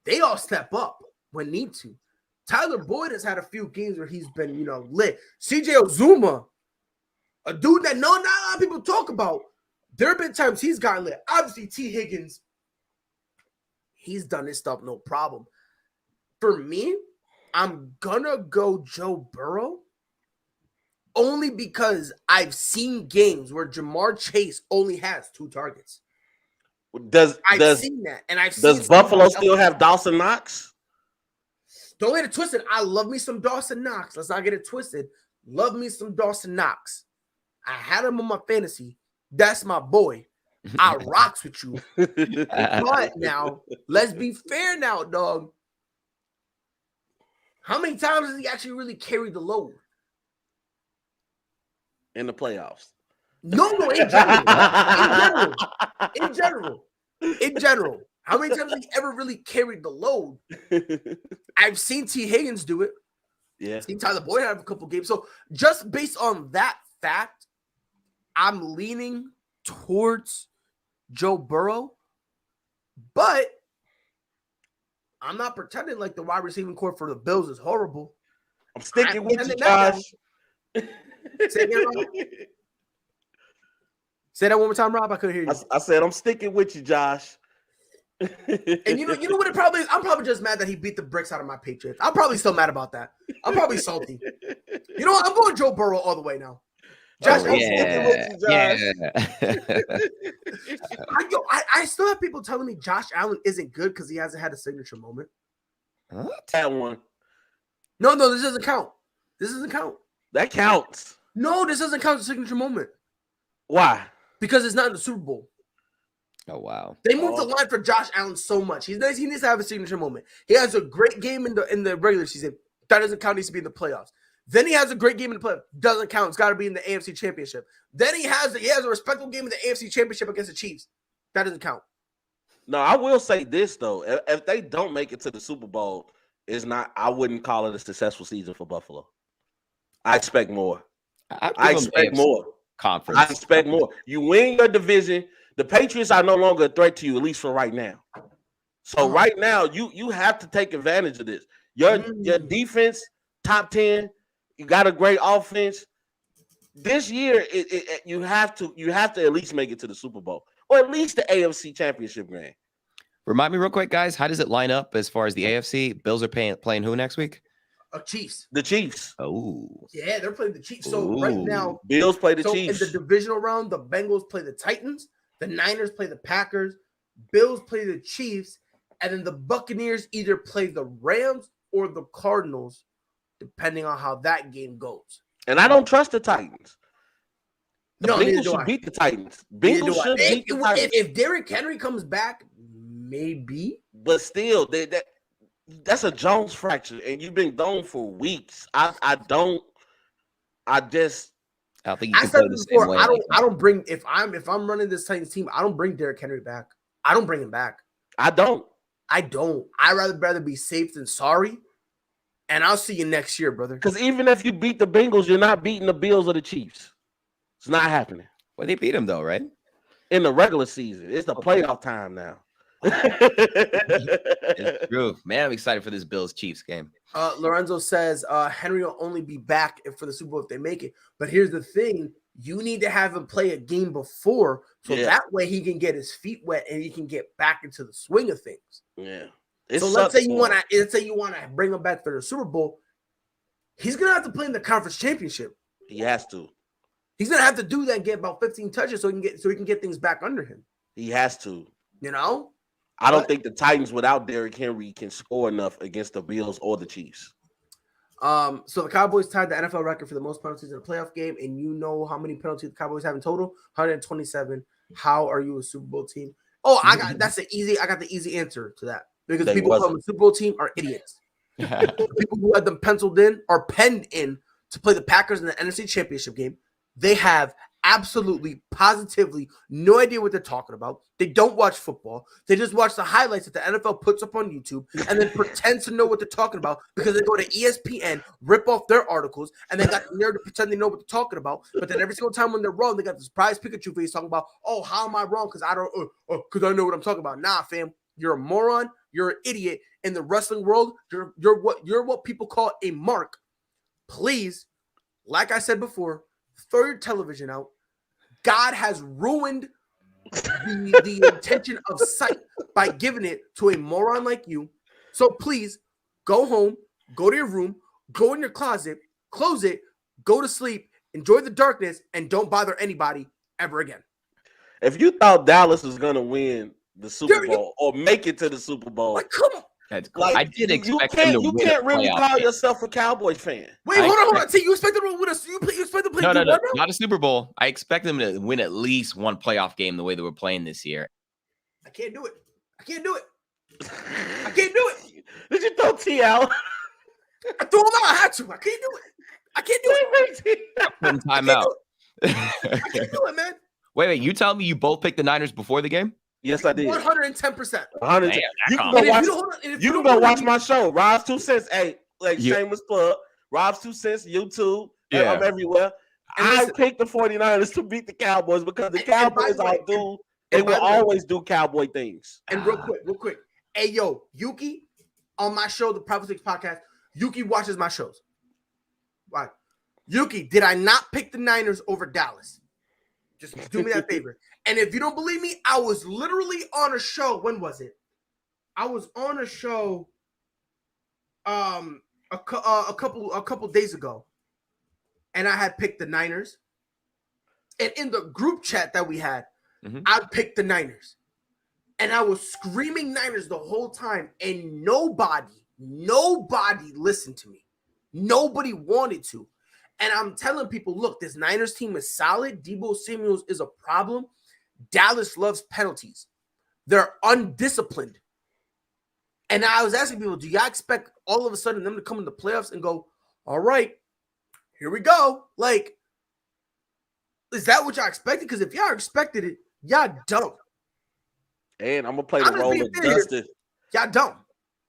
they all step up when need to. Tyler Boyd has had a few games where he's been, lit. CJ Uzomah, a dude that not a lot of people talk about. There have been times he's gotten lit. Obviously, T. Higgins, he's done his stuff, no problem. For me, I'm gonna go Joe Burrow only because I've seen games where Jamar Chase only has 2 targets. I've seen that, and does Buffalo still have Dawson Knox? Don't get it twisted. I love me some Dawson Knox. Let's not get it twisted. Love me some Dawson Knox. I had him on my fantasy. That's my boy. I rocks with you. But now, let's be fair now, dog. How many times has he actually really carried the load? In the playoffs. No, in general. How many times has he ever really carried the load? I've seen T. Higgins do it. Yeah. I've seen Tyler Boyd have a couple games. So just based on that fact, I'm leaning towards Joe Burrow But I'm not pretending like the wide receiving core for the Bills is horrible. I'm sticking with you, Josh. Say again, Rob? Say that one more time, Rob. I couldn't hear you. I said I'm sticking with you, Josh. And you know what it probably is? I'm probably just mad that he beat the bricks out of my Patriots. I'm probably still mad about that. I'm probably salty. You know what? I'm going Joe Burrow all the way now. Josh, I'm sticking with you, Josh. I still have people telling me Josh Allen isn't good because he hasn't had a signature moment. That one. No, this doesn't count. This doesn't count. That counts. No, this doesn't count as a signature moment. Why? Because it's not in the Super Bowl. Oh, wow. They moved the line for Josh Allen so much. He needs to have a signature moment. He has a great game in the regular season. That doesn't count. He needs to be in the playoffs. Then he has a great game in the playoffs. Doesn't count. It's got to be in the AFC Championship. Then he has a respectable game in the AFC Championship against the Chiefs. That doesn't count. No, I will say this though: if they don't make it to the Super Bowl, I wouldn't call it a successful season for Buffalo. I expect more. I expect more. Conference. I expect more. You win your division. The Patriots are no longer a threat to you, at least for right now. So right now, you have to take advantage of this. Your defense, top 10. You got a great offense. This year, you have to at least make it to the Super Bowl or at least the AFC Championship game. Remind me real quick, guys. How does it line up as far as the AFC? Bills are playing who next week? Chiefs. The Chiefs. Oh, yeah, they're playing the Chiefs. So right now, Bills play the Chiefs. In the divisional round, the Bengals play the Titans. The Niners play the Packers. Bills play the Chiefs, and then the Buccaneers either play the Rams or the Cardinals, depending on how that game goes. And I don't trust the Titans. The No, Bengals should beat the Titans. Bengals should beat the Titans. If Derrick Henry comes back, maybe. But still, that's a Jones fracture, and you've been gone for weeks. I don't think you can play the same way. I don't bring if I'm running this Titans team, I don't bring Derrick Henry back. I don't bring him back. I don't. I'd rather be safe than sorry. And I'll see you next year, brother. Because even if you beat the Bengals, you're not beating the Bills or the Chiefs. It's not happening. Well, they beat them though, right? In the regular season. It's the playoff time now. It's true. Man, I'm excited for this Bills-Chiefs game. Lorenzo says Henry will only be back for the Super Bowl if they make it. But here's the thing. You need to have him play a game before so that way he can get his feet wet and he can get back into the swing of things. Yeah. So let's say you want to bring him back for the Super Bowl. He's going to have to play in the conference championship. He has to. He's going to have to do that and get about 15 touches so he can get things back under him. He has to. You know? I don't think the Titans without Derrick Henry can score enough against the Bills or the Chiefs. So the Cowboys tied the NFL record for the most penalties in a playoff game, and you know how many penalties the Cowboys have in total? 127. How are you a Super Bowl team? Oh, I got the easy answer to that. Because people who are a Super Bowl team are idiots. The people who had them penciled in or penned in to play the Packers in the NFC Championship game, they have absolutely, positively no idea what they're talking about. They don't watch football. They just watch the highlights that the NFL puts up on YouTube and then pretend to know what they're talking about because they go to ESPN, rip off their articles, and they got the nerve to pretend they know what they're talking about. But then every single time when they're wrong, they got this surprise Pikachu face talking about, oh, how am I wrong? Because I know what I'm talking about. Nah, fam, you're a moron. You're an idiot in the wrestling world. You're what people call a mark. Please, like I said before, throw your television out. God has ruined the intention of sight by giving it to a moron like you. So please go home, go to your room, go in your closet, close it, go to sleep, enjoy the darkness, and don't bother anybody ever again. If you thought Dallas was going to win the Super Bowl or make it to the Super Bowl, like, come on. That's cool. I did expect them to win. You can't really call yourself a Cowboys fan. Wait, hold on. See, you expect them to win you expect them to play No, not a Super Bowl. I expect them to win at least one playoff game the way they were playing this year. I can't do it. Did you throw T out? I threw him out. I had to. I can't do it. Putting time out. I can't do it, man. Wait. You telling me you both picked the Niners before the game? Yes, I did. 110%. 110%. You can go watch my show, Rob's 2 cents. Hey, shameless plug. Rob's 2 cents, YouTube. I'm everywhere. I picked the 49ers to beat the Cowboys because the Cowboys outdo They And by will the way- always do cowboy things. And real quick. Hey, yo, Yuki, on my show, the Private Six Podcast, Yuki watches my shows. Why? Yuki, did I not pick the Niners over Dallas? Just do me that favor. And if you don't believe me, I was literally on a show. When was it? I was on a show a couple days ago. And I had picked the Niners. And in the group chat that we had, I picked the Niners. And I was screaming Niners the whole time. And nobody listened to me. Nobody wanted to. And I'm telling people, look, this Niners team is solid. Deebo Samuel is a problem. Dallas loves penalties. They're undisciplined. And I was asking people, do y'all expect all of a sudden them to come in the playoffs and go, all right, here we go? Like, is that what y'all expected? Because if y'all expected it, y'all dumb. And I'm gonna play the role of Dustin. Y'all dumb.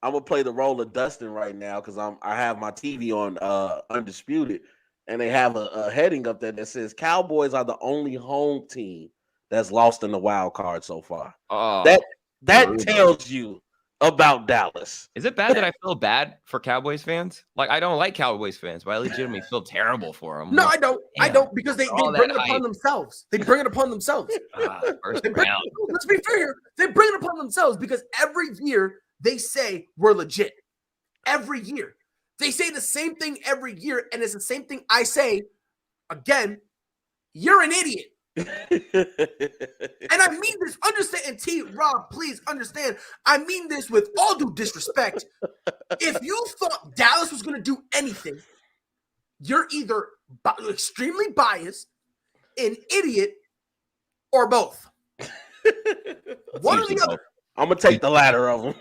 I'm gonna play the role of Dustin right now because I have my TV on Undisputed, and they have a heading up there that says Cowboys are the only home team that's lost in the wild card so far. That tells you about Dallas. Is it bad that I feel bad for Cowboys fans? Like, I don't like Cowboys fans, but I legitimately feel terrible for them. No, like, I don't. damn. I don't because they bring it upon themselves. They bring it upon themselves. First round. Let's be fair here. They bring it upon themselves because every year they say we're legit. Every year. They say the same thing every year, and it's the same thing I say again. You're an idiot. And I mean this, understand, and T, Rob, please understand, I mean this with all due disrespect. If you thought Dallas was going to do anything, you're either extremely biased, an idiot, or both. One or the other. I'm gonna take the latter of them.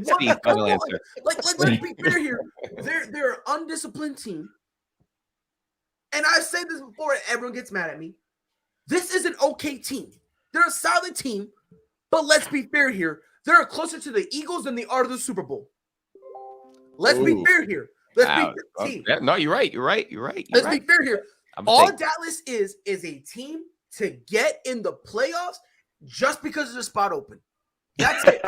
Steve, final answer. Let's be fair here. They're an undisciplined team. And I've said this before, and everyone gets mad at me. This is an okay team. They're a solid team, but let's be fair here. They're closer to the Eagles than they are to the Super Bowl. Let's be fair here. Let's be fair. No, you're right. You're right. Let's be fair here. All Dallas is a team to get in the playoffs just because there's a spot open. That's it.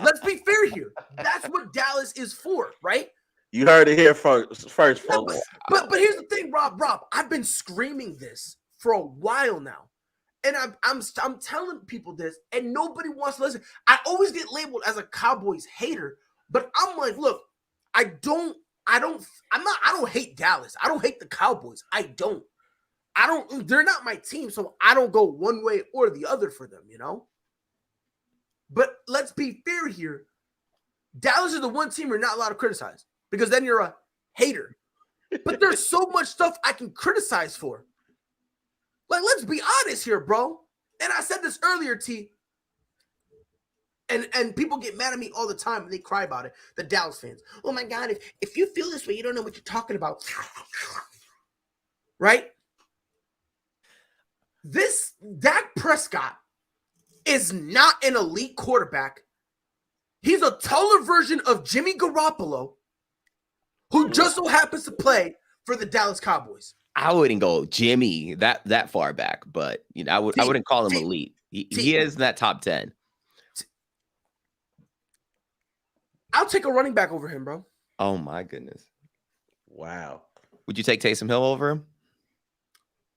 Let's be fair here. That's what Dallas is for, right? You heard it here first folks. But here's the thing, Rob. I've been screaming this for a while now. And I'm telling people this, and nobody wants to listen. I always get labeled as a Cowboys hater, but I'm like, look, I don't hate Dallas. I don't hate the Cowboys. They're not my team, so I don't go one way or the other for them, you know? But let's be fair here. Dallas is the one team you're not allowed to criticize because then you're a hater. But there's so much stuff I can criticize for. Like, let's be honest here, bro. And I said this earlier, T. And people get mad at me all the time and they cry about it. The Dallas fans. Oh my God, if you feel this way, you don't know what you're talking about. Right? This Dak Prescott is not an elite quarterback. He's a taller version of Jimmy Garoppolo, who just so happens to play for the Dallas Cowboys. I wouldn't go Jimmy that far back, but you know, I wouldn't call him elite. He is in that top 10. I'll take a running back over him, bro. Oh my goodness. Wow. Would you take Taysom Hill over him?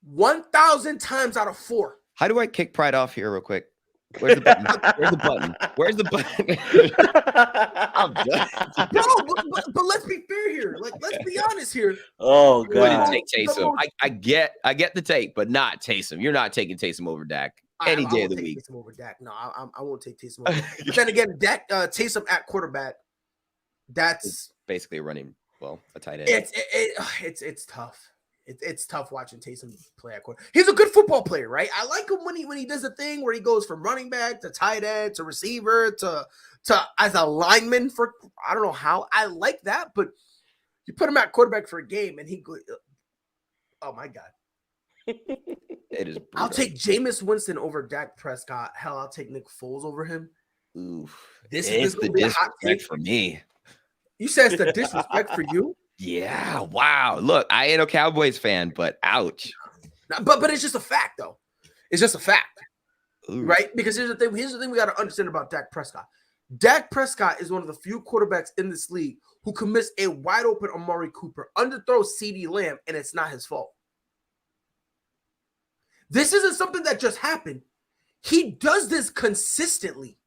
1,000 times out of 4. How do I kick Pride off here real quick? Where's the button? Where's the button? I'm done. No, but let's be fair here. Like, let's be honest here. Oh God. Wouldn't take Taysom. I get the take, but not Taysom. You're not taking Taysom over Dak any day of the week. Taysom over Dak. No, I won't take Taysom over. But then again, Taysom at quarterback. That's basically running a tight end. It's tough. It's tough watching Taysom play at quarter. He's a good football player, right? I like him when he does the thing where he goes from running back to tight end to receiver to as a lineman for I don't know how. I like that, but you put him at quarterback for a game and he go, oh my God. It is brutal. I'll take Jameis Winston over Dak Prescott. Hell, I'll take Nick Foles over him. Oof. This is the disrespect for me. You said it's the disrespect for you? Yeah. Wow. Look, I ain't a Cowboys fan, but ouch. But it's just a fact, though. It's just a fact. right? Because here's the thing we got to understand about Dak Prescott. Dak Prescott is one of the few quarterbacks in this league who commits a wide open Amari Cooper, underthrows CeeDee Lamb, and it's not his fault. This isn't something that just happened. He does this consistently.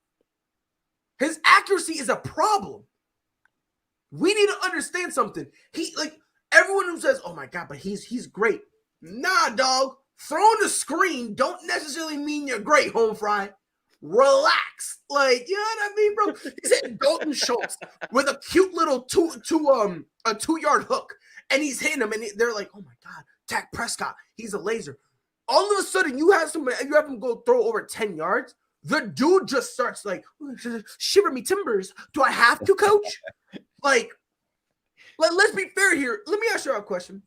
His accuracy is a problem. We need to understand something. Everyone who says, "Oh my God," but he's great. Nah, dog. Throwing the screen don't necessarily mean you're great, home fry. Relax. You know what I mean, bro? He's hitting Dalton Schultz with a cute little 2-yard hook, and he's hitting him, and they're like, "Oh my God, Dak Prescott, he's a laser." All of a sudden, you have him go throw over 10 yards. The dude just starts shiver me timbers. Do I have to, coach? Let's be fair here. Let me ask you a question.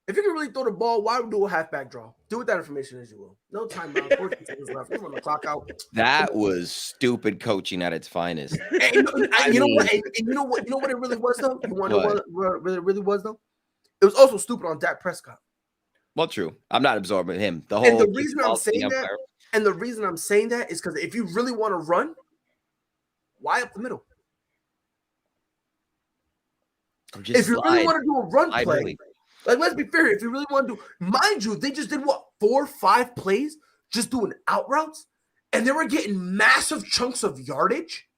If you can really throw the ball, why do a halfback draw? Do with that information as you will. No timeout. 14 seconds left. You run the clock out. That was stupid coaching at its finest. And you know what? You know what it really was though. You want to know what it really was though? It was also stupid on Dak Prescott. Well, true. I'm not absorbing him. And the reason I'm saying that is because if you really want to run, why up the middle? If you really want to do a run play. Let's be fair. If you really want to do, mind you, they just did 4 or 5 plays just doing out routes, and they were getting massive chunks of yardage.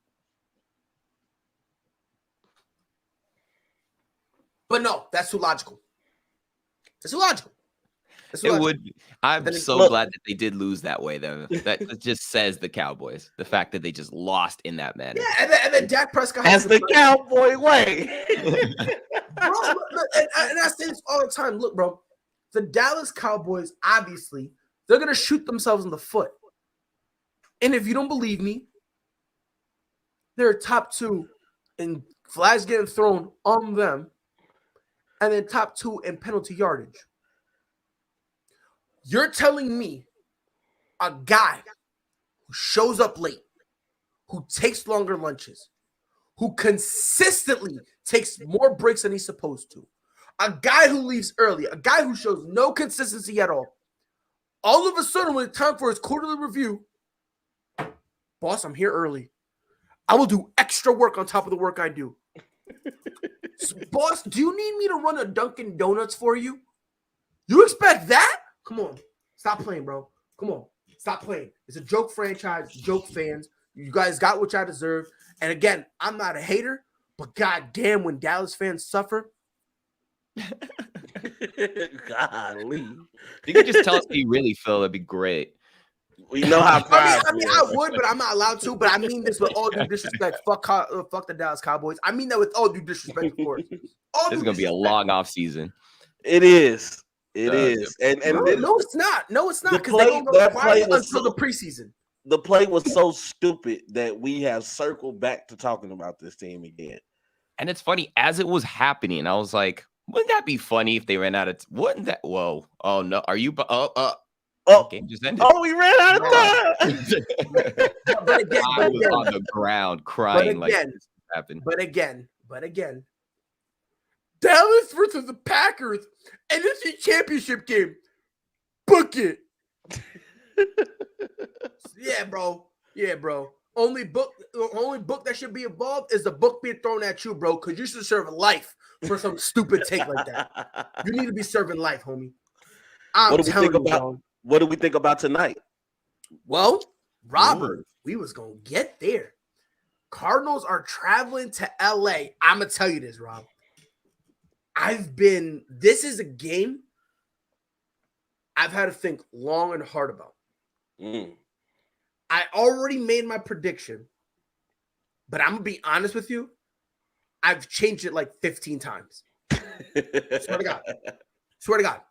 But no, that's too logical. That's too logical. It would be. I'm so glad that they did lose that way, though. That just says the Cowboys. The fact that they just lost in that manner. Yeah, and then Dak Prescott has the Cowboy way. Bro, and I say this all the time. Look, bro, the Dallas Cowboys, obviously, they're going to shoot themselves in the foot. And if you don't believe me, they're top 2 in flags getting thrown on them, and then top 2 in penalty yardage. You're telling me a guy who shows up late, who takes longer lunches, who consistently takes more breaks than he's supposed to, a guy who leaves early, a guy who shows no consistency at all of a sudden, when it's time for his quarterly review, boss, I'm here early. I will do extra work on top of the work I do. So, boss, do you need me to run a Dunkin' Donuts for you? You expect that? Come on. Stop playing, bro. Come on. Stop playing. It's a joke franchise, joke fans. You guys got what y'all deserve. And again, I'm not a hater, but goddamn, when Dallas fans suffer. Golly. You could just tell us how you really feel. That'd be great. We know how proud I would, but I'm not allowed to. But I mean this with all due disrespect. Fuck the Dallas Cowboys. I mean that with all due disrespect, of course. This is gonna be a long off season. It is. It is. And no, it's not. No, it's not. Because they don't go quiet until the preseason. The play was so stupid that we have circled back to talking about this team again. And it's funny, as it was happening, I was like, wouldn't that be funny if they ran out of wouldn't that whoa. Oh no, are you game just ended. Oh, we ran out of time. But again, I was on the ground crying like this happened. But again, Dallas versus the Packers, NFC Championship game. Book it. Yeah, bro. Only book that should be involved is the book being thrown at you, bro, because you should serve life for some stupid take like that. You need to be serving life, homie. What do we think about tonight? Well, Robert, we was going to get there. Cardinals are traveling to LA. I'm going to tell you this, Rob. This is a game I've had to think long and hard about. I already made my prediction, but I'm going to be honest with you. I've changed it like 15 times. Swear to God.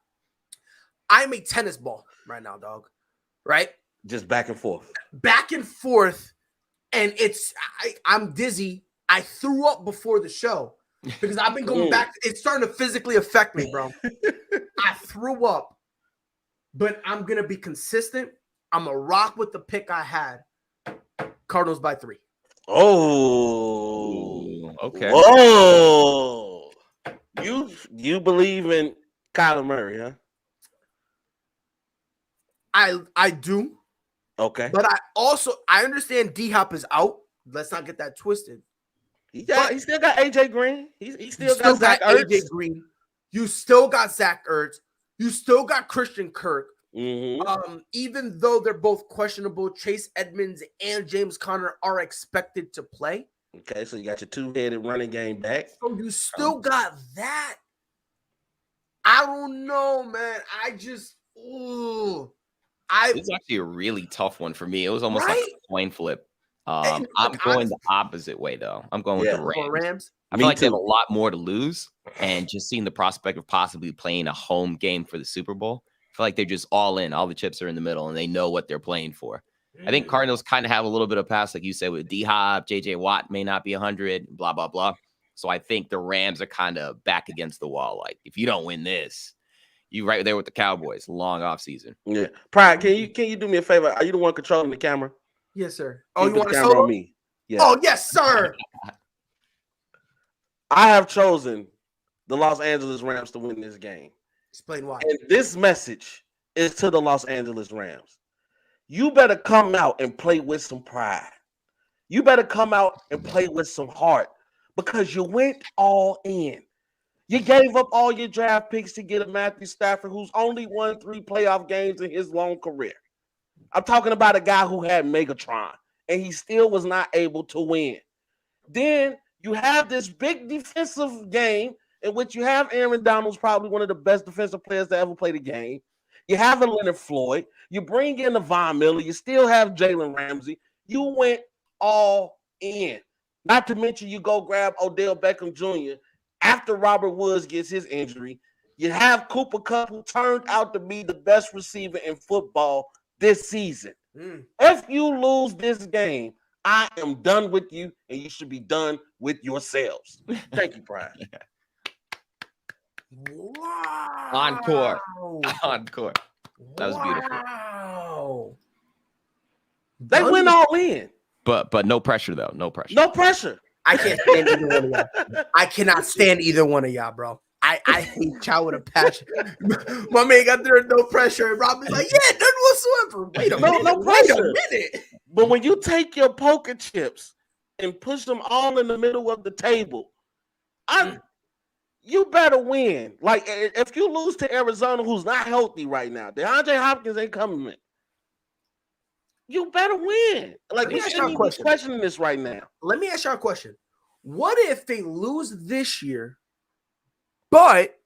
I'm a tennis ball right now, dog. Right? Just back and forth. And I'm dizzy. I threw up before the show because I've been going back. It's starting to physically affect me, bro. I threw up, but I'm going to be consistent. I'm going to rock with the pick I had. Cardinals by 3. Oh, okay. Whoa. You believe in Kyler Murray, huh? I do. Okay. But I understand D-Hop is out. Let's not get that twisted. He still got AJ Green. He still got Zach AJ Ertz. Green. You still got Zach Ertz. You still got Christian Kirk. Mm-hmm. Even though they're both questionable, Chase Edmonds and James Conner are expected to play. Okay, so you got your two-headed running game back. So you still got that. I don't know, man. It's actually a really tough one for me. It was almost like a coin flip. I'm going the opposite way, though. I'm going with the Rams. I feel like they have a lot more to lose, and just seeing the prospect of possibly playing a home game for the Super Bowl, I feel like they're just all in. All the chips are in the middle, and they know what they're playing for. I think Cardinals kind of have a little bit of pass, like you said, with D-Hop, J.J. Watt may not be 100, blah, blah, blah. So I think the Rams are kind of back against the wall. Like, if you don't win this, you right there with the Cowboys. Long offseason. Yeah. Pride, can you do me a favor? Are you the one controlling the camera? Yes, sir. Oh, you want the camera on me? Yeah. Oh, yes, sir. I have chosen the Los Angeles Rams to win this game. Explain why. And this message is to the Los Angeles Rams. You better come out and play with some pride. You better come out and play with some heart because you went all in. You gave up all your draft picks to get a Matthew Stafford who's only won 3 playoff games in his long career. I'm talking about a guy who had Megatron, and he still was not able to win. Then you have this big defensive game in which you have Aaron Donald's probably one of the best defensive players to ever play the game. You have a Leonard Floyd. You bring in a Von Miller. You still have Jalen Ramsey. You went all in. Not to mention you go grab Odell Beckham Jr. after Robert Woods gets his injury. You have Cooper Kupp, who turned out to be the best receiver in football this season. If you lose this game, I am done with you, and you should be done with yourselves. Thank you, Brian. Wow. Encore. That was beautiful. Wow. They went all in. But no pressure, though. No pressure. No pressure. I can't stand either one of y'all. I cannot stand either one of y'all, bro. I hate y'all with a passion. My man got there no pressure, and Rob is like, yeah, none whatsoever. Wait a minute. No pressure. Wait a minute. But when you take your poker chips and push them all in the middle of the table, you better win. Like, if you lose to Arizona, who's not healthy right now, DeAndre Hopkins ain't coming in. You better win. Like, we shouldn't be questioning this right now. Let me ask y'all a question. What if they lose this year, but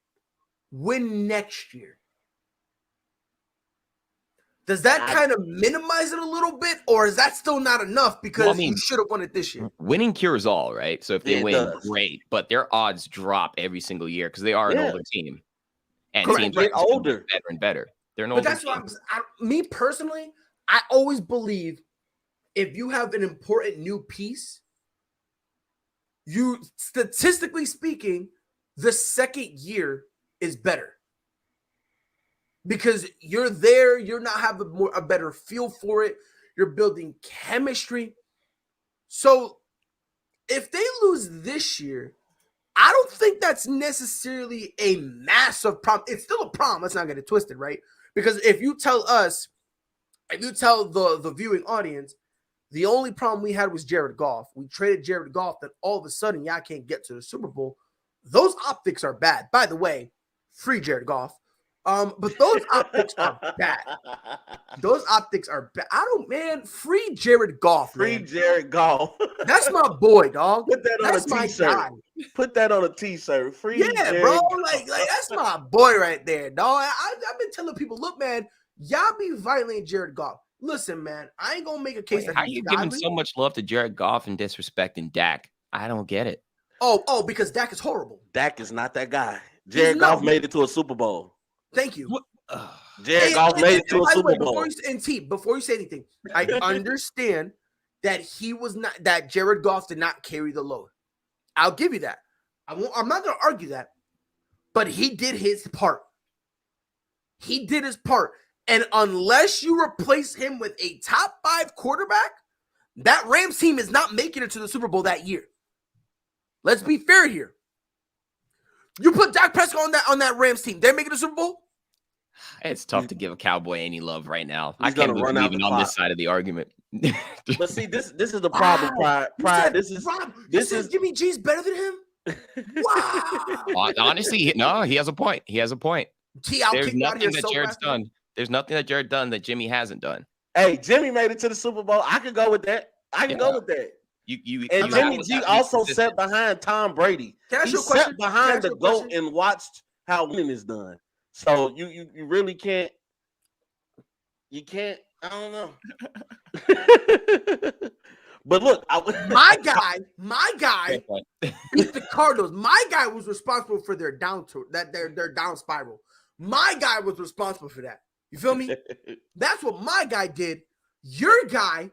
win next year? Does that kind of minimize it a little bit, or is that still not enough because you should have won it this year? Winning cures all, right? So if they win, great. But their odds drop every single year because they are an older team. And teams get older. Better and better. They're an but older that's team. what me personally, I always believe if you have an important new piece, you statistically speaking, the second year is better. Because you're there, you're not having a better feel for it. You're building chemistry. So if they lose this year, I don't think that's necessarily a massive problem. It's still a problem. Let's not get it twisted, right? Because if you tell us, if you tell the viewing audience, the only problem we had was Jared Goff. We traded Jared Goff, then all of a sudden, y'all can't get to the Super Bowl. Those optics are bad. By the way, free Jared Goff. But those optics are bad. Those optics are bad. Free Jared Goff. Free man. Jared Goff. That's my boy, dog. Put that that's on a t-shirt. Put that on a t-shirt. Free Jared bro. Goff. Like that's my boy right there, dog. I've been telling people, look, man, y'all be violating Jared Goff. Listen, man, I ain't gonna make a case that how you giving so much love to Jared Goff and disrespecting Dak? I don't get it. Oh, because Dak is horrible. Dak is not that guy. Jared Goff made it to a Super Bowl. Thank you. Jared Goff made it to a Super Bowl. Before you say anything, I understand that that Jared Goff did not carry the load. I'll give you that. I'm not going to argue that, but he did his part. He did his part. And unless you replace him with a top 5 quarterback, that Rams team is not making it to the Super Bowl that year. Let's be fair here. You put Dak Prescott on that Rams team, they're making the Super Bowl? It's tough to give a Cowboy any love right now. I He's can't gonna believe run I'm out even the on this clock. side of the argument. But see, this is the problem, Wow. Pride. You This is said, Rob, you this said is Jimmy G's better than him? Wow. Honestly, no, he has a point. He has a point. I'll There's kick you out of here nothing that so Jared's fast. done. There's nothing that Jared done that Jimmy hasn't done. Hey, Jimmy made it to the Super Bowl. I could go with that. I can go with that. And Jimmy G also sat behind Tom Brady. Can I ask He you a question? sat behind the Can I ask you a GOAT question? and watched how winning is done. So you really can't. You can't. I don't know. But look, my guy beat the Cardinals. My guy was responsible for their down spiral. My guy was responsible for that. You feel me? That's what my guy did. Your guy,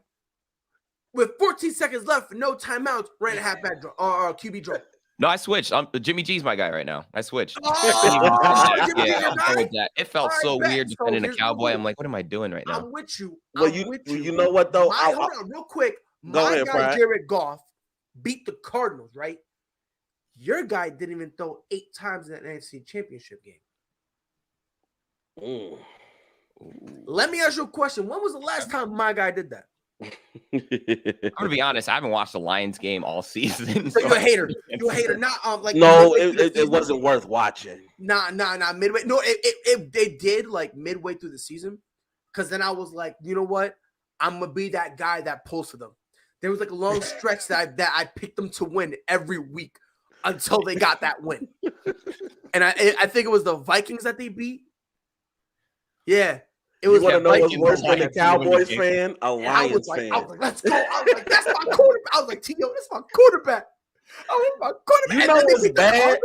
with 14 seconds left for no timeouts, ran a halfback draw or QB draw. No, I switched. Jimmy G's my guy right now. I switched. Jimmy G's your guy? It felt so weird defending a Cowboy. I'm like, what am I doing right now? I'm with you. Well, you know what though? Hold on, real quick. My guy Jared Goff beat the Cardinals, right? Your guy didn't even throw 8 times in that NFC Championship game. Ooh. Let me ask you a question. When was the last time my guy did that? I'm gonna be honest. I haven't watched the Lions game all season. So you're a hater. You're a hater. Not like no, it wasn't worth watching. Nah. Midway. No, it did like midway through the season. Because then I was like, you know what? I'm gonna be that guy that pulls for them. There was like a long stretch that I picked them to win every week until they got that win. And I think it was the Vikings that they beat. Yeah. It was. You want to know what's worse than a Cowboys fan? A Lions fan. I was like, let's go. I was like, that's my quarterback. I was like, T.O., that's my quarterback. You know what's bad?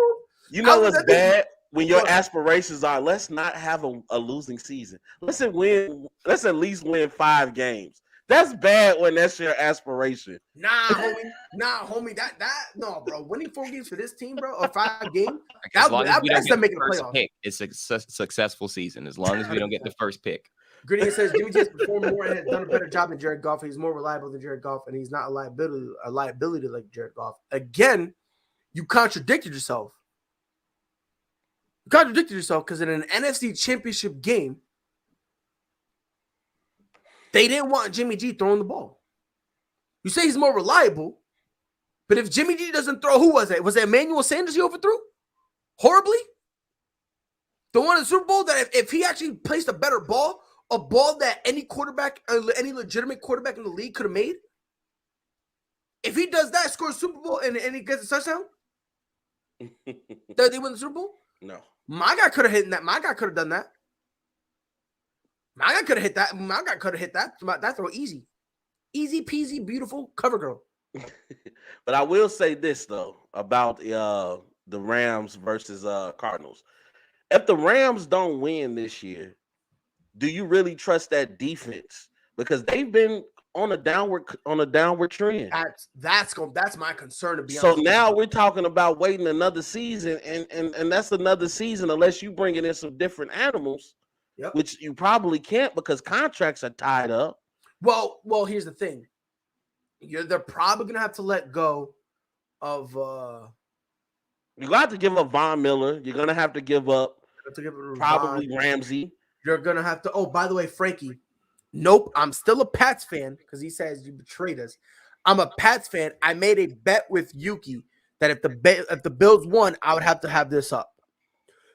You know what's bad? When your aspirations are, let's not have a losing season. Let's at least win 5 games. That's bad when that's your aspiration. Nah, homie. That no, bro. Winning 4 games for this team, bro, or 5 games. That's them making the playoffs. Pick, it's a successful season as long as we don't get the first pick. Gritty says Jimmy G has performed more and has done a better job than Jared Goff. He's more reliable than Jared Goff, and he's not a liability like Jared Goff. Again, you contradicted yourself. Because in an NFC Championship game, they didn't want Jimmy G throwing the ball. You say he's more reliable, but if Jimmy G doesn't throw, who was it? Was it Emmanuel Sanders he overthrew? Horribly? The one in the Super Bowl that if he actually placed a better ball, a ball that any quarterback, any legitimate quarterback in the league could have made, if he does that, scores Super Bowl and he gets a touchdown, they win the Super Bowl? No. My guy could have hit that. My guy could have done that. My guy could have hit that. My guy could have hit that. That throw easy. Easy peasy, beautiful cover girl. But I will say this, though, about the Rams versus Cardinals. If the Rams don't win this year, do you really trust that defense? Because they've been on a downward trend. That's my concern, to be so honest. So now we're talking about waiting another season, and that's another season unless you bring in some different animals. Yep. Which you probably can't because contracts are tied up. Well, here's the thing. They're probably gonna have to let go of. You got to give up Von Miller. You're gonna have to give up probably Ramsey. You're gonna have to. Oh, by the way, Frankie. Nope, I'm still a Pats fan because he says you betrayed us. I'm a Pats fan. I made a bet with Yuki that if the Bills won, I would have to have this up.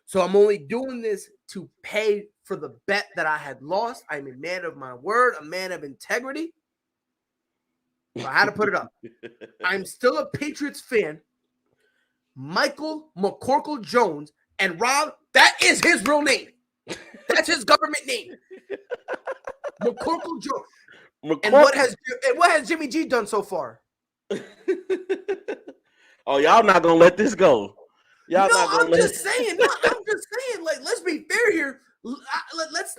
So I'm only doing this to pay for the bet that I had lost. I'm a man of my word, a man of integrity. So I had to put it up. I'm still a Patriots fan. Michael McCorkle Jones, and Rob, that is his real name. That's his government name. McCorkle Jones. And what has Jimmy G done so far? Oh, y'all not gonna let this go. I'm just saying. Like, let's be fair here. Let's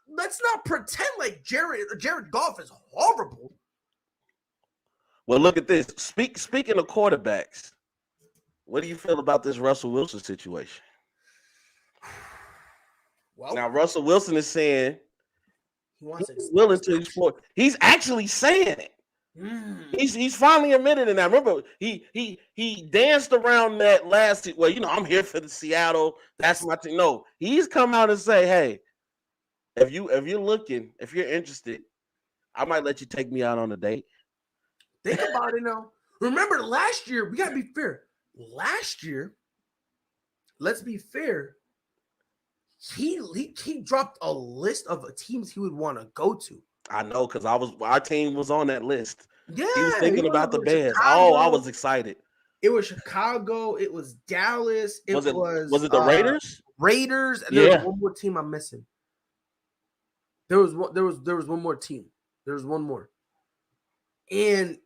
not pretend like Jared Goff is horrible. Well, look at this. Speaking of quarterbacks, what do you feel about this Russell Wilson situation? Well, now Russell Wilson is saying he's willing to explore. He's actually saying it. He's finally admitted in that. Remember, he danced around that last. Well, I'm here for the Seattle. That's my team. No, he's come out and say, "Hey, if you're looking, if you're interested, I might let you take me out on a date. Think about it now. Remember last year, we gotta be fair. Last year, let's be fair. He dropped a list of teams he would want to go to. I know, because our team was on that list. Yeah, He was thinking about the Bears. Chicago. Oh, I was excited. It was Chicago. It was Dallas. Was it the Raiders? Raiders, and there was one more team I'm missing. There was one more team. There was one more. And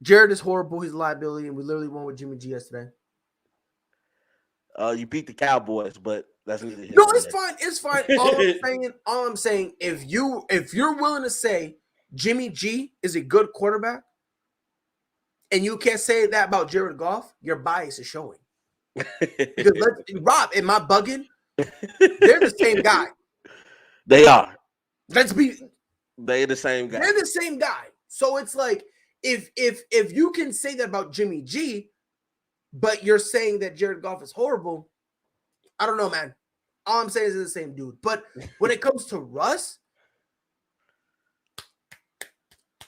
Jared is horrible. He's a liability, and we literally won with Jimmy G yesterday. You beat the Cowboys, but that's neither here No, nor it's there. fine. It's fine. All I'm saying, if you're willing to say Jimmy G is a good quarterback, and you can't say that about Jared Goff, your bias is showing. Because Rob, am I bugging? They're the same guy. They are. They're the same guy. They're the same guy. So it's like if you can say that about Jimmy G, but you're saying that Jared Goff is horrible, I don't know, man. All I'm saying is they're the same dude. But when it comes to Russ,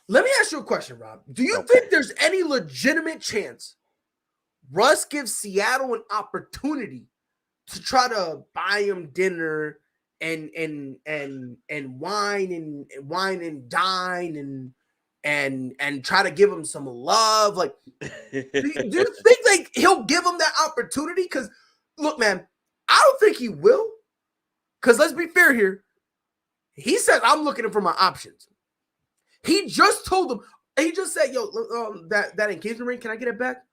let me ask you a question, Rob. Do you think there's any legitimate chance Russ gives Seattle an opportunity to try to buy him dinner and wine and dine and try to give him some love? Like, do you think like he'll give him that opportunity? Because look, man, I don't think he will. Because let's be fair here. He said, I'm looking for my options. He just told them, he just said, yo, that engagement ring, can I get it back?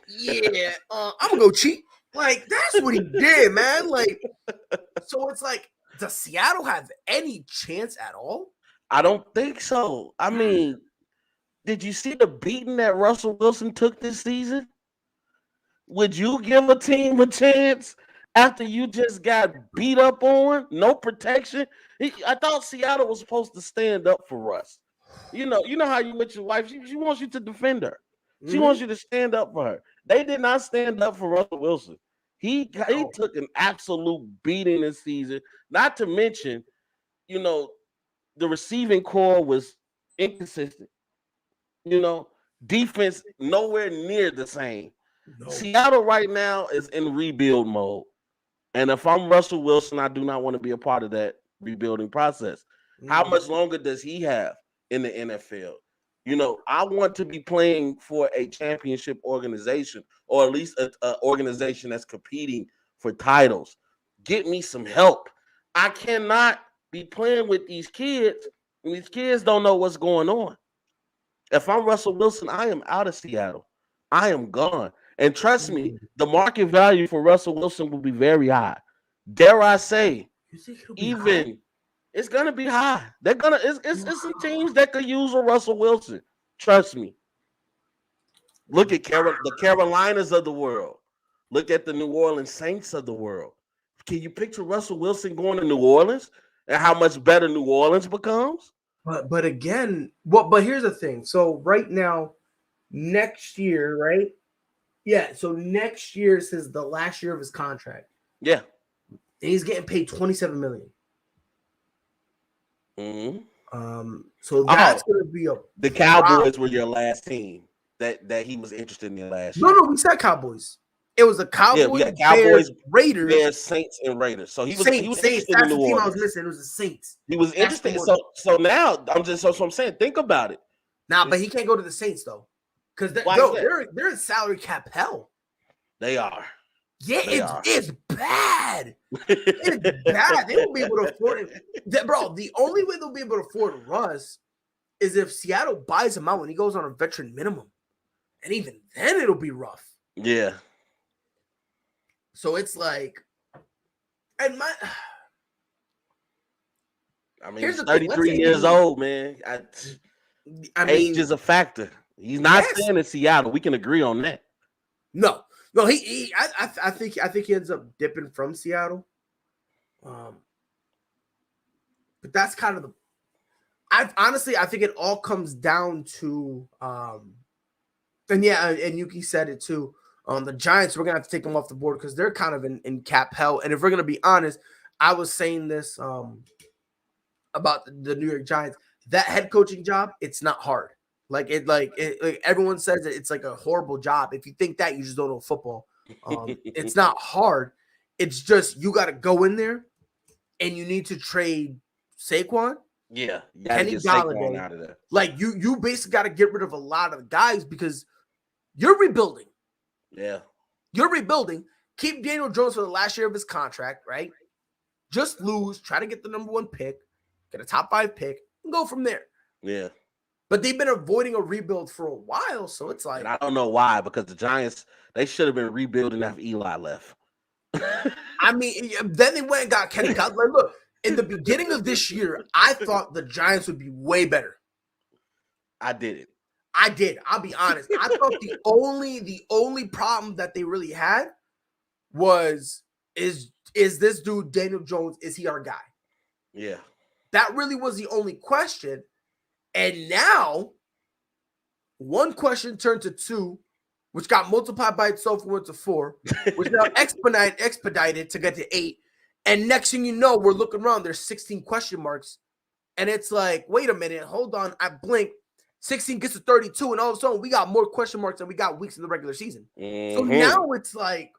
Yeah, I'm gonna go cheat. Like, that's what he did, man. Like, so it's like, does Seattle have any chance at all? I don't think so. I mean, did you see the beating that Russell Wilson took this season? Would you give a team a chance after you just got beat up on? No protection. I thought Seattle was supposed to stand up for Russ. You know how you with your wife. She wants you to defend her. She wants you to stand up for her. They did not stand up for Russell Wilson. He took an absolute beating this season. Not to mention, the receiving core was inconsistent. Defense nowhere near the same. No. Seattle right now is in rebuild mode. And if I'm Russell Wilson, I do not want to be a part of that rebuilding process. How much longer does he have in the NFL? I want to be playing for a championship organization, or at least an organization that's competing for titles. Get me some help. I cannot be playing with these kids, and these kids don't know what's going on. If I'm Russell Wilson, I am out of Seattle. I am gone. And trust me, the market value for Russell Wilson will be very high. Dare I say, even it's gonna be high. They're gonna it's some teams that could use a Russell Wilson. Trust me. Look at the Carolinas of the world. Look at the New Orleans Saints of the world. Can you picture Russell Wilson going to New Orleans and how much better New Orleans becomes? But again, but here's the thing. So right now, next year, right? Yeah. So next year is the last year of his contract. Yeah. And he's getting paid $27 million. Mm-hmm. So that's gonna be the Cowboys were your last team that he was interested in last year. No, we said Cowboys. It was the Cowboys, Cowboys, Raiders, Bears, Saints, and Raiders. So he was interested that's in New the team Orleans. I was missing. It was the Saints. He was interested. So now I'm saying, think about it. But he can't go to the Saints though, because they're in salary cap hell. They are. Yeah, it's bad. It's bad. They won't be able to afford it, bro. The only way they'll be able to afford Russ is if Seattle buys him out when he goes on a veteran minimum, and even then it'll be rough. Yeah. So it's like, and he's 33 years old, man. Age is a factor. He's not staying in Seattle. We can agree on that. No, I think he ends up dipping from Seattle. But that's kind of I think it all comes down to and Yuki said it too. The Giants, we're gonna have to take them off the board because they're kind of in cap hell. And if we're gonna be honest, I was saying this about the New York Giants. That head coaching job, it's not hard. Like everyone says it's like a horrible job. If you think that, you just don't know football. It's not hard. It's just you got to go in there, and you need to trade Saquon. Yeah, Kenny Galladay out of there. Like you basically got to get rid of a lot of guys because you're rebuilding. Yeah, you're rebuilding. Keep Daniel Jones for the last year of his contract, right? Just lose. Try to get the number 1 pick, get a top 5 pick, and go from there. Yeah. But they've been avoiding a rebuild for a while, so it's like, and I don't know why, because the Giants, they should have been rebuilding after Eli left. I mean, then they went and got Kenny Galladay. Look, in the beginning of this year, I thought the Giants would be way better. I did. I'll be honest. I thought the only problem that they really had was is this dude Daniel Jones, is he our guy? Yeah. That really was the only question. And now 1 question turned to 2, which got multiplied by itself and went to 4, which now expedited to get to 8. And next thing you know, we're looking around, there's 16 question marks. And it's like, wait a minute, hold on. I blink. 16 gets to 32, and all of a sudden we got more question marks than we got weeks in the regular season. So now it's like,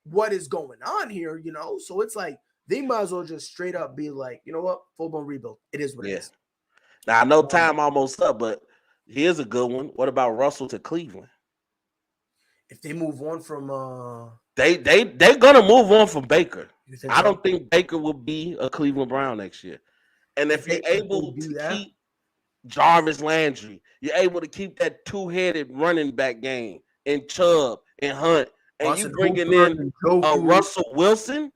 what is going on here? You know, so it's like they might as well just straight up be like, you know what, full-blown rebuild. It is what it is. Now I know time almost up, but here's a good one. What about Russell to Cleveland? If they move on from they're gonna move on from Baker. I so? don't think Baker will be a Cleveland Brown next year. And if you're able to keep Jarvis Landry, you're able to keep that 2-headed running back game and Chubb and Hunt, and you bringing in Russell Wilson,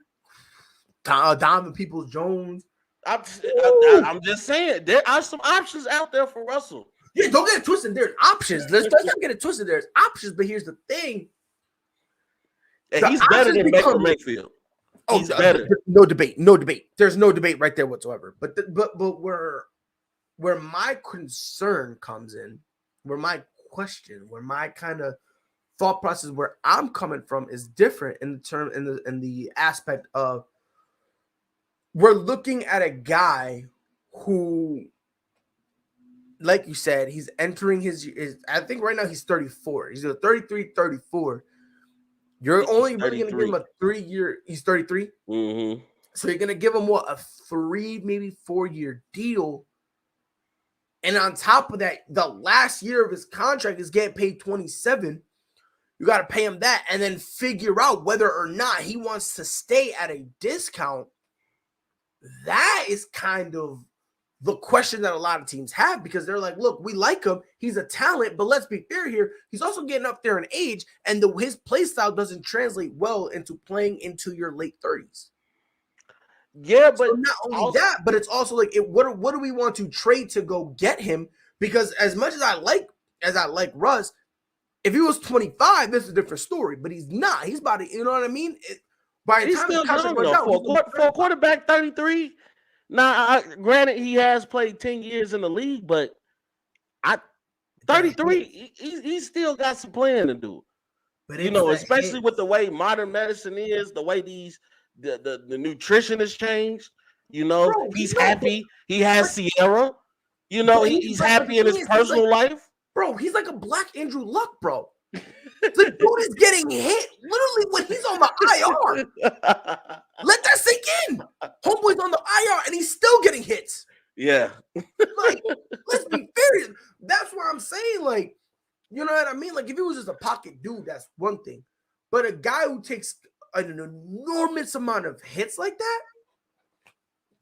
Donovan Peoples-Jones. I'm just saying there are some options out there for Russell. Yeah, don't get it twisted. There's options. Let's not get it twisted. There's options, but here's the thing. And he's better than Baker Mayfield. He's better. No debate. There's no debate right there whatsoever. But where my concern comes in, where my question, where my kind of thought process, where I'm coming from, is different in the aspect of we're looking at a guy who, like you said, he's entering his I think right now he's 34. He's either 33, 34. You're only really going to give him a 3-year. He's 33. Mm-hmm. So you're going to give him a 3, maybe 4-year deal. And on top of that, the last year of his contract is getting paid 27. You got to pay him that and then figure out whether or not he wants to stay at a discount. That is kind of the question that a lot of teams have, because they're like, look, we like him. He's a talent, but let's be fair here. He's also getting up there in age, and his play style doesn't translate well into playing into your late 30s. Yeah, but so not only that, but it's also like, what do we want to trade to go get him? Because as much as I like Russ, if he was 25, this is a different story. But he's not. He's about to, you know what I mean? By the time still young, though. For a quarterback, 33. Now, granted, he has played 10 years in the league, but 33, he still got some playing to do. But especially with the way modern medicine is, the way the nutrition has changed. Bro, he's happy. He has Sierra. He's happy in his personal life. Bro, he's like a black Andrew Luck, bro. The dude is getting hit literally when he's on the IR. Let that sink in. Homeboy's on the IR and he's still getting hits. Yeah. Like, let's be fair. That's what I'm saying. Like, you know what I mean? Like, if it was just a pocket dude, that's one thing. But a guy who takes an enormous amount of hits like that,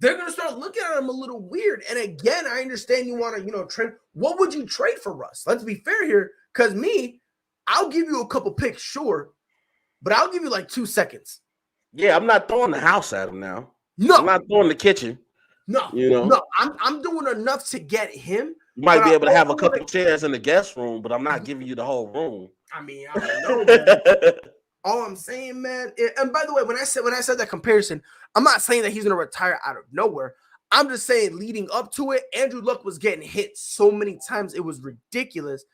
they're going to start looking at him a little weird. And again, I understand you want to, trade. What would you trade for Russ? Let's be fair here. Because I'll give you a couple picks, sure, but I'll give you like 2 seconds. Yeah, I'm not throwing the house at him now. No, I'm not throwing the kitchen. No, no, I'm doing enough to get him. You might be able to have a couple chairs in the guest room, but I'm not giving you the whole room. I mean, I don't know, man. All I'm saying, man, and by the way, when I said that comparison, I'm not saying that he's going to retire out of nowhere. I'm just saying leading up to it, Andrew Luck was getting hit so many times, it was ridiculous.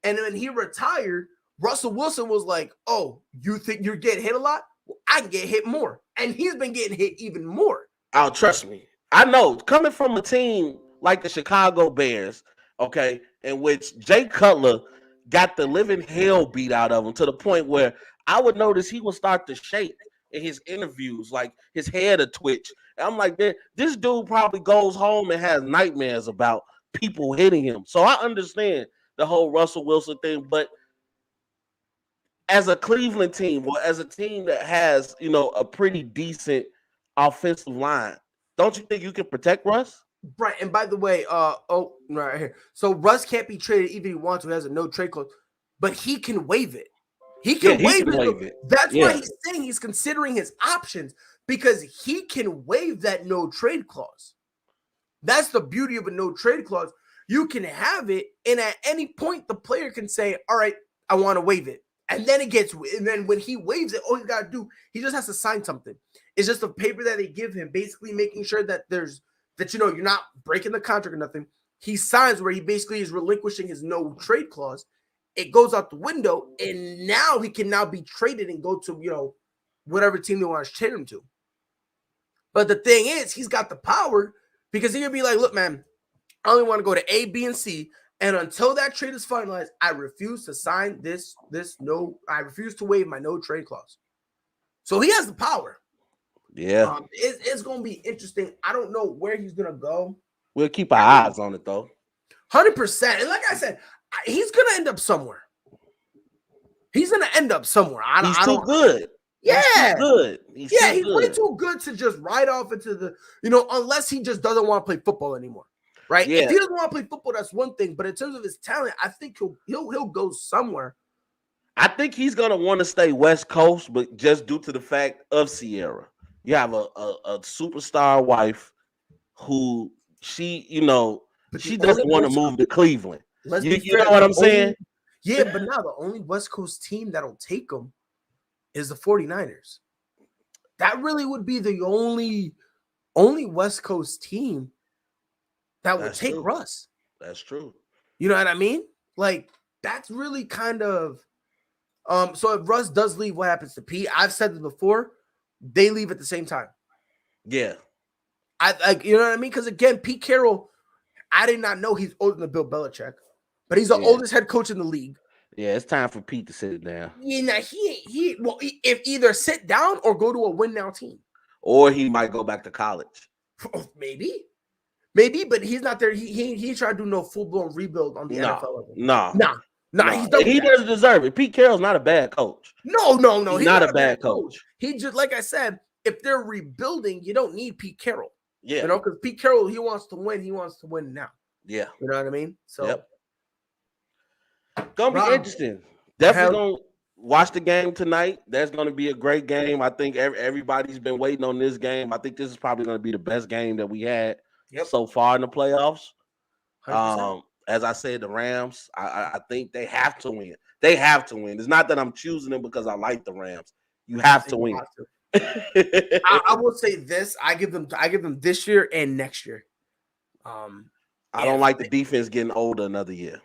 And when he retired, Russell Wilson was like, oh, you think you're getting hit a lot? Well, I can get hit more. And he's been getting hit even more. Oh, trust me. I know. Coming from a team like the Chicago Bears, okay, in which Jay Cutler got the living hell beat out of him to the point where I would notice he would start to shake in his interviews, like his head would twitch. And I'm like, this dude probably goes home and has nightmares about people hitting him. So I understand the whole Russell Wilson thing, but as a Cleveland team, or as a team that has, a pretty decent offensive line, don't you think you can protect Russ? Right. And by the way, right here. So Russ can't be traded even if he wants to. He has a no trade clause, but he can waive it. He can waive it. That's why he's saying he's considering his options, because he can waive that no trade clause. That's the beauty of a no trade clause. You can have it, and at any point the player can say, all right, I want to waive it. And then when he waives it, all he's got to do, he just has to sign something. It's just a paper that they give him, basically making sure that you're not breaking the contract or nothing. He signs where he basically is relinquishing his no trade clause. It goes out the window, and now he can now be traded and go to, whatever team they want to trade him to. But the thing is, he's got the power, because he can be like, look, man, I only want to go to A, B, and C. And until that trade is finalized, I refuse to sign I refuse to waive my no trade clause. So he has the power. Yeah. It's going to be interesting. I don't know where he's going to go. We'll keep our eyes on it, though. 100%. And like I said, he's going to end up somewhere. He's going to end up somewhere. He's too good. Yeah. He's too good. He's way too good to just ride off into the, unless he just doesn't want to play football anymore. Right? Yeah. If he doesn't want to play football, that's one thing. But in terms of his talent, I think he'll go somewhere. I think he's gonna want to stay West Coast, but just due to the fact of Sierra. You have a superstar wife who she doesn't want to move to Cleveland. You know what I'm saying? Yeah, but now the only West Coast team that'll take him is the 49ers. That really would be the only West Coast team that would take Russ. That's true. You know what I mean? Like, that's really kind of so if Russ does leave, what happens to Pete? I've said this before, they leave at the same time. Yeah. You know what I mean? Because again, Pete Carroll, I did not know he's older than Bill Belichick, but he's the oldest head coach in the league. Yeah, it's time for Pete to sit down. Yeah, he if either sit down or go to a win now team. Or he might go back to college. Maybe, but he's not there. He tried to do no full-blown rebuild on the NFL level. No. He doesn't deserve it. Pete Carroll's not a bad coach. No. He's not a bad coach. He just, like I said, if they're rebuilding, you don't need Pete Carroll. Yeah. Because Pete Carroll, he wants to win. He wants to win now. Yeah. You know what I mean? So, Gonna be interesting. Definitely gonna watch the game tonight. That's gonna be a great game. I think everybody's been waiting on this game. I think this is probably gonna be the best game that we had so far in the playoffs. 100%. As I said, the Rams, I think they have to win. They have to win. It's not that I'm choosing them because I like the Rams. You have to win. I will say this: I give them this year and next year. I don't like the defense getting older another year.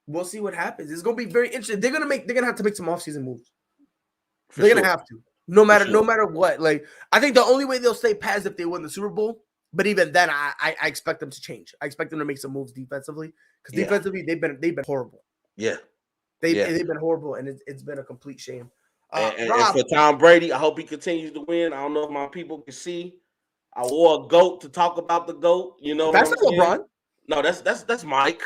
We'll see what happens. It's gonna be very interesting. They're gonna have to make some offseason moves. They're gonna have to, no matter what. Like, I think the only way they'll stay pat is if they win the Super Bowl. But even then, I expect them to change. I expect them to make some moves defensively, because defensively they've been horrible. Yeah, they've been horrible, and it's been a complete shame. And for Tom Brady, I hope he continues to win. I don't know if my people can see. I wore a goat to talk about the goat. You know, that's not LeBron. No, that's Mike.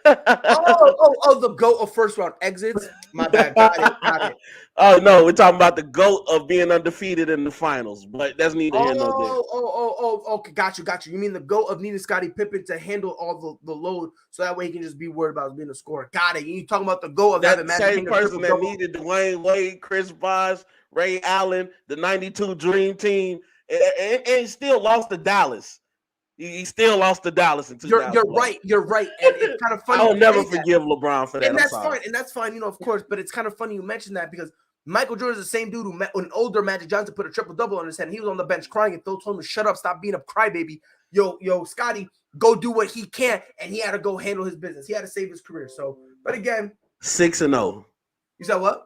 The GOAT of first round exits. My bad. Got it. Oh no, we're talking about the GOAT of being undefeated in the finals, but that's neither here nor there. Okay, got you. You mean the GOAT of needing Scottie Pippen to handle all the load, so that way he can just be worried about being a scorer. Got it. You talking about the GOAT of that having same person that needed Dwayne Wade, Chris Bosh, Ray Allen, the '92 Dream Team, and still lost to Dallas. He still lost to Dallas in 2000. You're right. And it's kind of funny. I'll never forgive LeBron for that. And that's fine, of course. But it's kind of funny you mentioned that, because Michael Jordan is the same dude who met an older Magic Johnson put a triple-double on his head, and he was on the bench crying, and Phil told him to shut up, stop being a crybaby. Yo, Scotty, go do what he can, and he had to go handle his business. He had to save his career. So, but again, 6-0. You said what?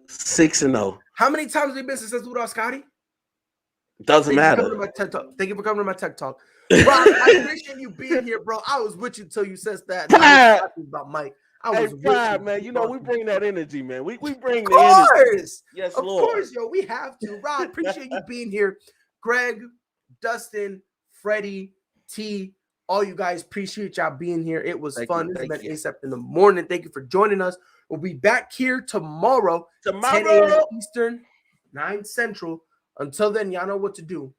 6-0. How many times have we been successful without Scotty? Doesn't matter. Thank you for coming to my TED Talk. Rob, I appreciate you being here, bro. I was with you until you said that. Now about Mike. I was with Pride, you, man. You know, we bring that energy, man. We bring of the energy. course. Yes, Of Lord. course, yo. We have to. Rob, appreciate you being here. Greg, Dustin, Freddie, T, all you guys, appreciate y'all being here. It was fun. This has been ASAP in the morning. Thank you for joining us. We'll be back here tomorrow. 10 a.m. Eastern, 9 Central. Until then, y'all know what to do.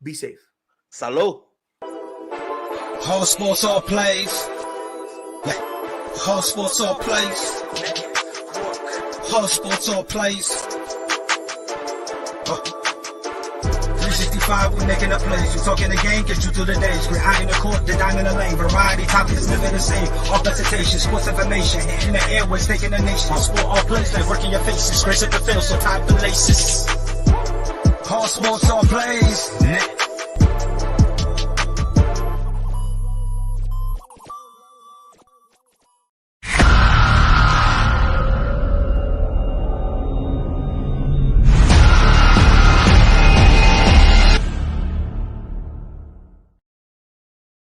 Be safe. Salud. Whole sports all plays. Whole sports all plays. Whole sports all plays. 365, we making a place. We talking the game, get you through the days. We're high in the court, the dime in the lane. Variety topics, living the same. All presentation, sports information. In the airways, taking the nation. Sport all plays, like working your faces. Grace at the field, so tie the laces. All sports all plays.